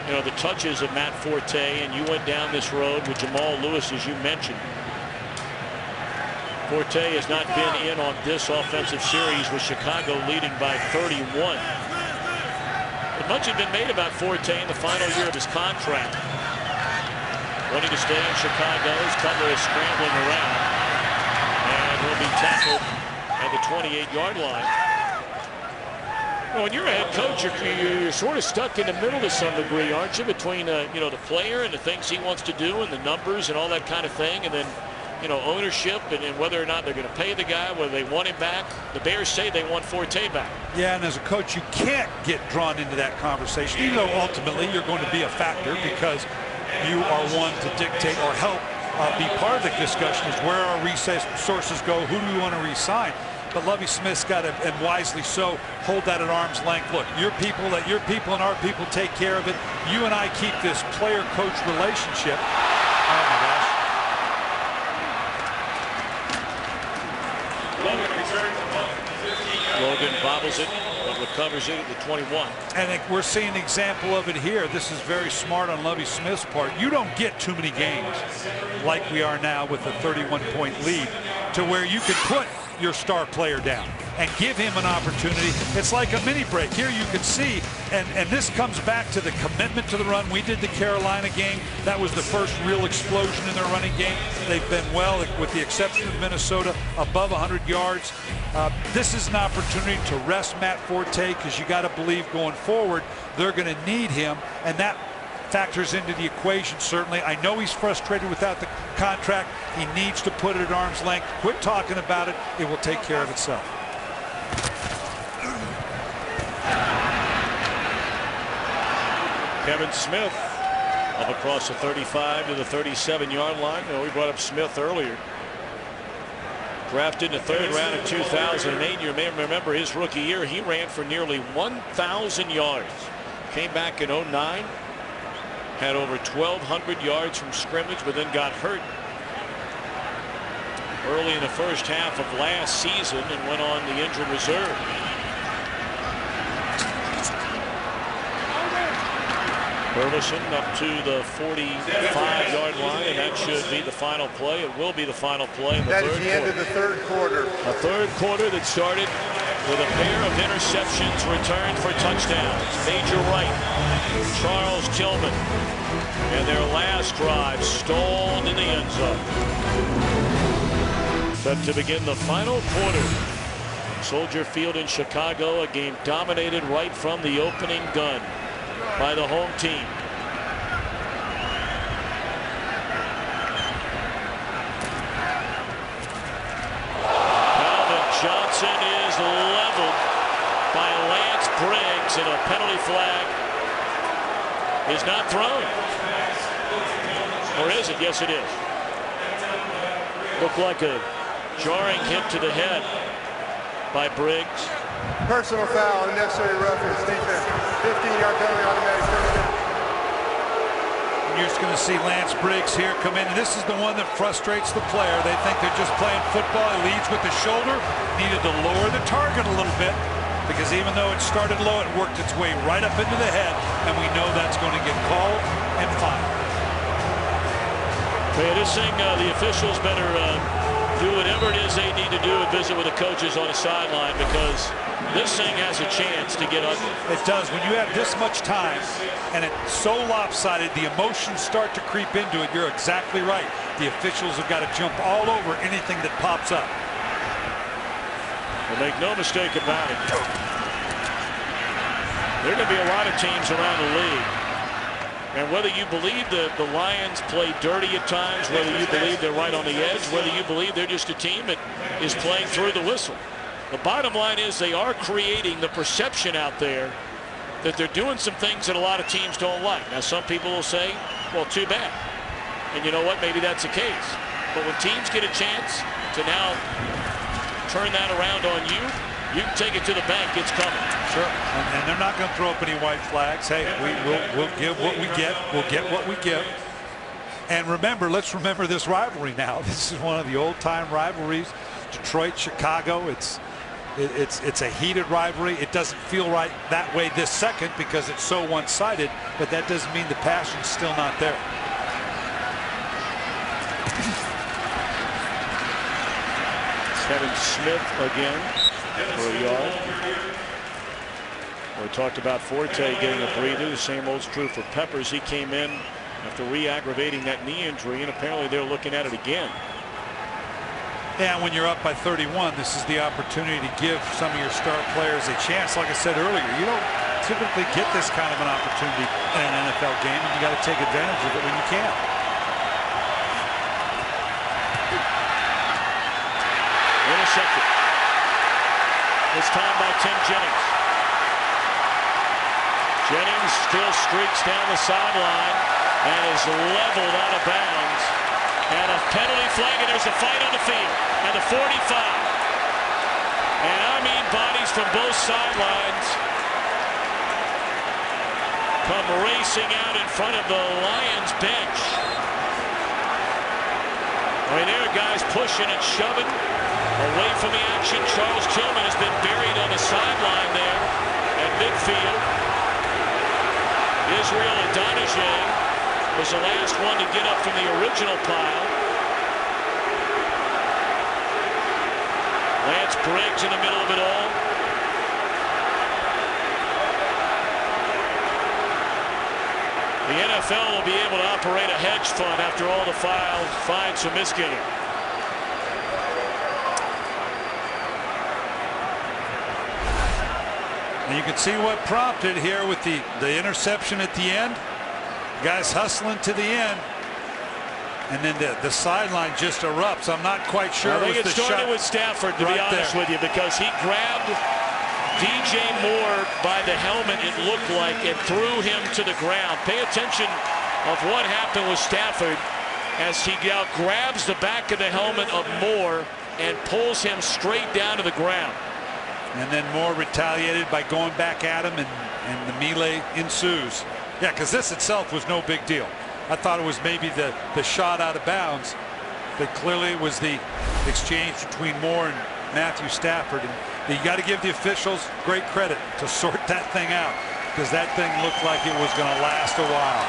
you know, the touches of Matt Forte, and you went down this road with Jamal Lewis, as you mentioned. Forte has not been in on this offensive series, with Chicago leading by 31. But much had been made about Forte in the final year of his contract. Wanting to stay in Chicago, his Cutler is scrambling around, and he'll be tackled at the 28-yard line. When you're a head coach, you're sort of stuck in the middle to some degree, aren't you? Between you know, the player and the things he wants to do and the numbers and all that kind of thing, and then, you know, ownership and whether or not they're going to pay the guy, whether they want him back. The Bears say they want Forte back. Yeah, and as a coach, you can't get drawn into that conversation, even though ultimately you're going to be a factor because you are one to dictate or help be part of the discussion is where our resources go, who do we want to re-sign. But Lovie Smith's got to, and wisely so, hold that at arm's length. Look, your people and our people take care of it. You and I keep this player-coach relationship. Oh my gosh. Logan bobbles it, but recovers it at the 21. And we're seeing an example of it here. This is very smart on Lovie Smith's part. You don't get too many games like we are now with a 31-point lead to where you can put your star player down and give him an opportunity. It's like a mini break. Here you can see, and this comes back to the commitment to the run. We did the Carolina game. That was the first real explosion in their running game. They've been well, with the exception of Minnesota, above 100 yards. This is an opportunity to rest Matt Forte because you got to believe going forward they're going to need him, and that factors into the equation, certainly. I know he's frustrated without the contract. He needs to put it at arm's length. Quit talking about it. It will take care of itself. Kevin Smith up across the 35 to the 37-yard line. You know, we brought up Smith earlier. Drafted in the 3rd round in 2008. You may remember his rookie year. He ran for nearly 1,000 yards. Came back in 09. Had over 1,200 yards from scrimmage, but then got hurt early in the first half of last season and went on the injured reserve. Burleson up to the 45-yard line, and that should be the final play. It will be the final play in the third quarter. That is the end of the third quarter. A third quarter that started with a pair of interceptions returned for touchdowns. Major Wright, Charles Tillman, and their last drive stalled in the end zone. Set to begin the final quarter. Soldier Field in Chicago, a game dominated right from the opening gun by the home team. Calvin Johnson is leveled by Lance Briggs, and a penalty flag is not thrown. Or is it? Yes, it is. Looked like a jarring hit to the head by Briggs. Personal foul, unnecessary roughness, defense. 15-yard penalty, automatic first down. You're just going to see Lance Briggs here come in. This is the one that frustrates the player. They think they're just playing football. He leads with the shoulder. Needed to lower the target a little bit. because even though it started low, it worked its way right up into the head, and we know that's going to get called and fined. Okay, this thing, the officials better do whatever it is they need to do and visit with the coaches on the sideline, because this thing has a chance to get ugly. It does. When you have this much time and it's so lopsided, the emotions start to creep into it. You're exactly right. The officials have got to jump all over anything that pops up. Well, make no mistake about it. There are going to be a lot of teams around the league. And whether you believe the Lions play dirty at times, whether you believe they're right on the edge, whether you believe they're just a team that is playing through the whistle, the bottom line is they are creating the perception out there that they're doing some things that a lot of teams don't like. Now, some people will say, well, too bad. And you know what? Maybe that's the case. But when teams get a chance to now turn that around on you, you can take it to the bank. It's coming. Sure. And they're not going to throw up any white flags. Hey, we'll give what we get. We'll get what we give. And remember, let's remember this rivalry now. This is one of the old-time rivalries. Detroit, Chicago. It's a heated rivalry. It doesn't feel right that way this second because it's so one-sided, but that doesn't mean the passion's still not there. Kevin Smith again for a yard. We talked about Forte getting a breather. The same old's true for Peppers. He came in after re-aggravating that knee injury, and apparently they're looking at it again. And when you're up by 31, this is the opportunity to give some of your star players a chance. Like I said earlier, you don't typically get this kind of an opportunity in an NFL game, and you got to take advantage of it when you can. Intercepted. This time by Tim Jennings. Jennings still streaks down the sideline and is leveled out of bounds. And a penalty flag, and there's a fight on the field at the 45. And I mean bodies from both sidelines come racing out in front of the Lions bench. I mean, there are guys pushing and shoving away from the action. Charles Tillman has been buried on the sideline there at midfield. Israel Adonijah was the last one to get up from the original pile. Lance Briggs in the middle of it all. The NFL will be able to operate a hedge fund after all the fines for this game. And you can see what prompted here with the interception at the end. Guys hustling to the end, and then the sideline just erupts. I'm not quite sure. I think it started with Stafford, to be honest with you, because he grabbed DJ Moore by the helmet, it looked like, and threw him to the ground. Pay attention of what happened with Stafford as he now grabs the back of the helmet of Moore and pulls him straight down to the ground. And then Moore retaliated by going back at him, and the melee ensues. Yeah, because this itself was no big deal. I thought it was maybe the shot out of bounds, but clearly it was the exchange between Moore and Matthew Stafford. And you got to give the officials great credit to sort that thing out, because that thing looked like it was going to last a while.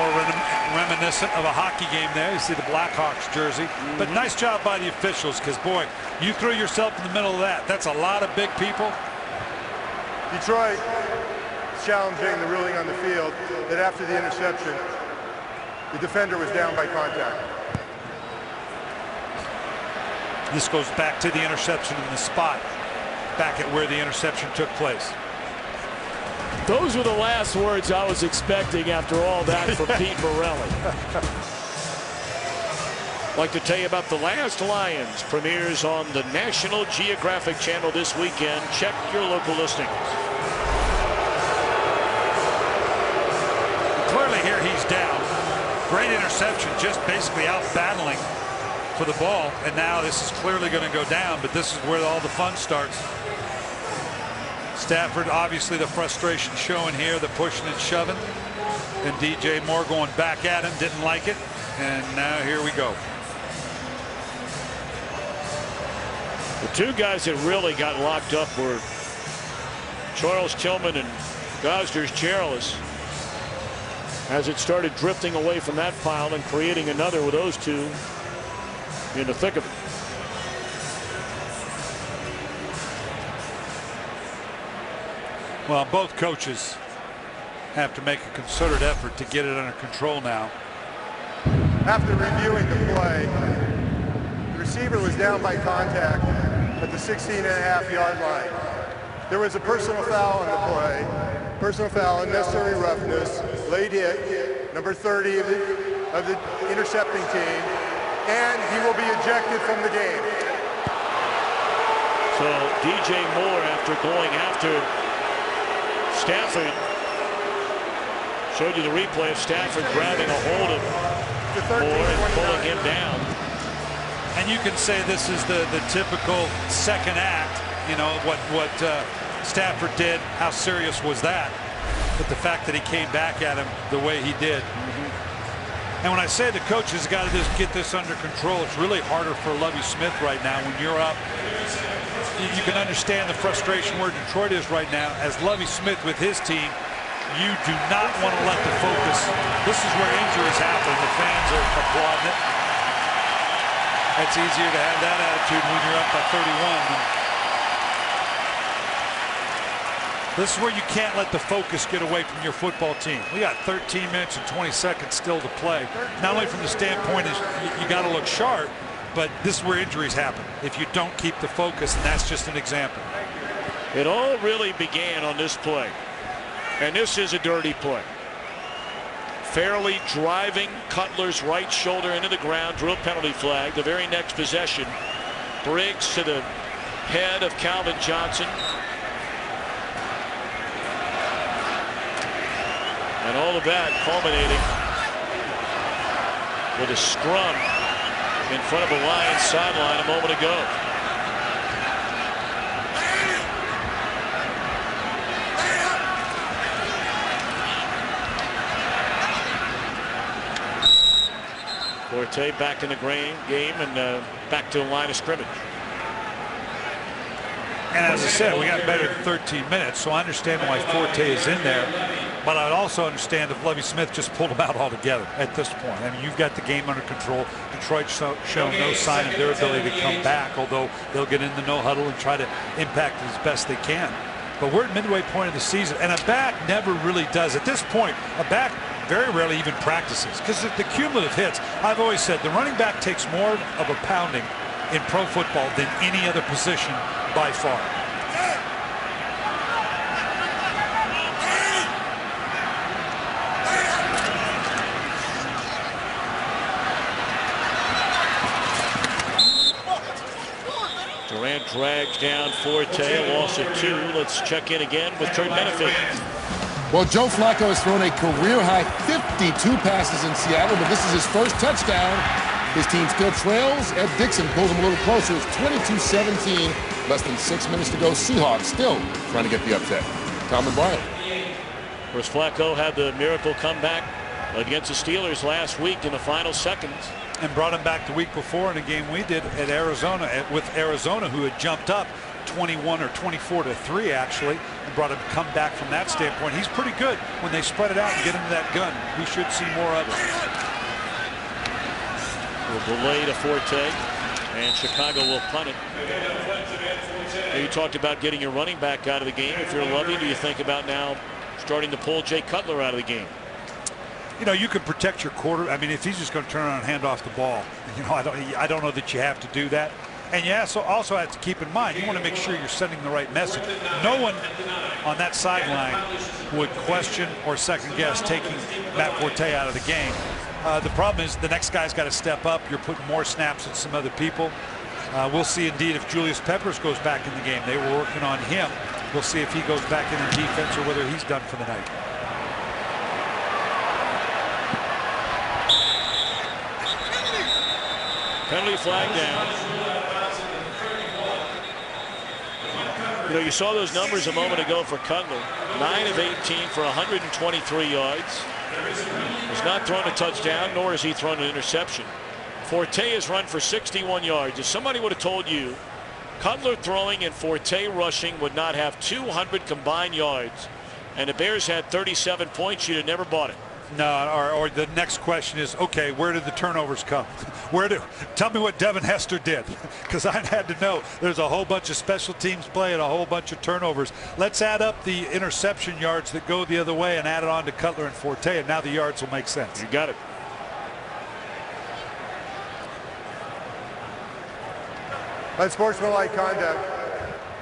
More reminiscent of a hockey game there. You see the Blackhawks jersey. But nice job by the officials, because, boy, you threw yourself in the middle of that. That's a lot of big people. Detroit is challenging the ruling on the field that after the interception, the defender was down by contact. This goes back to the interception in the spot, back at where the interception took place. Those were the last words I was expecting after all that from Pete Morelli. I'd like to tell you about The Last Lions. Premieres on the National Geographic Channel this weekend. Check your local listings. Clearly here he's down. Great interception, just basically out battling for the ball. And now this is clearly going to go down, but this is where all the fun starts. Stafford, obviously the frustration showing here, the pushing and shoving. And DJ Moore going back at him, didn't like it. And now here we go. The two guys that really got locked up were Charles Tillman and Gosder's Cherilus, as it started drifting away from that pile and creating another with those two in the thick of it. Well, both coaches have to make a concerted effort to get it under control now. After reviewing the play, the receiver was down by contact at the 16.5-yard line. There was a personal foul on the play. Personal foul, unnecessary roughness, late hit, number 30 of the intercepting team, and he will be ejected from the game. So DJ Moore, after going after Stafford, showed you the replay of Stafford grabbing a hold of Moore and pulling him down. And you can say this is the typical second act, you know, what Stafford did. How serious was that? But the fact that he came back at him the way he did. And when I say the coach has got to just get this under control, it's really harder for Lovie Smith right now. When you're up, you can understand the frustration where Detroit is right now. As Lovie Smith with his team, you do not want to let the focus. This is where injuries happen. The fans are applauding it. It's easier to have that attitude when you're up by 31. This is where you can't let the focus get away from your football team. We got 13 minutes and 20 seconds still to play. Not only from the standpoint is you got to look sharp, but this is where injuries happen if you don't keep the focus, and that's just an example. It all really began on this play, and this is a dirty play. Fairly driving Cutler's right shoulder into the ground, drew a penalty flag. The very next possession, Briggs to the head of Calvin Johnson. And all of that culminating with a scrum in front of a Lions sideline a moment ago. Forte back in the game and back to the line of scrimmage. And as I said, we got better than 13 minutes, so I understand why Forte is in there. But I'd also understand if Lovie Smith just pulled him out altogether at this point. I mean, you've got the game under control. Detroit's shown no sign of their ability to come back, although they'll get in the no huddle and try to impact it as best they can. But we're at midway point of the season, and a back never really does. At this point, a back very rarely even practices because the cumulative hits. I've always said the running back takes more of a pounding in pro football than any other position by far. Durant drags down Forte, a loss of 2. Let's check in again with Kurt Benefit. Well, Joe Flacco has thrown a career-high 52 passes in Seattle, but this is his first touchdown. His team still trails. Ed Dixon pulls him a little closer. It's 22-17. Less than 6 minutes to go. Seahawks still trying to get the upset. Tom and Brian. Of course, Flacco had the miracle comeback against the Steelers last week in the final seconds. And brought him back the week before in a game we did at Arizona, with Arizona, who had jumped up 21 or 24-3 actually, and brought him come back from that standpoint. He's pretty good when they spread it out and get into that gun. We should see more of it. Will delay to Forte, and Chicago will punt it. You talked about getting your running back out of the game. If you're Lovie, do you think about now starting to pull Jay Cutler out of the game? You know, you can protect your quarter. I mean, if he's just going to turn around and hand off the ball, you know, I don't know that you have to do that. And you also have to keep in mind, you want to make sure you're sending the right message. No one on that sideline would question or second guess taking Matt Forte out of the game. The problem is the next guy's got to step up. You're putting more snaps at some other people. We'll see indeed if Julius Peppers goes back in the game. They were working on him. We'll see if he goes back in the defense or whether he's done for the night. Penalty flag down. You know, you saw those numbers a moment ago for Cutler. 9 of 18 for 123 yards. He's not thrown a touchdown, nor has he thrown an interception. Forte has run for 61 yards. If somebody would have told you Cutler throwing and Forte rushing would not have 200 combined yards, and the Bears had 37 points. You'd have never bought it. No, or the next question is, okay, where did the turnovers come? Tell me what Devin Hester did, because I had to know. There's a whole bunch of special teams play and a whole bunch of turnovers. Let's add up the interception yards that go the other way and add it on to Cutler and Forte, and now the yards will make sense. You got it. Unsportsmanlike conduct.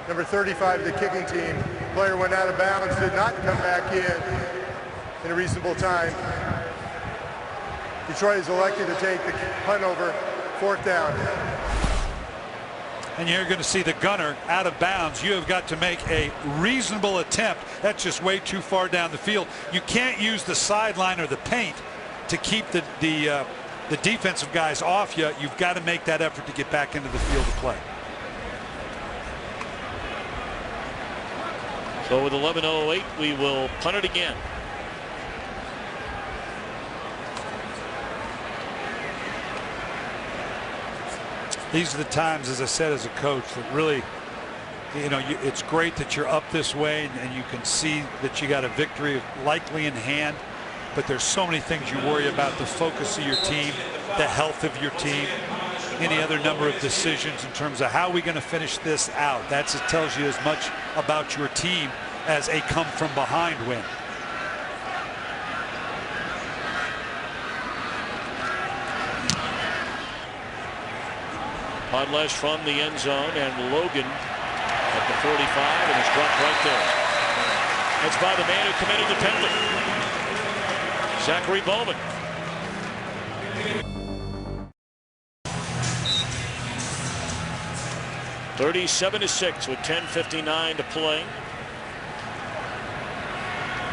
Number 35 of the kicking team. Player went out of bounds, did not come back in a reasonable time. Detroit is elected to take the punt over, 4th down. And you're going to see the gunner out of bounds. You have got to make a reasonable attempt. That's just way too far down the field. You can't use the sideline or the paint to keep the defensive guys off you. You've got to make that effort to get back into the field of play. So with 11:08, we will punt it again. These are the times, as I said, as a coach, that really, it's great that you're up this way and you can see that you got a victory likely in hand. But there's so many things you worry about: the focus of your team, the health of your team, any other number of decisions in terms of how are we going to finish this out. It tells you as much about your team as a come from behind win. Podlesh from the end zone, and Logan at the 45, and it's dropped right there. That's by the man who committed the penalty, Zachary Bowman. (37-6) with 10:59 to play.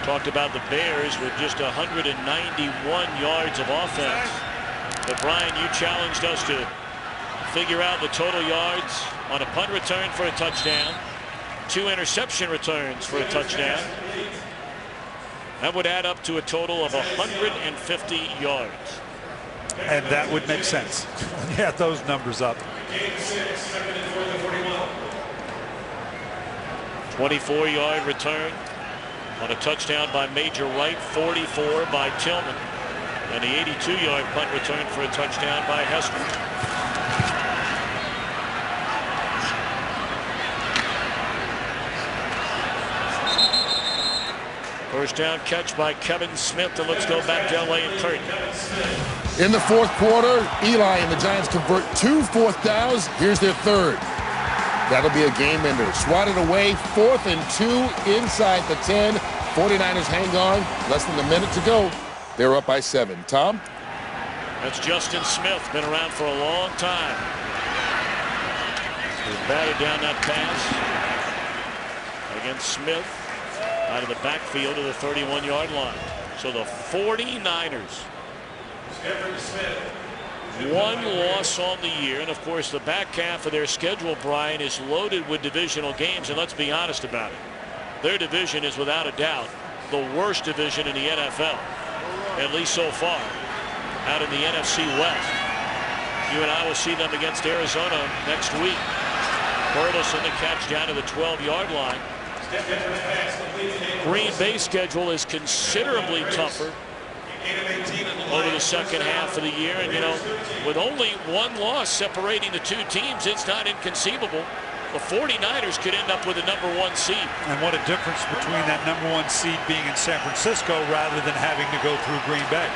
Talked about the Bears with just 191 yards of offense. But Brian, you challenged us to figure out the total yards on a punt return for a touchdown, 2 interception returns for a touchdown. That would add up to a total of 150 yards. And that would make sense. Yeah, those numbers up. 24-yard return on a touchdown by Major Wright, 44 by Tillman, and the 82-yard punt return for a touchdown by Hester. First down catch by Kevin Smith, and let's go back to L.A. and Curtin. In the 4th quarter, Eli and the Giants convert 2 4th downs. Here's their 3rd. That'll be a game ender. Swatted away, 4th and 2 inside the 10. 49ers hang on. Less than a minute to go. They're up by 7. Tom? That's Justin Smith, been around for a long time. He's batted down that pass against Smith out of the backfield to the 31-yard line. So the 49ers, 1 loss on the year, and of course the back half of their schedule, Brian, is loaded with divisional games, and let's be honest about it. Their division is without a doubt the worst division in the NFL, at least so far, out in the NFC West. You and I will see them against Arizona next week. Burleson the catch down to the 12-yard line. Green Bay's schedule is considerably tougher over the second half of the year, and with only 1 loss separating the 2 teams, it's not inconceivable the 49ers could end up with a #1 seed. And what a difference between that #1 seed being in San Francisco rather than having to go through Green Bay.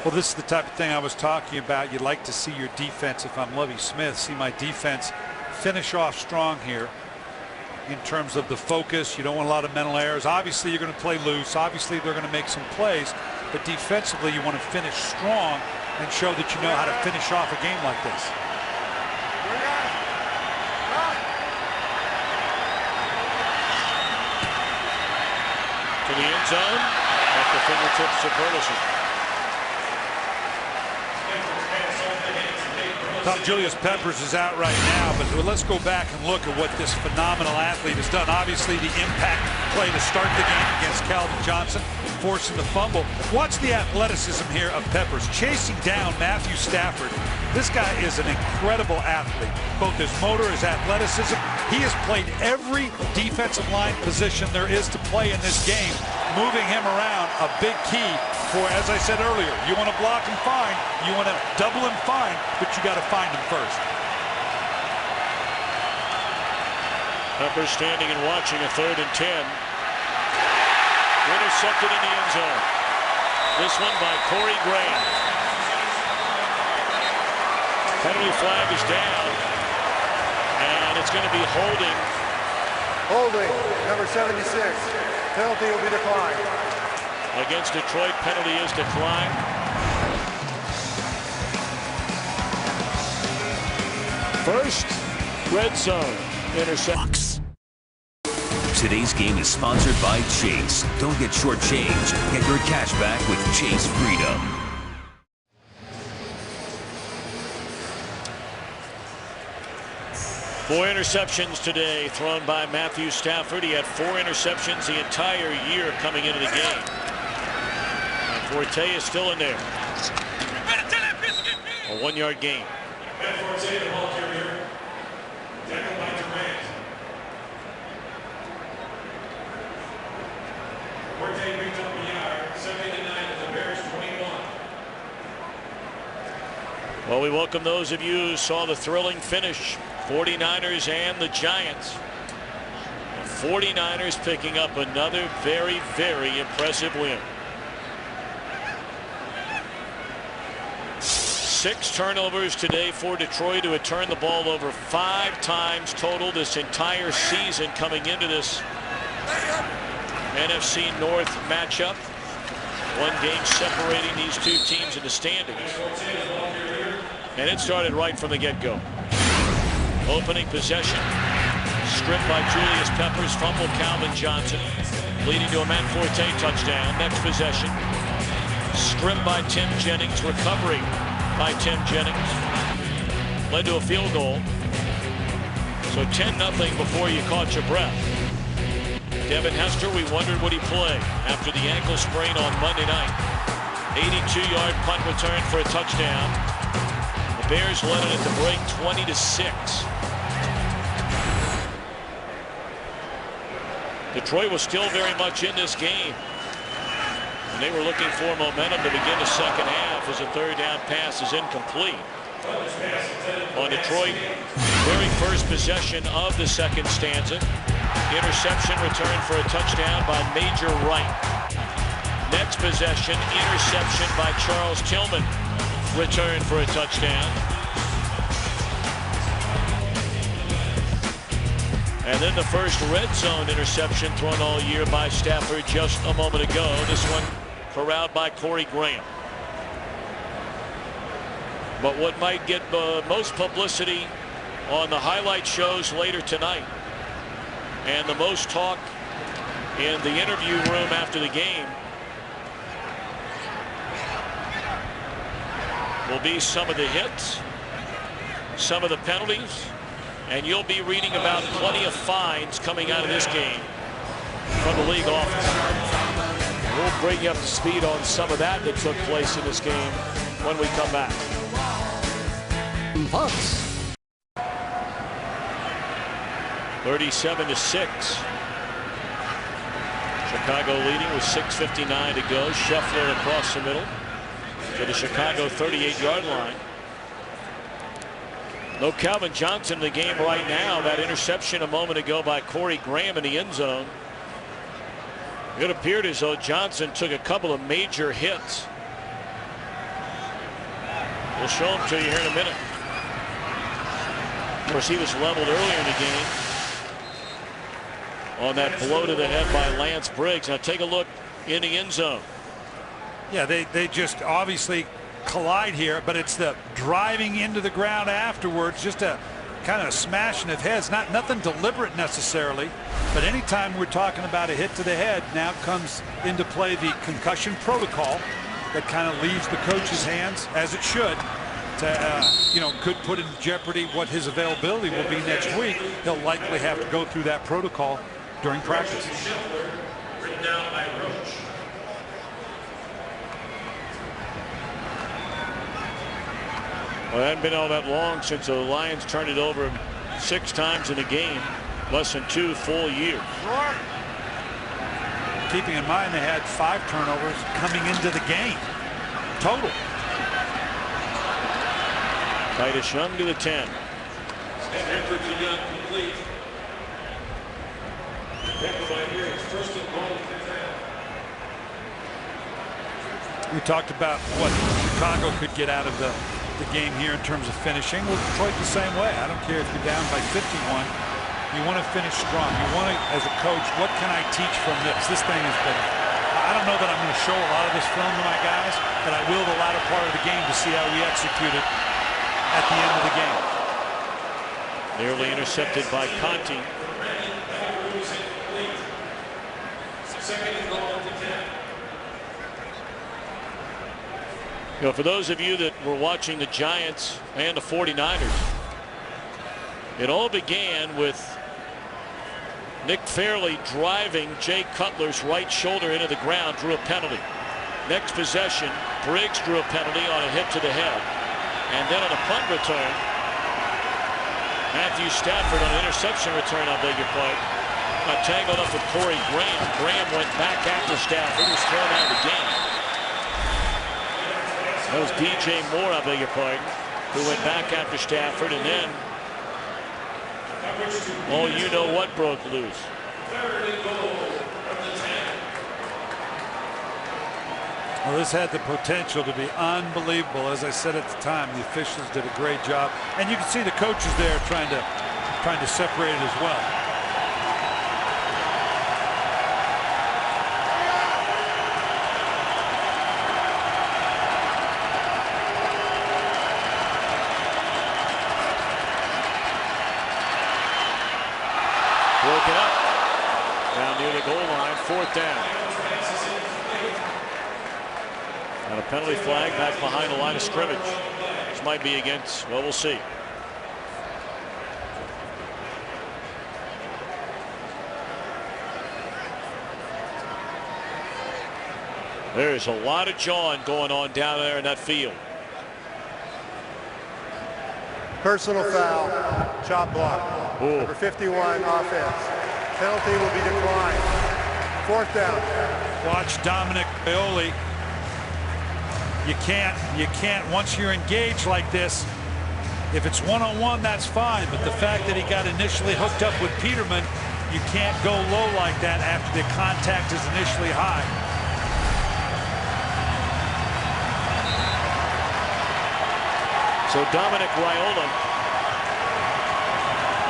Well, this is the type of thing I was talking about. You'd like to see your defense, if I'm Lovie Smith, see my defense finish off strong here in terms of the focus. You don't want a lot of mental errors. Obviously, you're going to play loose. Obviously, they're going to make some plays. But defensively, you want to finish strong and show that you know how to finish off a game like this. To the end zone at the fingertips of Burleson. Now, Julius Peppers is out right now, but let's go back and look at what this phenomenal athlete has done. Obviously, the impact play to start the game against Calvin Johnson, forcing the fumble. Watch the athleticism here of Peppers, chasing down Matthew Stafford. This guy is an incredible athlete, both his motor, his athleticism. He has played every defensive line position there is to play in this game, moving him around, a big key for, as I said earlier, you want to block and find, you want to double and find, but you got to find him first. Peppers standing and watching a 3rd and 10. Intercepted in the end zone. This one by Corey Graham. Penalty flag is down, and it's going to be holding. Holding, number 76. Penalty will be declined. Against Detroit, penalty is declined. First red zone intercept. Today's game is sponsored by Chase. Don't get shortchanged. Get your cash back with Chase Freedom. Four interceptions today thrown by Matthew Stafford. He had 4 interceptions the entire year coming into the game. And Forte is still in there. A 1-yard gain. Forte, the ball carrier. Tackled by Durant. Forte picked up a yard. 79 to the Bears 21. Well, we welcome those of you who saw the thrilling finish. 49ers and the Giants. The 49ers picking up another very, very impressive win. 6 turnovers today for Detroit, who had turned the ball over 5 times total this entire season coming into this NFC North matchup. 1 game separating these 2 teams in the standings. And it started right from the get-go. Opening possession. Stripped by Julius Peppers. Fumble Calvin Johnson. Leading to a Matt Forte touchdown. Next possession. Stripped by Tim Jennings. Recovery by Tim Jennings. Led to a field goal. So 10-0 before you caught your breath. Devin Hester, we wondered would he play after the ankle sprain on Monday night. 82-yard punt return for a touchdown. The Bears led it at the break 20-6. Detroit was still very much in this game. And they were looking for momentum to begin the second half as a 3rd down pass is incomplete. On Detroit, very first possession of the second stanza. Interception return for a touchdown by Major Wright. Next possession, interception by Charles Tillman. Return for a touchdown. And then the first red zone interception thrown all year by Stafford just a moment ago. This one corralled by Corey Graham. But what might get the most publicity on the highlight shows later tonight, and the most talk in the interview room after the game, will be some of the hits, some of the penalties, and you'll be reading about plenty of fines coming out of this game from the league office. We'll bring you up to speed on some of that took place in this game when we come back. Fox. 37-6. Chicago leading with 6:59 to go. Scheffler across the middle to the Chicago 38-yard line. No Calvin Johnson in the game right now. That interception a moment ago by Corey Graham in the end zone. It appeared as though Johnson took a couple of major hits. We'll show them to you here in a minute. Of course, he was leveled earlier in the game on that blow to the head by Lance Briggs. Now take a look in the end zone. Yeah, they just obviously collide here, but it's the driving into the ground afterwards, just a kind of smashing of heads. Nothing deliberate necessarily, but anytime we're talking about a hit to the head, now comes into play the concussion protocol that kind of leaves the coach's hands, as it should. you know, could put in jeopardy what his availability will be next week. He'll likely have to go through that protocol during practice. Written down by Roach. Well, it hadn't been all that long since the Lions turned it over 6 times in a game, less than 2 full years. Keeping in mind they had 5 turnovers coming into the game total. Titus Young to the 10. Stanford to Young complete. Right here, it's first and goal at the 10. We talked about what Chicago could get out of the game here in terms of finishing. Well, Detroit the same way. I don't care if you're down by 51. You want to finish strong. You want to, as a coach, what can I teach from this? This thing has been, I don't know that I'm going to show a lot of this film to my guys, but I will the latter part of the game to see how we execute it at the end of the game. Nearly intercepted by Conti. Second and goal at the 10. You know, for those of you that were watching the Giants and the 49ers, it all began with Nick Fairley driving Jay Cutler's right shoulder into the ground, drew a penalty. Next possession, Briggs drew a penalty on a hit to the head. And then on a punt return, Matthew Stafford on an interception return, I beg your pardon, got tangled up with Corey Graham. Graham went back after Stafford, was thrown out of the game. That was DJ Moore, I beg your pardon, who went back after Stafford, and then, oh, you know what broke loose. Third and goal from the 10. Well, this had the potential to be unbelievable. As I said at the time, the officials did a great job, and you can see the coaches there trying to separate it as well. Broken up down near the goal line, 4th down. And a penalty flag back behind the line of scrimmage. This might be against, well, we'll see. There's a lot of jawing going on down there in that field. Personal foul, chop block. Ooh. Number 51 offense. Penalty will be declined. 4th down. Watch Dominic Paoli. You can't, once you're engaged like this, if it's one-on-one, that's fine. But the fact that he got initially hooked up with Peterman, you can't go low like that after the contact is initially high. So Dominic Raiola,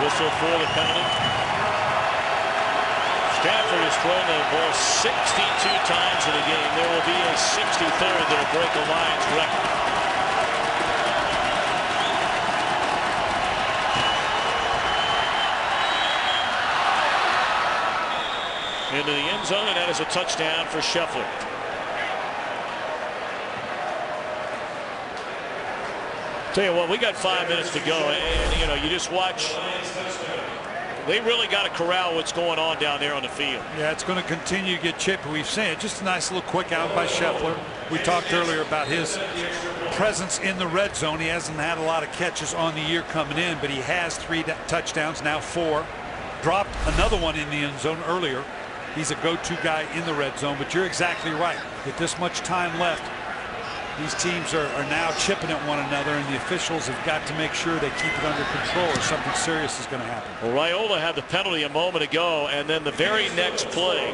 whistle for the penalty. Stafford has thrown the ball 62 times in the game. There will be a 63rd that will break the Lions record. Into the end zone, and that is a touchdown for Scheffler. Tell you what, we got 5 minutes to go, and you know, you just watch. They really got to corral what's going on down there on the field. Yeah, it's going to continue to get chippy. We've seen it. Just a nice little quick out by Scheffler. We talked earlier about his presence in the red zone. He hasn't had a lot of catches on the year coming in, but he has 3 touchdowns, now 4. Dropped another one in the end zone earlier. He's a go-to guy in the red zone, but you're exactly right. With this much time left, these teams are now chipping at one another, and the officials have got to make sure they keep it under control or something serious is going to happen. Well, Raiola had the penalty a moment ago, and then the very next play,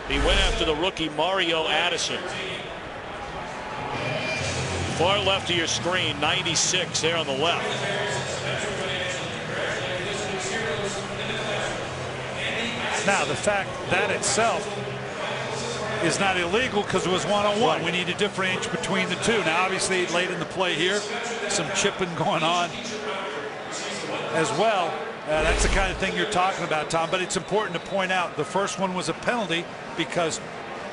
he went after the rookie Mario Addison. Far left of your screen, 96 there on the left. Now, the fact that itself is not illegal because it was one-on-one. Right. We need to differentiate between the two. Now, obviously, late in the play here, some chipping going on as well. That's the kind of thing you're talking about, Tom. But it's important to point out the first one was a penalty because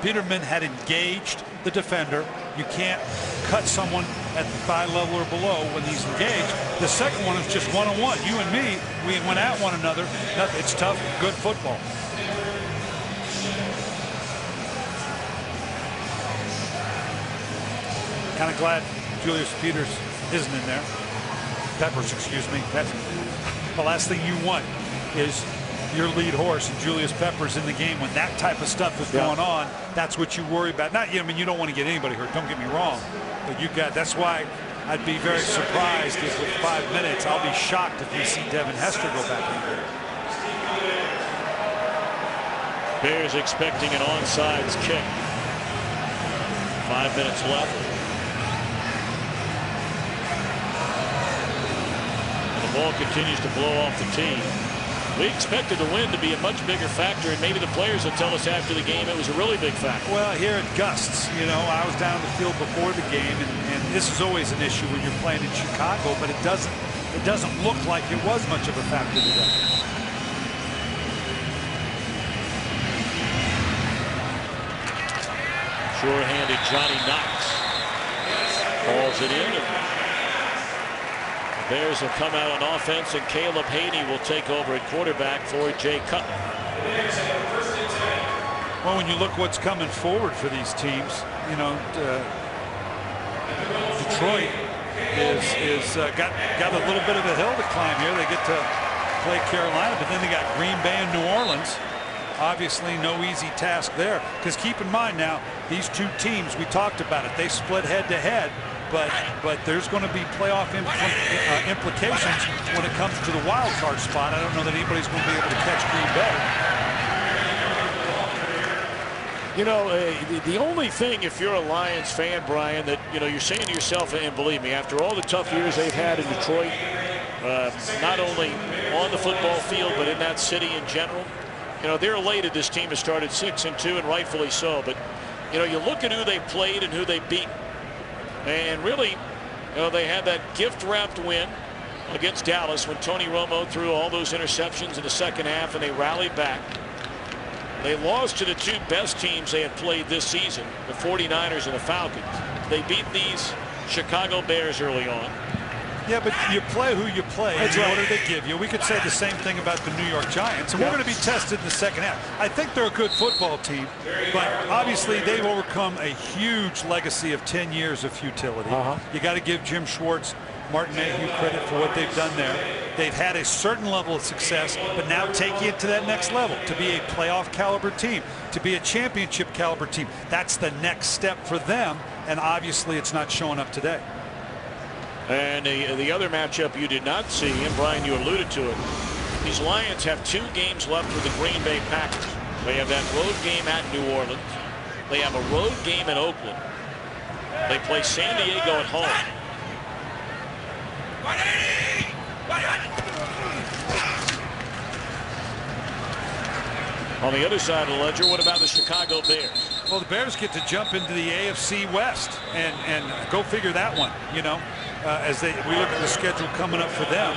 Peterman had engaged the defender. You can't cut someone at the thigh level or below when he's engaged. The second one is just one-on-one. You and me, we went at one another. It's tough, good football. Kind of glad Julius Peters isn't in there. Peppers, excuse me. That's the last thing you want is your lead horse and Julius Peppers in the game when that type of stuff is going on. That's what you worry about. Not, I mean, you don't want to get anybody hurt. Don't get me wrong, but you got. That's why I'd be very surprised if with 5 minutes, I'll be shocked if we see Devin Hester go back in there. Bears expecting an onside kick. 5 minutes left. The ball continues to blow off the tee. We expected the wind to be a much bigger factor, and maybe the players will tell us after the game it was a really big factor. Well, here it gusts. You know, I was down the field before the game, and this is always an issue when you're playing in Chicago, but it doesn't look like it was much of a factor today. Sure-handed Johnny Knox falls it in. Bears will come out on offense, and Caleb Haney will take over at quarterback for Jay Cutler. Well, when you look what's coming forward for these teams, you know, Detroit is got a little bit of a hill to climb here. They get to play Carolina, but then they got Green Bay and New Orleans. Obviously, no easy task there. Because keep in mind now, these two teams, we talked about it, they split head-to-head. But there's going to be playoff implications when it comes to the wild card spot. I don't know that anybody's going to be able to catch Green Bay. You know, the only thing, if you're a Lions fan, Brian, that you're saying to yourself, and believe me, after all the tough years they've had in Detroit, not only on the football field but in that city in general, they're elated this team has started 6-2, and rightfully so. But you look at who they played and who they beat. And really, they had that gift-wrapped win against Dallas when Tony Romo threw all those interceptions in the second half, and they rallied back. They lost to the two best teams they had played this season, the 49ers and the Falcons. They beat these Chicago Bears early on. Yeah, but you play who you play in order to give you. We could say the same thing about the New York Giants, and we're going to be tested in the second half. I think they're a good football team, but obviously they've overcome a huge legacy of 10 years of futility. You got to give Jim Schwartz, Martin Mayhew credit for what they've done there. They've had a certain level of success, but now taking it to that next level, to be a playoff caliber team, to be a championship caliber team. That's the next step for them, and obviously it's not showing up today. And the other matchup you did not see, and Brian, you alluded to it, these Lions have 2 games left with the Green Bay Packers. They have that road game at New Orleans. They have a road game in Oakland. They play San Diego at home. On the other side of the ledger, what about the Chicago Bears? Well, the Bears get to jump into the AFC West and go figure that one, as we look at the schedule coming up for them.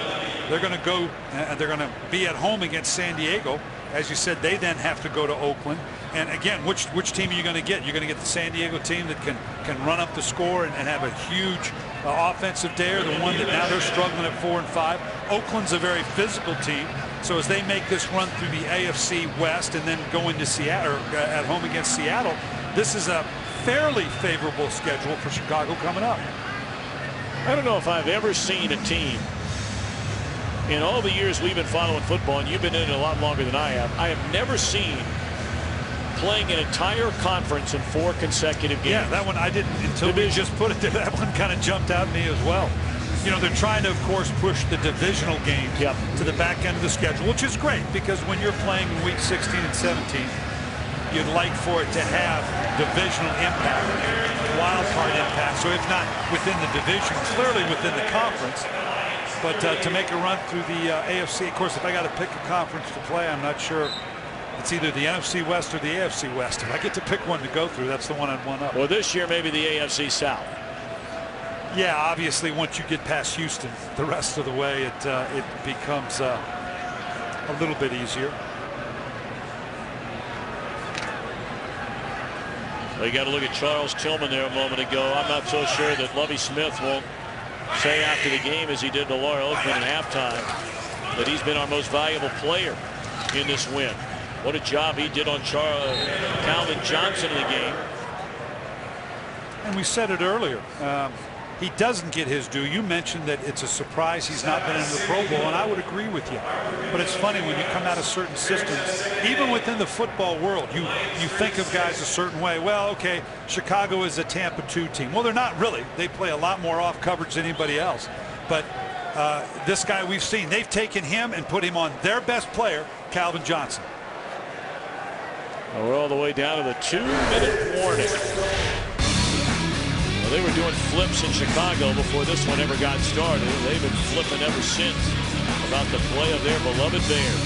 They're going to go, they're going to be at home against San Diego. As you said, they then have to go to Oakland. And again, which team are you going to get? You're going to get the San Diego team that can run up the score and have a huge offensive day, or the one that now they're struggling at 4-5. Oakland's a very physical team. So as they make this run through the AFC West and then go into Seattle, or at home against Seattle, this is a fairly favorable schedule for Chicago coming up. I don't know if I've ever seen a team in all the years we've been following football, and you've been in it a lot longer than I have never seen playing an entire conference in 4 consecutive games. Yeah, that one I didn't until we just put it there. That one kind of jumped out at me as well. They're trying to, of course, push the divisional games to the back end of the schedule, which is great because when you're playing in week 16 and 17, you'd like for it to have divisional impact, wild card impact. So if not within the division, clearly within the conference. But to make a run through the AFC, of course, if I got to pick a conference to play, I'm not sure. It's either the NFC West or the AFC West. If I get to pick one to go through, that's the one I'd want up. Well, this year, maybe the AFC South. Yeah, obviously, once you get past Houston, the rest of the way, it becomes a little bit easier. Well, you got to look at Charles Tillman there a moment ago. I'm not so sure that Lovie Smith won't say after the game, as he did to Laura Oakman at halftime, that he's been our most valuable player in this win. What a job he did on Calvin Johnson in the game. And we said it earlier. He doesn't get his due. You mentioned that it's a surprise he's not been in the Pro Bowl, and I would agree with you. But it's funny when you come out of certain systems, even within the football world, you think of guys a certain way. Well, okay, Chicago is a Tampa 2 team. Well, they're not really. They play a lot more off coverage than anybody else. But this guy we've seen, they've taken him and put him on their best player, Calvin Johnson. Well, we're all the way down to the 2-minute warning. They were doing flips in Chicago before this one ever got started. They've been flipping ever since about the play of their beloved Bears.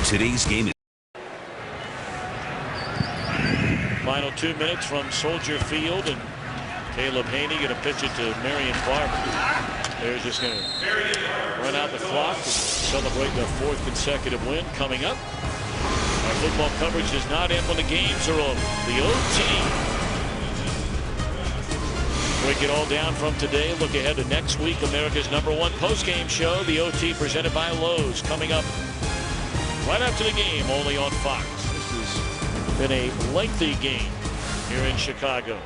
Today's game is Final 2 minutes from Soldier Field, and Caleb Haney going to pitch it to Marion Barber. Bears just going to run out the clock to celebrate their 4th consecutive win coming up. Our football coverage does not end when the games are over. The OT. Break it all down from today. Look ahead to next week. America's #1 postgame show. The OT presented by Lowe's. Coming up right after the game, only on Fox. This has been a lengthy game here in Chicago.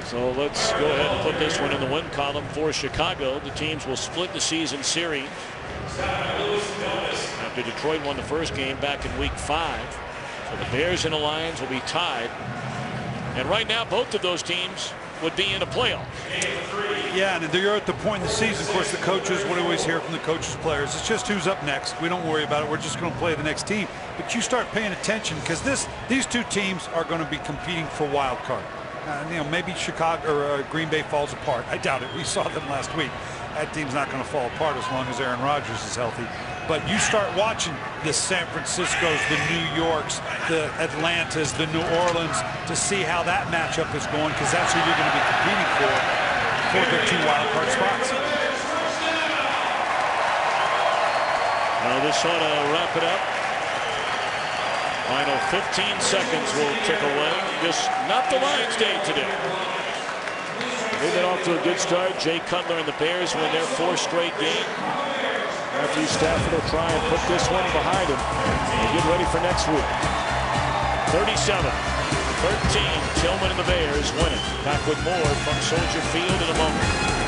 So let's go ahead and put this one in the win column for Chicago. The teams will split the season series after Detroit won the first game back in week 5. So the Bears and the Lions will be tied. And right now, both of those teams would be in a playoff. Yeah, and you're at the point in the season, of course, the coaches, what do we always hear from the coaches, players, it's just who's up next. We don't worry about it. We're just going to play the next team. But you start paying attention because these two teams are going to be competing for wild card. You know, maybe Chicago or Green Bay falls apart. I doubt it. We saw them last week. That team's not going to fall apart as long as Aaron Rodgers is healthy. But you start watching the San Franciscos, the New Yorks, the Atlantas, the New Orleans to see how that matchup is going, because that's who you're going to be competing for the 2 wild card spots. Well, this ought to wrap it up. Final 15 seconds will tick away. Just not the Lions' day today. They've been off to a good start. Jay Cutler and the Bears win their 4th straight game. Matthew Stafford will try and put this one behind him and get ready for next week. 37-13, Tillman and the Bears win it. Back with more from Soldier Field in a moment.